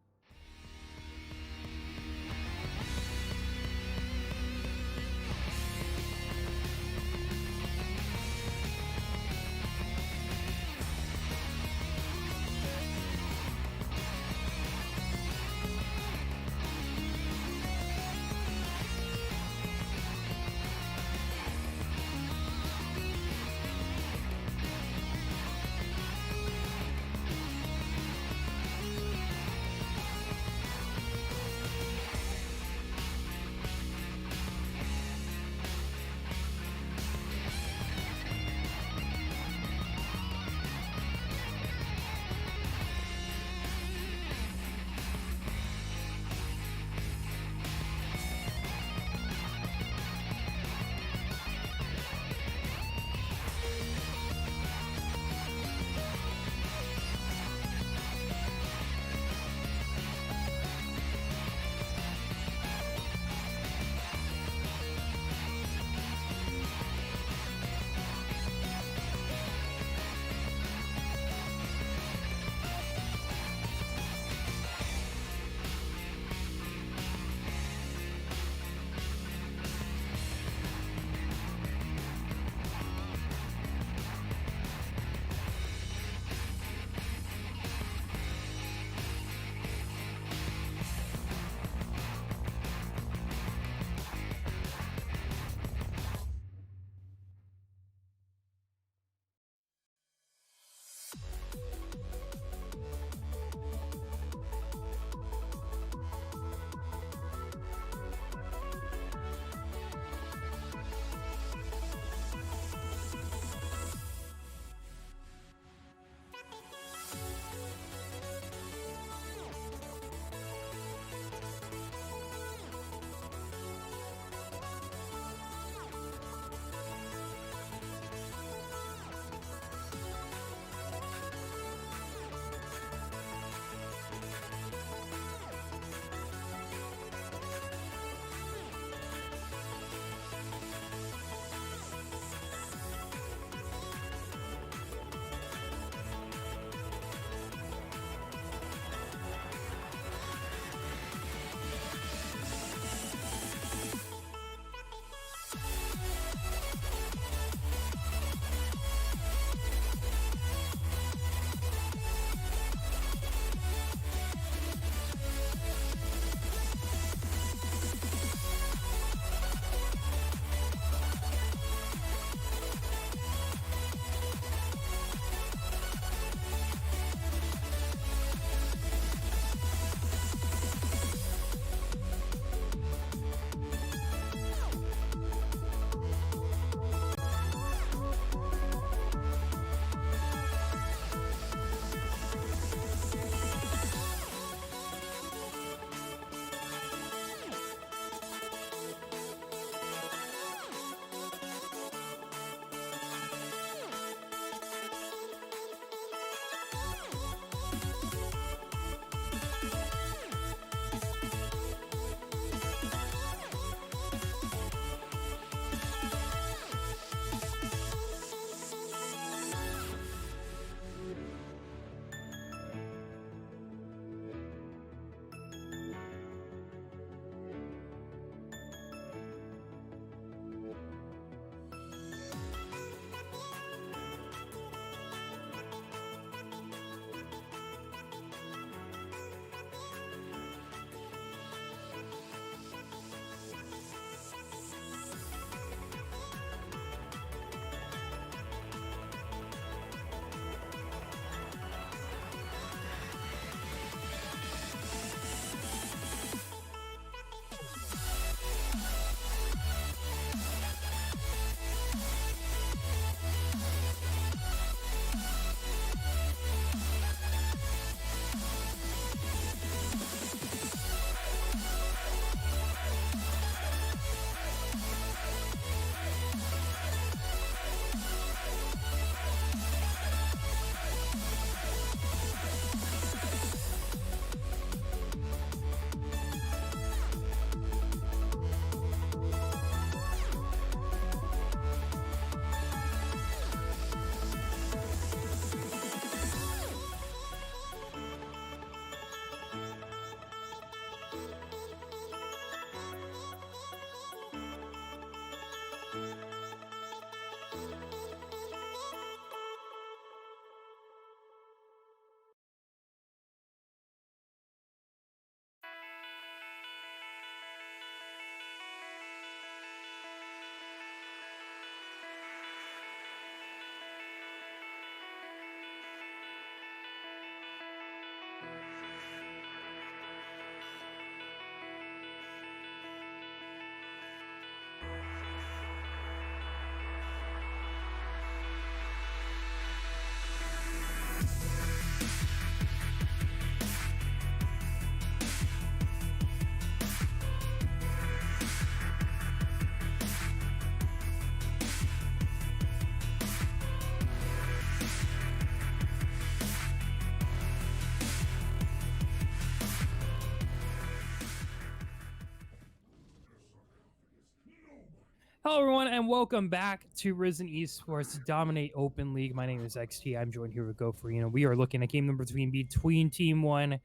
Hello, everyone, and welcome back to Risen Esports Dominate Open League. My name is XT. I'm joined here with GoFree. We are looking at game number between Team 1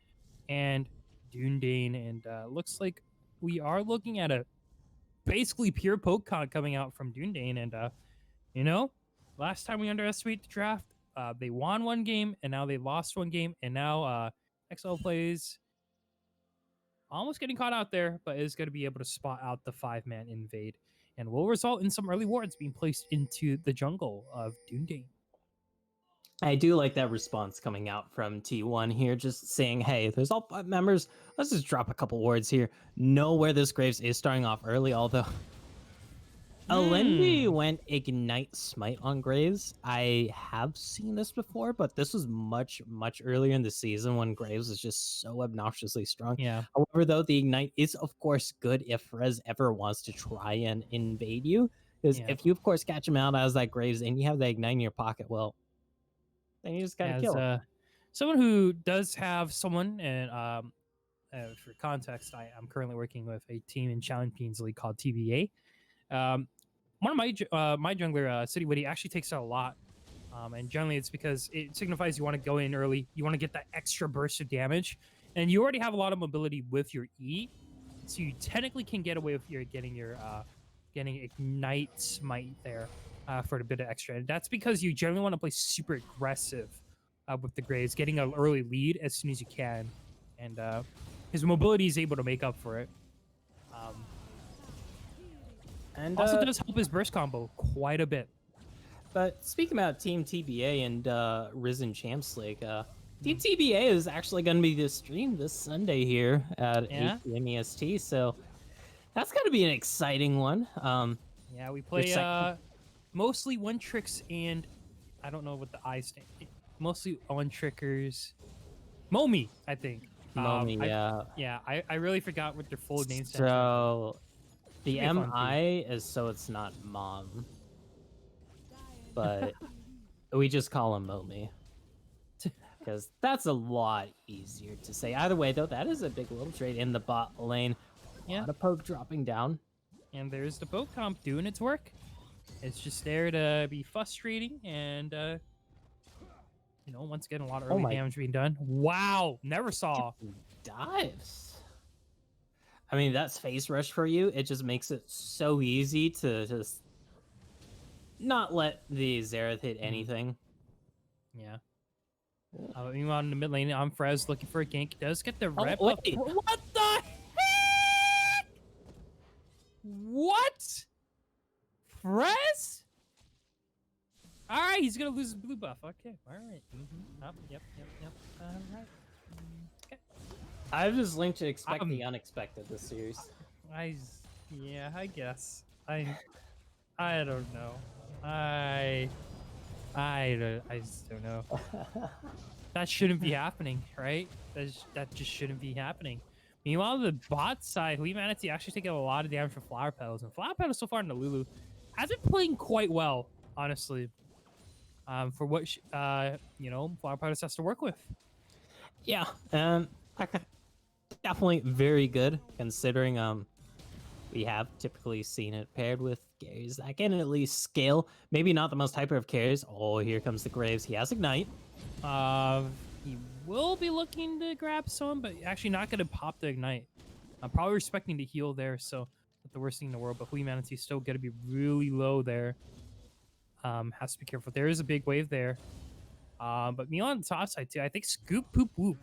and Dunedain, and looks like we are looking at a basically pure poke con coming out from Dunedain. And, you know, last time we underestimated the draft, they won one game, and now they lost one game, and now XL plays almost getting caught out there, but is going to be able to spot out the 5-man invade and will result in some early wards being placed into the jungle of Dunedain. I do like that response coming out from T1 here, just saying, hey, there's all 5 members. Let's just drop a couple wards here. Know where this Graves is starting off early, although Alendi went Ignite Smite on Graves. I have seen this before, but this was much, much earlier in the season when Graves was just so obnoxiously strong. Yeah. However, though, the Ignite is, of course, good if Frez ever wants to try and invade you. Because if you, of course, catch him out as that Graves and you have that Ignite in your pocket, well, then you just gotta kill him. Someone who does have someone, and for context, I'm currently working with a team in Champions League called TBA. One of my jungler, City Witty, actually takes out a lot. And generally it's because it signifies you want to go in early. You want to get that extra burst of damage. And you already have a lot of mobility with your E. So you technically can get away with getting Ignite Smite there for a bit of extra. And that's because you generally want to play super aggressive with the Graves, getting an early lead as soon as you can. And his mobility is able to make up for it. And also does help his burst combo quite a bit. But speaking about Team TBA and Risen Champs League, Team TBA is actually going to be this stream this Sunday here at 8 p.m. EST, so that's going to be an exciting one. Yeah, we play mostly one tricks and I don't know what the I stand. Mostly one trickers. Momi, I think. Momi, yeah. I really forgot what their full name stands for. So the MI is so it's not mom, but we just call him Momi because that's a lot easier to say. Either way, though, that is a big little trade in the bot lane. A lot of poke dropping down. And there's the poke comp doing its work. It's just there to be frustrating and, you know, once again, a lot of early damage being done. Wow, never saw. Dives. I mean, that's Phase Rush for you. It just makes it so easy to just not let the Xerath hit anything. Yeah. Meanwhile, in the mid lane, I'm Frez looking for a gank. Does get the rep. What the heck? What? Frez? All right, he's gonna lose his blue buff. Okay, all right. Yep. All right. Okay. I've just linked to expect the unexpected this series. I guess. I don't know. I just don't know. That shouldn't be happening, right? That just shouldn't be happening. Meanwhile, the bot side, Humanity actually taking a lot of damage from Flower Petals, and Flower Petals so far in the Lulu has been playing quite well, honestly. For what you know, Flower Petals has to work with. Yeah, definitely very good considering we have typically seen it paired with carries that can at least scale. Maybe not the most hyper of carries. Oh, here comes the Graves. He has Ignite. He will be looking to grab some, but actually not going to pop the Ignite. I'm probably expecting to heal there, so not the worst thing in the world, but Humanity is still going to be really low there. Has to be careful. There is a big wave there. But me on the top side too, I think Scoop Poop Whoop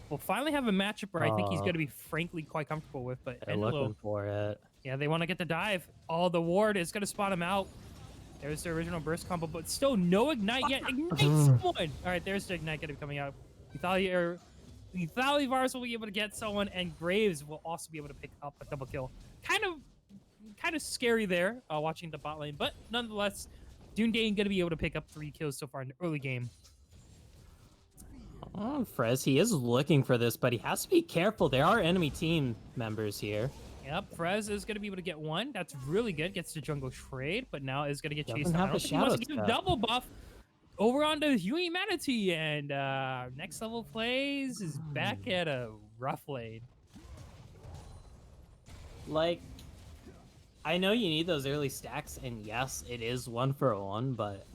will finally have a matchup where I think he's going to be frankly quite comfortable with. But they're looking for it. Yeah, they want to get the dive. Oh, the ward is going to spot him out. There's the original burst combo, but still no Ignite yet. Ignite someone! All right, there's the Ignite going to be coming out. Lethality Virus will be able to get someone, and Graves will also be able to pick up a double kill. Kind of scary there, watching the bot lane, but nonetheless, Dunedain going to be able to pick up 3 kills so far in the early game. Oh, Frez, he is looking for this, but he has to be careful. There are enemy team members here. Yep, Frez is going to be able to get one. That's really good. Gets the jungle trade, but now is going to get chased Doesn't down. have the He wants to shadow give him double buff over onto Humanity, and next level plays is back at a rough lane. Like, I know you need those early stacks, and yes, it is 1-for-1, but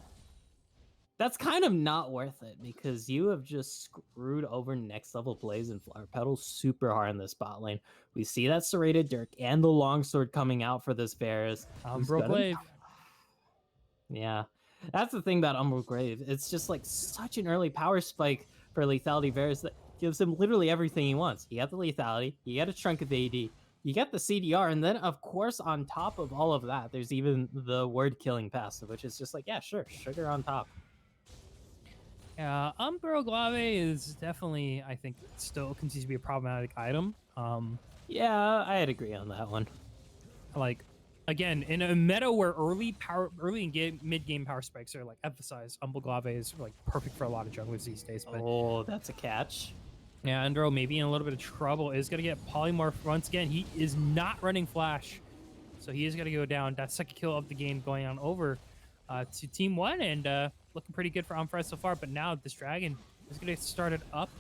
that's kind of not worth it because you have just screwed over next level plays and flower petals super hard in this bot lane. We see that serrated Dirk and the longsword coming out for this Varus, who's Umbral gonna. Glaive. Yeah, that's the thing about Umbral Grave. It's just like such an early power spike for lethality Varus that gives him literally everything he wants. You got the lethality, you got a chunk of AD, you got the CDR, and then of course on top of all of that, there's even the word killing passive, which is just like, yeah, sure, sugar on top. Yeah, Umbral Glaive is definitely, I think, still continues to be a problematic item. Yeah, I'd agree on that one. Like, again, in a meta where early and mid game power spikes are like emphasized, Umbral Glaive is like perfect for a lot of junglers these days. But Oh, that's a catch. yeah, Endro maybe in a little bit of trouble. Is gonna get polymorph once again. He is not running flash, so he is gonna go down. That second kill of the game going on over to Team One, and looking pretty good for Amfred so far. But now this dragon is gonna get started up.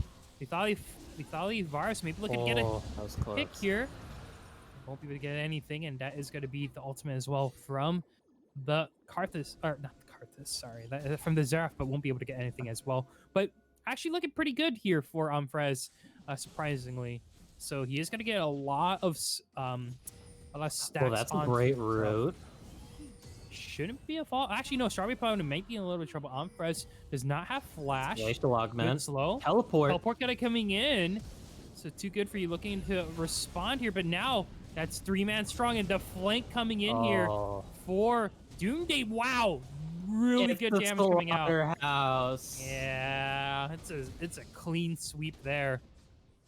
Lethality Varus maybe looking to get a that was close. pick here. Won't be able to get anything, and that is going to be the ultimate as well from the Karthus, or not the Karthus, sorry, from the Xerath, but won't be able to get anything as well. But actually looking pretty good here for Frez, surprisingly. So he is going to get a lot of stacks. Well, that's a great route. Shouldn't be a fault. Actually, no, Strawberry Powder might be in a little bit of trouble. Frez does not have flash. Glacial augment. Slow. Teleport. Teleport kind of coming in. So too good for you looking to respond here, but now that's 3-man strong, and the flank coming in here for Dunedain. Wow, really good damage coming out. House. Yeah, it's a clean sweep there,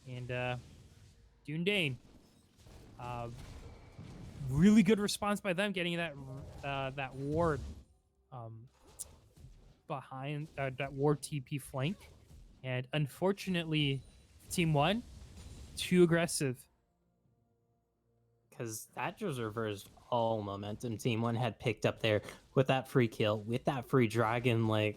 and Dunedain, really good response by them getting that ward behind that ward TP flank, and unfortunately, Team One too aggressive. Because that just reversed all momentum Team One had picked up there with that free kill, with that free dragon, like,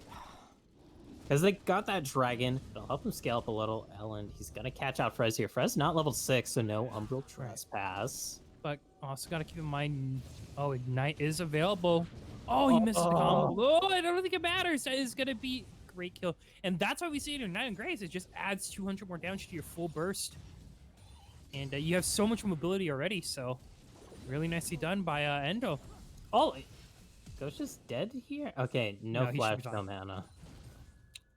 because they got that dragon, it'll help him scale up a little, and he's gonna catch out Frez here. Frez not level 6, so no Umbral Trespass. But also gotta keep in mind, oh, Ignite is available. Oh, he missed the combo. Oh, I don't think it matters. That is gonna be a great kill, and that's why we see it in Ignite and Grace. It just adds 200 more damage to your full burst. And you have so much mobility already, so really nicely done by Endo. Oh, Ghost just dead here? Okay, no flash, no mana.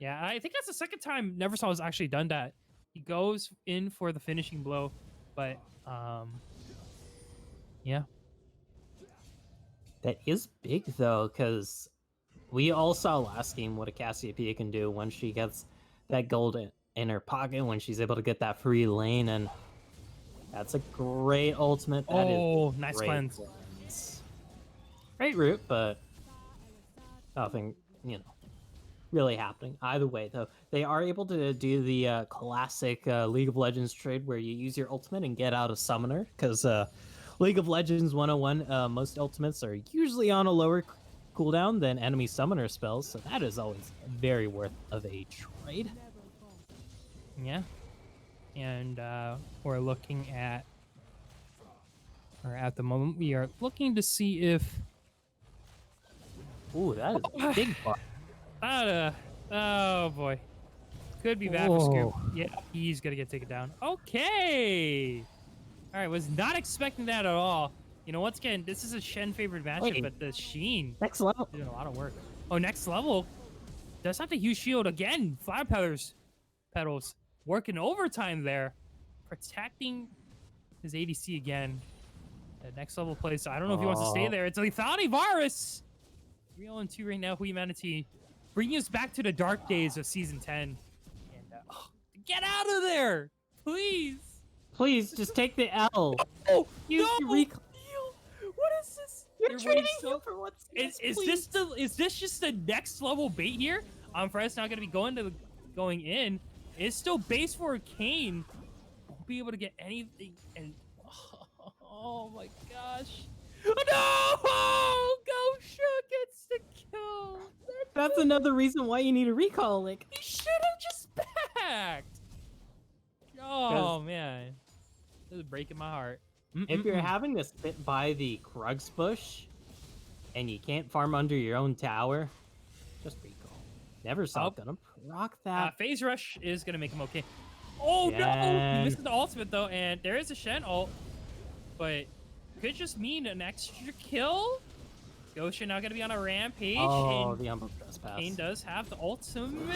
Yeah, I think that's the second time Neversaw has actually done that. He goes in for the finishing blow, but yeah. That is big, though, because we all saw last game what a Cassiopeia can do when she gets that gold in her pocket, when she's able to get that free lane, and that's a great ultimate. That is nice cleanse. Great route, but nothing, really happening. Either way, though, they are able to do the classic League of Legends trade where you use your ultimate and get out a summoner, because League of Legends 101, most ultimates are usually on a lower cooldown than enemy summoner spells, so that is always very worth of a trade. Yeah. And we're looking at, or at the moment, we are looking to see if... Ooh, that is a big part. Oh, boy. Could be bad for Scoop. Yeah, he's going to get taken down. Okay! All right, was not expecting that at all. Once again, this is a Shen favored matchup, but the Sheen next level doing a lot of work. Oh, next level does have the huge shield again. Flower petals working overtime there, protecting his ADC again. The next level plays. So I don't know if he wants to stay there. It's Lethality Varus. 3-0-2 right now. Humanity bringing us back to the dark days of season 10. And get out of there, please. Please, just take the L. Oh, Use no! What is this? You're trading for what's is this just the next level bait here? Fred's not gonna be going in. It's still base for Kane. Won't be able to get anything, and oh my gosh. No! Gosha gets the kill. That's another reason why you need a recall. Like, he should have just backed. Oh man, this is breaking my heart. If you're Mm-mm-mm. having to sit by the Krugs bush and you can't farm under your own tower, just recall. Never saw Oh, gonna proc that. phase rush is gonna make him okay. Oh no! He Shen. missed the ultimate though, and there is a Shen ult, but could just mean an extra kill. Gosha now gonna be on a rampage, Oh, and the Umbral Trespass. Kane does have the ultimate.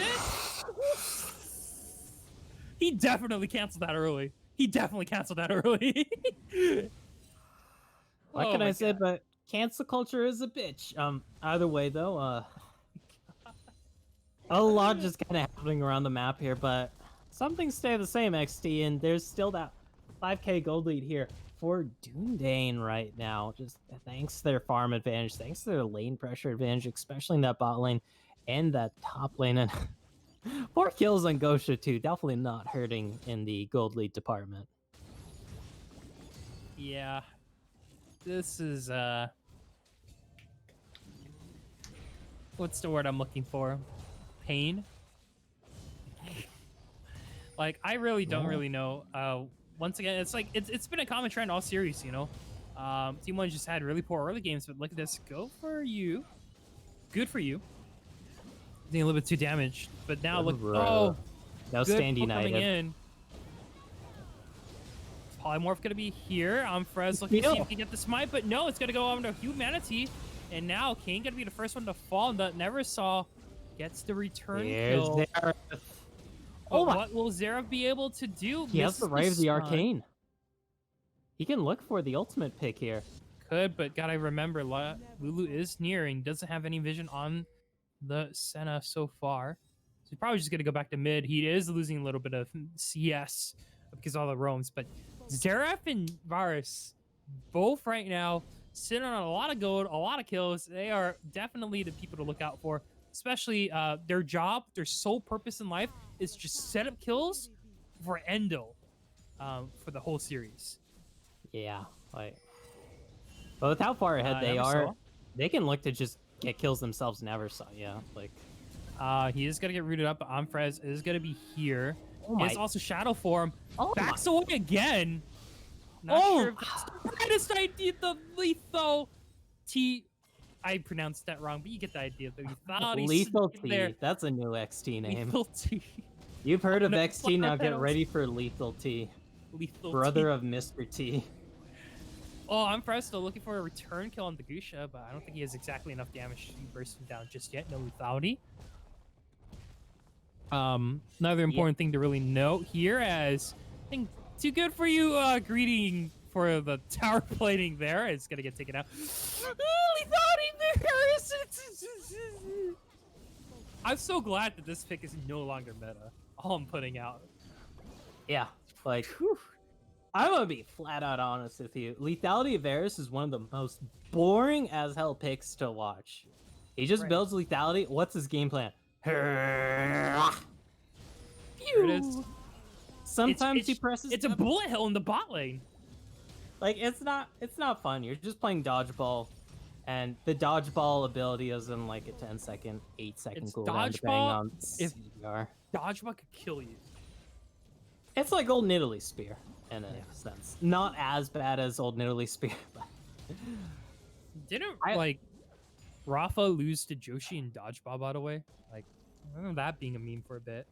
He definitely canceled that early. He definitely canceled that early. What Oh can my I say? god. But cancel culture is a bitch. Either way though, a lot just kind of happening around the map here, but some things stay the same, XT, and there's still that 5k gold lead here for Dunedain right now. Just thanks to their farm advantage, thanks to their lane pressure advantage, especially in that bot lane and that top lane. And 4 kills on Gosha too, definitely not hurting in the gold lead department. Yeah. This is what's the word I'm looking for? Pain. Like I really don't Yeah. really know. Once again, it's like it's been a common trend all series, you know. Team One just had really poor early games, but look at this. Go for you. Good for you. Doing a little bit too damaged, but now look. Oh, No good stand pull coming united. in. Polymorph gonna be here. Frez looking to see if he can get the smite, but no, it's gonna go on to humanity. And now Kane gonna be the first one to fall, and that never saw gets the return Here's kill. there. But Oh my! what will Zerov be able to do? He has the Misses Ray of the stun. Arcane. He can look for the ultimate pick here. Could, but gotta remember, Lulu is nearing. Doesn't have any vision on the Senna so far. So he's probably just gonna go back to mid. He is losing a little bit of CS because of all the roams, but Zeref and Varus both right now sitting on a lot of gold, a lot of kills. They are definitely the people to look out for, especially their job, their sole purpose in life is just set up kills for Endo for the whole series. Yeah, like, but with how far ahead they Never are, saw. they can look to just get kills themselves. Never saw, yeah, like. He is gonna get rooted up, but Amfrez is gonna be here. Oh my! It's also Shadow Form. Oh Backs my. away again. Not Oh! sure if that's the brightest idea. The Letho T. I pronounced that wrong, but you get the idea. The Lethal T. There. That's a new XT name. Lethal T. You've heard of No, XT, now get else. ready for Lethal T. Lethal Brother T. of Mr. T. Oh, Amfrez still looking for a return kill on the Gusha, but I don't think he has exactly enough damage to burst him down just yet. No lethality. Another important thing to really note here, as I think too good for you greeting for the tower plating there is gonna get taken out. I'm so glad that this pick is no longer meta. All I'm putting out. Yeah, like, whew. I'm gonna be flat out honest with you. Lethality of Varus is one of the most boring as hell picks to watch. He just Right. builds lethality. What's his game plan? There it is. Sometimes he presses. It's a bullet hell in the bot lane. Like, it's not fun. You're just playing dodgeball, and the dodgeball ability is in like a 10-second, 8-second It's cooldown depending dodgeball on if- CDR. Dodgeball could kill you. It's like Old Nidalee Spear in a sense. Not as bad as Old Nidalee Spear, but Didn't like Rafa lose to Joshi in dodgeball, by the way? Like, I remember that being a meme for a bit.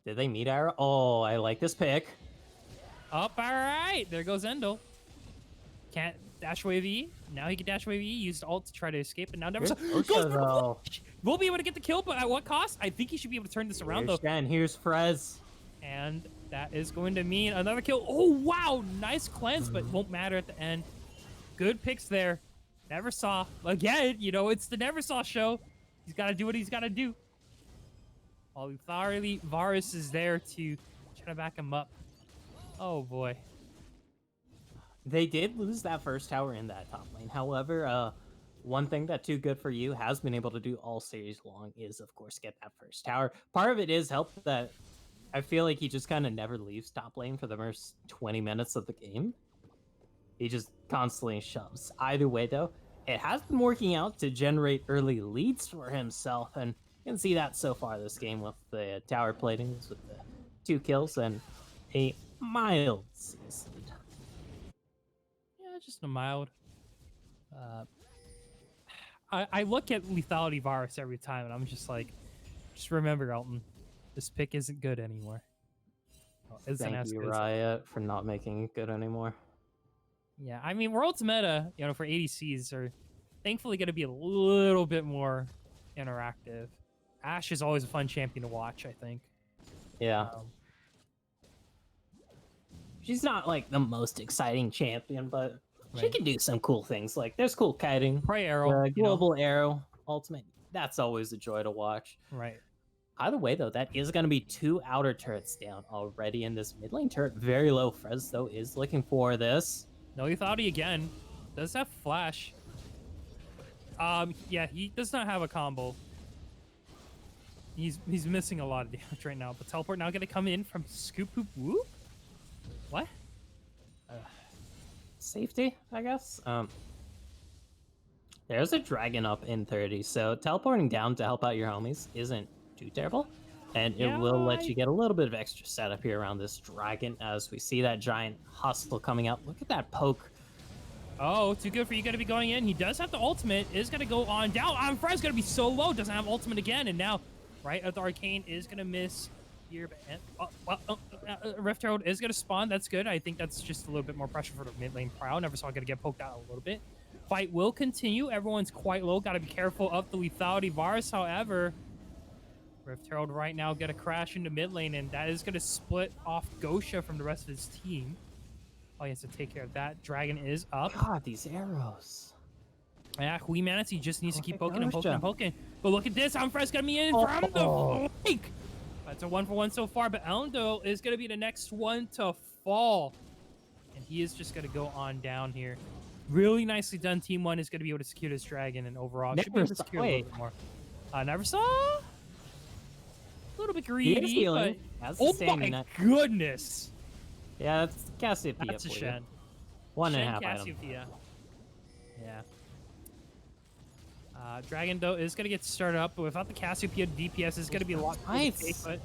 did they meet Arrow? Oh, I like this pick. Up, all right. There goes Endo. Can't dash wave E. Now he can dash wave E. Used ult to try to escape, and now never. Here's Goes Osha, for the though. flash. We'll be able to get the kill, but at what cost? I think he should be able to turn this around, though. Here's Frez. And that is going to mean another kill. Oh, wow. Nice cleanse, but won't matter at the end. Good picks there. Never saw. Again, you know, it's the Never Saw show. He's got to do what he's got to do. While Luthari Varus is there to try to back him up. Oh, boy. They did lose that first tower in that top lane. However, one thing that Too Good For You has been able to do all series long is, of course, get that first tower. Part of it is help that I feel like he just kind of never leaves top lane for the first 20 minutes of the game. He just constantly shoves. Either way, though, it has been working out to generate early leads for himself, and you can see that so far this game with the tower platings, with the 2 kills and a mild CS lead. just a mild. I look at lethality virus every time, and I'm just like, just remember, Elton, this pick isn't good anymore. Isn't Thank as you, good as Riot, for not making it good anymore. yeah, I mean, World's meta, for ADCs are thankfully going to be a little bit more interactive. Ashe is always a fun champion to watch, I think. Yeah. Um, She's not like the most exciting champion, but she Right. can do some cool things. Like there's cool kiting, Pray arrow, global arrow, ultimate. That's always a joy to watch. Right. Either way, though, that is going to be 2 outer turrets down already in this mid lane turret. Very low. Frez, though, is looking for this. No lethality again. Does have flash. Yeah, he does not have a combo. He's missing a lot of damage right now. But teleport now gonna come in from Scoop Hoop Whoop? What? Safety, I guess. There's a dragon up in 30, so teleporting down to help out your homies isn't too terrible. And it will let you get a little bit of extra setup here around this dragon as we see that giant hustle coming up. Look at that poke. Oh, too good for you. Gonna be going in. He does have the ultimate. Is gonna go on down. Fred's gonna be so low. Doesn't have ultimate again. And now, right at the arcane is gonna miss here. Rift Herald is gonna spawn. That's good. I think that's just a little bit more pressure for the mid lane Prow. Never saw gonna get poked out a little bit. Fight will continue. Everyone's quite low. Got to be careful of the lethality virus. However, Rift Herald right now gonna crash into mid lane, and that is gonna split off Gosha from the rest of his team. Oh, he has to take care of that. Dragon is up. God, these arrows. Yeah, Hui Manatee just needs to keep poking and Gosha. poking and poking. But look at this. Amfred's gonna be in from the flank. That's a 1-for-1 so far, but Elendil is gonna be the next one to fall. And he is just gonna go on down here. Really nicely done. Team 1 is gonna be able to secure this dragon, and overall should be able to secure a little bit more. Never saw. A little bit greedy, but oh my goodness. Yeah, that's Cassiopeia. That's a Shen. 1.5 item. Cassiopeia. Yeah. Dragon, though, is going to get started up, but without the Cassiopeia, DPS is going to be a lot nice. But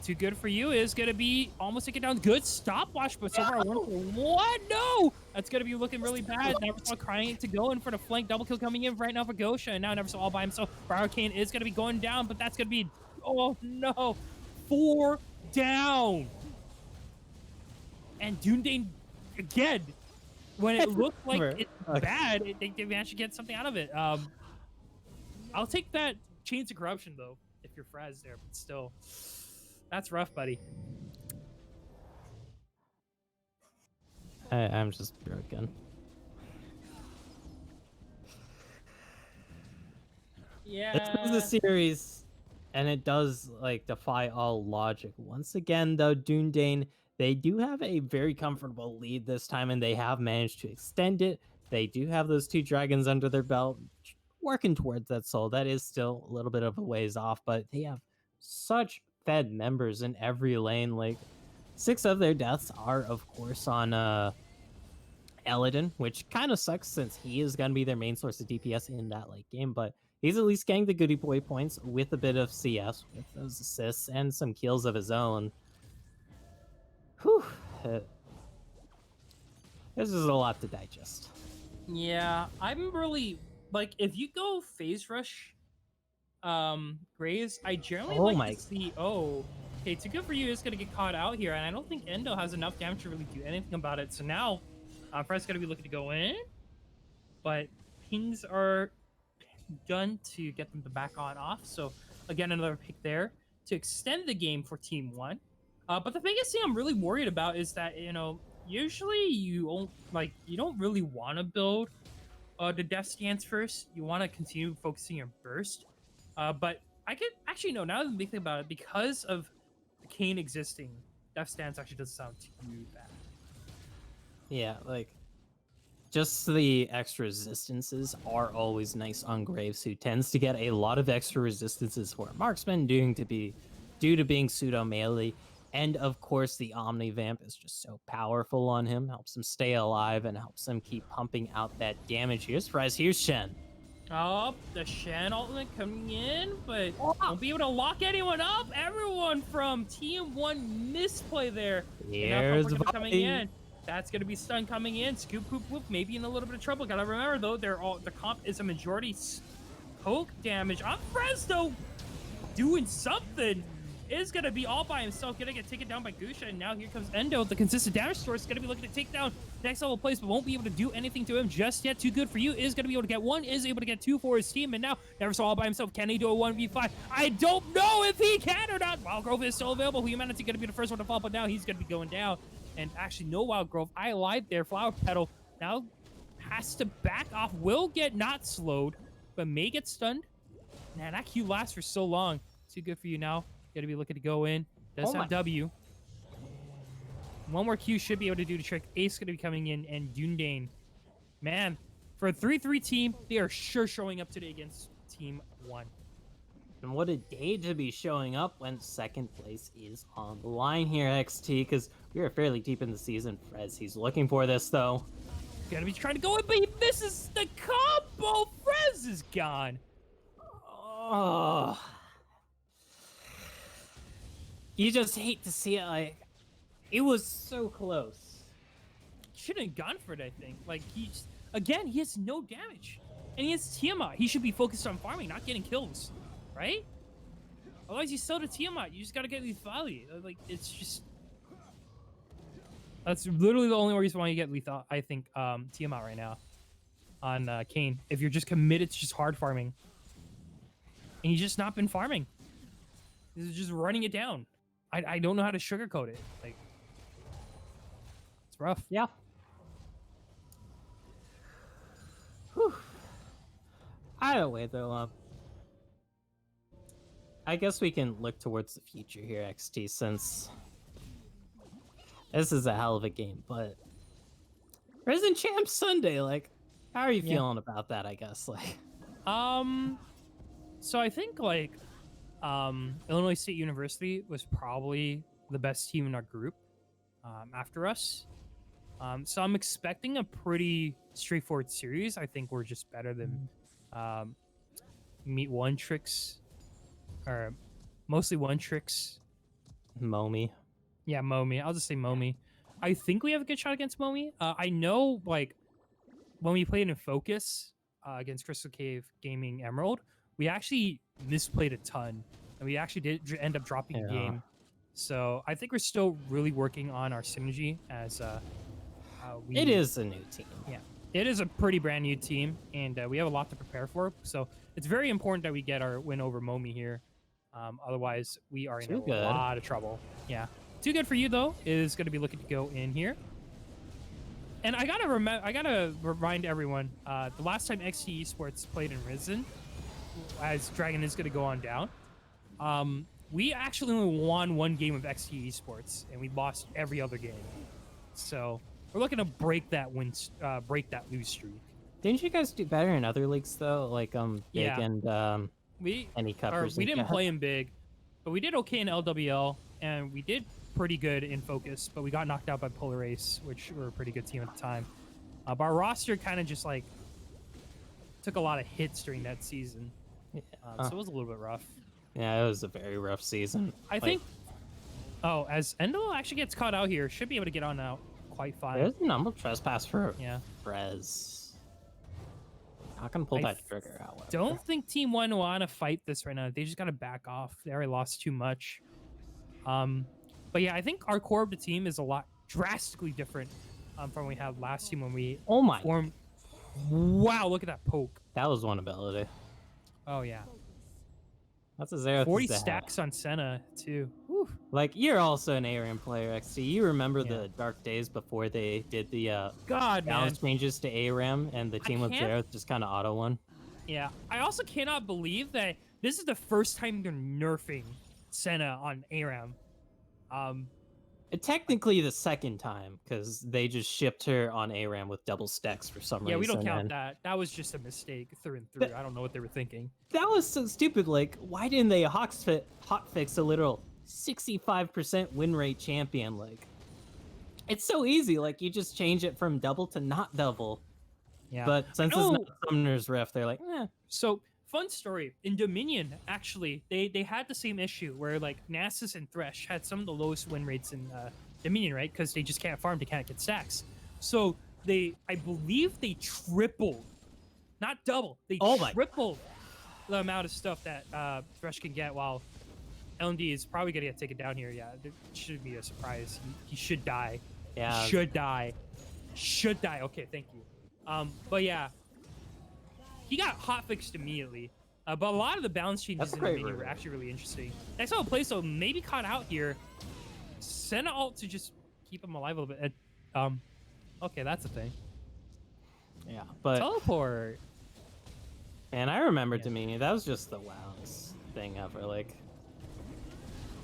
too good for you is going to be almost taking down. Good stopwatch, but so far, what? No! That's going to be looking really bad. Never saw crying to go in for the flank. Double kill coming in right now for Gosha, and now Never saw all by himself. Arcane is going to be going down, but that's going to be, oh no, 4 down. And Dunedain, again, when it looked like it's bad, they managed to get something out of it. I'll take that Chains of Corruption, though, if you're Fraz there, but still. That's rough, buddy. I'm just broken. Yeah. It's the series, and it does, like, defy all logic. Once again, though, Dunedain, they do have a very comfortable lead this time, and they have managed to extend it. They do have those 2 dragons under their belt, working towards that soul. That is still a little bit of a ways off, but they have such fed members in every lane. Like, 6 of their deaths are, of course, on Eladin, which kind of sucks since he is going to be their main source of DPS in that late game, but he's at least getting the goody boy points with a bit of CS, with those assists, and some kills of his own. Whew. This is a lot to digest. Yeah, I'm really, like, if you go phase rush Graves, I generally to see, okay, too good for you is going to get caught out here, and I don't think Endo has enough damage to really do anything about it. So now, Fred's going to be looking to go in, but pings are done to get them to back on off. So, again, another pick there to extend the game for Team 1. But the biggest thing I'm really worried about is that, usually you don't really want to build the Death Stance first. You want to continue focusing your burst. But I could actually, no, now that I'm thinking about it, because of the Kayn existing, Death Stance actually doesn't sound too bad. Yeah, like, just the extra resistances are always nice on Graves, who tends to get a lot of extra resistances for a marksman due to being pseudo melee. And of course, the Omni Vamp is just so powerful on him, helps him stay alive and helps him keep pumping out that damage. Here's Shen. Oh, the Shen ultimate coming in, but won't be able to lock anyone up. Everyone from Team 1 misplay there. Here's coming in. That's gonna be stun coming in. Scoop, poop, whoop. Maybe in a little bit of trouble. Gotta remember though, the comp is a majority poke damage on Fresno. Doing something is gonna be all by himself, gonna get taken down by Gusha, and now here comes Endo. The consistent damage source gonna be looking to take down next level plays, but won't be able to do anything to him just yet. Too good for you is gonna be able to get one, is able to get two for his team, and now Never Saw all by himself. Can he do a 1v5? I don't know if he can or not. Wild Grove is still available. Humanity gonna be the first one to fall, but now he's gonna be going down. And actually, no Wild Grove. I lied there. Flower Petal now has to back off. Will get not slowed, but may get stunned. Man, that Q lasts for so long. Too good for you now. Gotta be looking to go in. Does have W. One more Q should be able to do the trick. Ace gonna be coming in, and Dunedain. Man, for a 3-3 team, they are sure showing up today against Team 1. And what a day to be showing up when second place is on the line here, XT, because we are fairly deep in the season. Frez, he's looking for this, though. Gonna be trying to go in, but he misses the combo. Frez is gone. Oh. You just hate to see it, like, it was so close. Shouldn't have gone for it, I think. Like, again, he has no damage. And he has Tiamat. He should be focused on farming, not getting kills. Right? Otherwise, you sell to Tiamat. You just gotta get lethality. Like, it's just... That's literally the only reason why you get lethal, I think, Tiamat right now on Kayn. If you're just committed to just hard farming. And he's just not been farming. He's just running it down. I don't know how to sugarcoat it. Like, it's rough. Yeah. Whew. Either way, though, I guess we can look towards the future here, XT, since this is a hell of a game, but Resident Champ Sunday, like, how are you feeling about that, I guess? Like, so I think, like, Illinois State University was probably the best team in our group after us. So I'm expecting a pretty straightforward series. I think we're just better than Meet One Tricks, or mostly One Tricks. Momi. Yeah, Momi. I'll just say Momi. I think we have a good shot against Momi. I know, like, when we played in Focus against Crystal Cave Gaming Emerald, we actually misplayed a ton, and we actually did end up dropping a game. So I think we're still really working on our synergy as it is a new team. Yeah, it is a pretty brand new team, and we have a lot to prepare for. So it's very important that we get our win over Momi here. Otherwise, we are in a lot of trouble. Yeah. Too good for you, though, is going to be looking to go in here. And I gotta remind everyone, the last time XT Esports played in Risen, as Dragon is going to go on down, we actually only won one game of XT Esports, and we lost every other game. So we're looking to break that lose streak. Didn't you guys do better in other leagues though, like Big and any cuppers? We didn't play in Big, but we did okay in LWL, and we did pretty good in Focus, but we got knocked out by Polar Ace, which were a pretty good team at the time. But our roster kind of just like took a lot of hits during that season, so it was a little bit rough. Yeah, it was a very rough season. I think. Oh, as Endo actually gets caught out here, should be able to get on out quite fine. There's a number trespass for Frez. Not gonna pull that trigger out. Don't think Team 1 will want to fight this right now. They just gotta back off. They already lost too much. But yeah, I think our core of the team is a lot drastically different from what we had last team when we formed. Wow, look at that poke. That was one ability. Oh yeah. That's a 0. 40 stacks on Senna too. Whew. Like, you're also an ARAM player, XT. You remember the dark days before they did the balance changes to ARAM and the team with Zero just kind of auto won? Yeah. I also cannot believe that this is the first time they're nerfing Senna on ARAM. Technically the second time, because they just shipped her on ARAM with double stacks for some reason. Yeah, we don't count that. That was just a mistake through and through. I don't know what they were thinking. That was so stupid. Like, why didn't they hotfix a literal 65% win rate champion? Like, it's so easy. Like, you just change it from double to not double. Yeah. But since it's not Summoner's Rift, they're like, eh. So, fun story. In Dominion, actually, they had the same issue where, like, Nasus and Thresh had some of the lowest win rates in Dominion, right? Because they just can't farm, they can't get stacks. So I believe they tripled, not double, they Oh my tripled the amount of stuff that Thresh can get, while LMD is probably gonna get taken down here. Yeah, it should be a surprise. He should die. Yeah. He should die. Should die. Okay, thank you. But yeah, he got hotfixed immediately. But a lot of the balance changes in the menu were actually really interesting. Next level play, so maybe caught out here. Send an ult to just keep him alive a little bit. Okay, that's a thing. Yeah, but Teleport. and I remember Dominion. That was just the wildest thing ever. Like,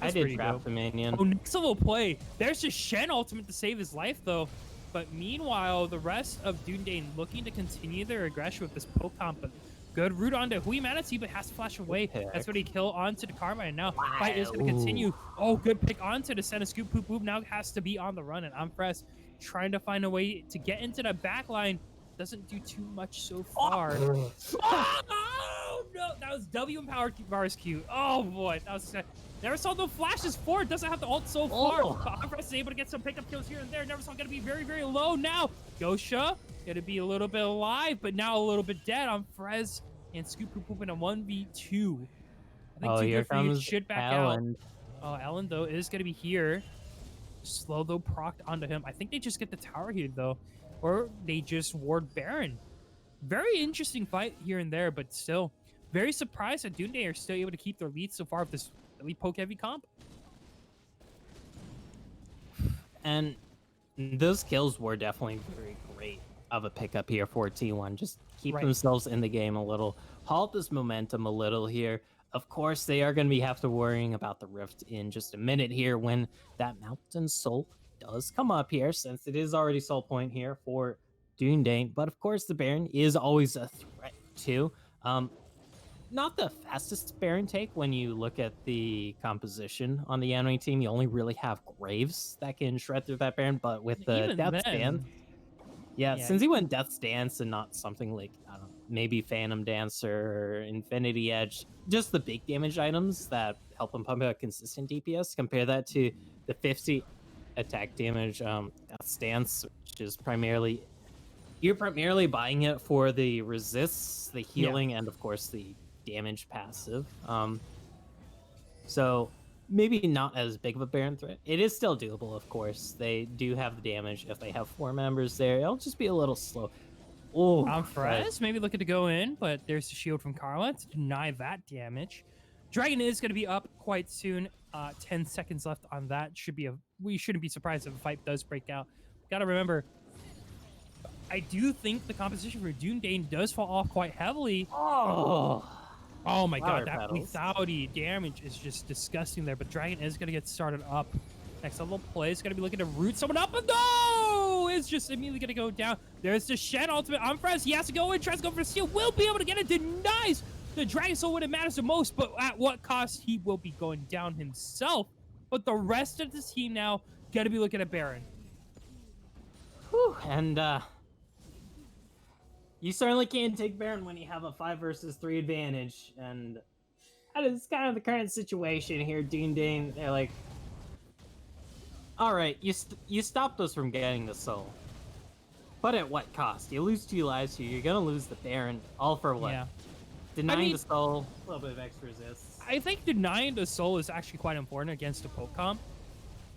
That's I did pretty draft dope. Dominion. Oh, next level play. There's just Shen ultimate to save his life, though. But meanwhile, the rest of Dunedain looking to continue their aggression with this poke comp. But good root onto Hui Manatee, but has to flash away. That's what he kill onto the Karma, and now fight is going to continue. Oh, good pick onto the Senna Scoop. Poop Poop now has to be on the run, and Amfres trying to find a way to get into the back line. Doesn't do too much so far. Oh, no, that was W empowered bars Q. Oh boy, that was never saw no flashes for it. Doesn't have the ult so far. Amfres is able to get some pickup kills here and there. Never saw gonna be very, very low now. Gosha gonna be a little bit alive, but now a little bit dead on Frez and Scoop Poop Poop in a 1v2. I think Here comes should back Alan. out. Ellen though is gonna be here. Slow though procced onto him. I think they just get the tower heated though, or they just ward Baron. Very interesting fight here and there, but still very surprised that Dunedain are still able to keep their lead so far with this really poke heavy comp. And those kills were definitely very great of a pickup here for T1. Just keep themselves in the game a little, halt this momentum a little here. Of course, they are going to have to worrying about the Rift in just a minute here when that Mountain Soul does come up here, since it is already soul point here for Dunedain. But of course, the Baron is always a threat too. Not the fastest Baron take when you look at the composition on the enemy team. You only really have Graves that can shred through that Baron, but with the Death Dance, since he went Death's Dance and not something like, I don't know, maybe Phantom Dancer or Infinity Edge, just the big damage items that help him pump out consistent DPS, compare that to the 50 attack damage Death's Dance, which is primarily, you're primarily buying it for the resists, the healing, and of course the damage passive. So maybe not as big of a Baron threat. It is still doable, of course. They do have the damage. If they have 4 members there, it'll just be a little slow. Oh, Frez maybe looking to go in, but there's the shield from Karma to deny that damage. Dragon is going to be up quite soon. 10 seconds left on that. We shouldn't be surprised if a fight does break out. Gotta remember, I do think the composition for Dunedain does fall off quite heavily. Oh my god, that lethality damage is just disgusting there. But Dragon is going to get started up. Next level play is going to be looking to root someone up. And no! It's just immediately going to go down. There's the Shen ultimate on Frez. He has to go in, tries to go for the steal. Will be able to get it. Denies the Dragon Soul when it matters the most. But at what cost? He will be going down himself. But the rest of the team now going to be looking at Baron. Whew. And you certainly can't take Baron when you have a 5 versus 3 advantage, and that is kind of the current situation here. Dunedain, they're like, all right, you stopped us from getting the soul, but at what cost? You lose 2 lives here. You're gonna lose the Baron, all for what? Yeah. Denying the soul, a little bit of extra resist. I think denying the soul is actually quite important against a poke comp.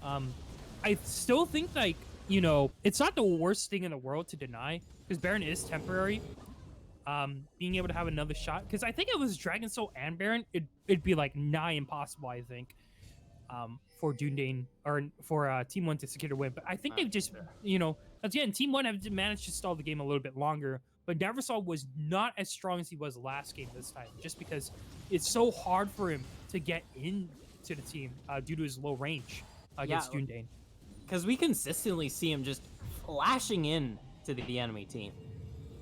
I still think, like, you know, it's not the worst thing in the world to deny, because Baron is temporary. Being able to have another shot, because I think it was Dragon Soul and Baron, it'd be like nigh impossible, I think, for Dunedain, or for Team 1 to secure the win. But I think they've just, you know, again, Team 1 have managed to stall the game a little bit longer, but Neversaw was not as strong as he was last game this time, just because it's so hard for him to get into the team due to his low range against Dunedain. Because we consistently see him just flashing in to the enemy team,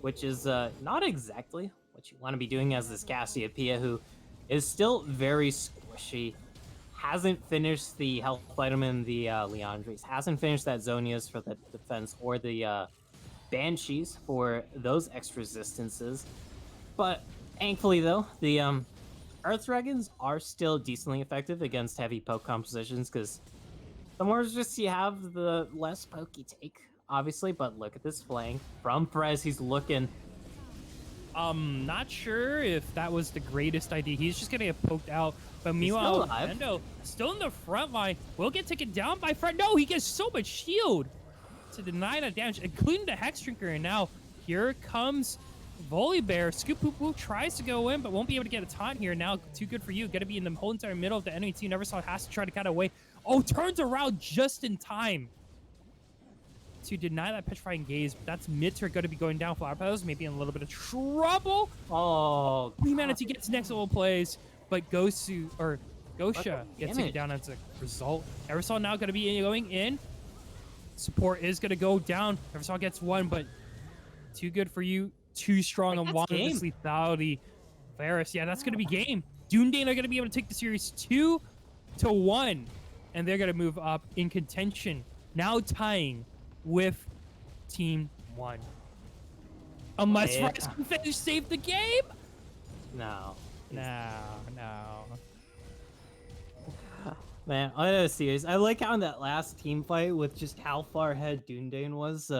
which is not exactly what you want to be doing as this Cassiopeia, who is still very squishy, hasn't finished the health item in the Leandres, hasn't finished that Zonias for the defense, or the Banshees for those extra resistances. But thankfully, though, the Earth Dragons are still decently effective against heavy poke compositions, because The more just you have, the less poke you take, obviously. But look at this flank from Perez. He's looking. Not sure if that was the greatest idea. He's just gonna get poked out. But He's still meanwhile, alive. Endo still in the front line. Will get taken down by Fred. No, he gets so much shield to deny that damage, including the Hex Drinker. And now here comes Volibear. Scoop Poop Poop tries to go in, but won't be able to get a taunt here. Now, too good for you. Gonna be in the whole entire middle of the enemy team. Never saw it. Has to try to cut away. Oh, turns around just in time to deny that petrifying gaze. But that's Mitter going to be going down. Flower Petals maybe in a little bit of trouble. Oh, Humanity gets next level plays, but Gosha gets damage. taken down as a result. Eversol now going to be going in. Support is going to go down. Eversol gets one, but too good for you. Too strong on one of this lethality. Varus, yeah, that's going to be game. Dunedain are going to be able to take the series 2-1, and they're going to move up in contention. Now tying with Team 1. Unless Rice can finish save the game? No. No. Man, on a serious, I like how in that last team fight with just how far ahead Dunedain was,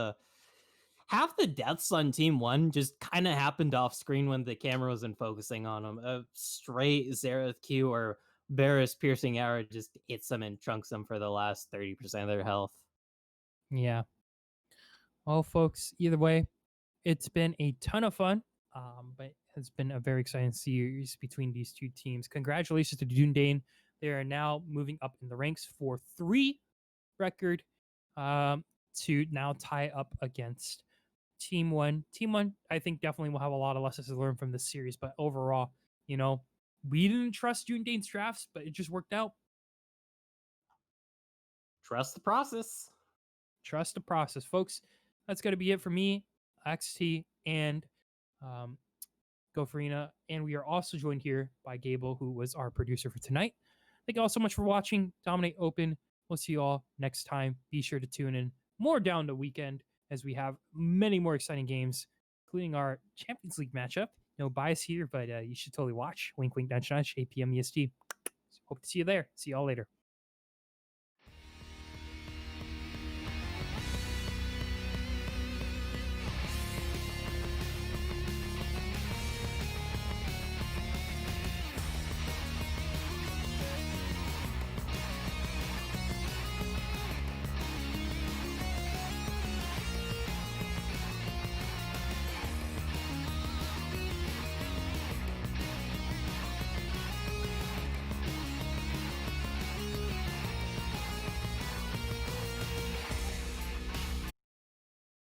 half the deaths on Team 1 just kind of happened off screen when the camera wasn't focusing on them. A straight Xerath Q or Varus piercing arrow just hits them and trunks them for the last 30% of their health. Yeah. Well, folks, either way, it's been a ton of fun, but it's been a very exciting series between these two teams. Congratulations to Dunedain. They are now moving up in the ranks for 3 record to now tie up against Team 1. Team 1, I think, definitely will have a lot of lessons to learn from this series, but overall, we didn't trust Dunedain's drafts, but it just worked out. Trust the process. Trust the process, folks. That's going to be it for me, XT, and Gopherina. And we are also joined here by Gable, who was our producer for tonight. Thank you all so much for watching Dominate Open. We'll see you all next time. Be sure to tune in more down the weekend as we have many more exciting games, including our Champions League matchup. No bias here, but you should totally watch. Wink, wink, nudge, nudge, 8 p.m. EST. Hope to see you there. See you all later.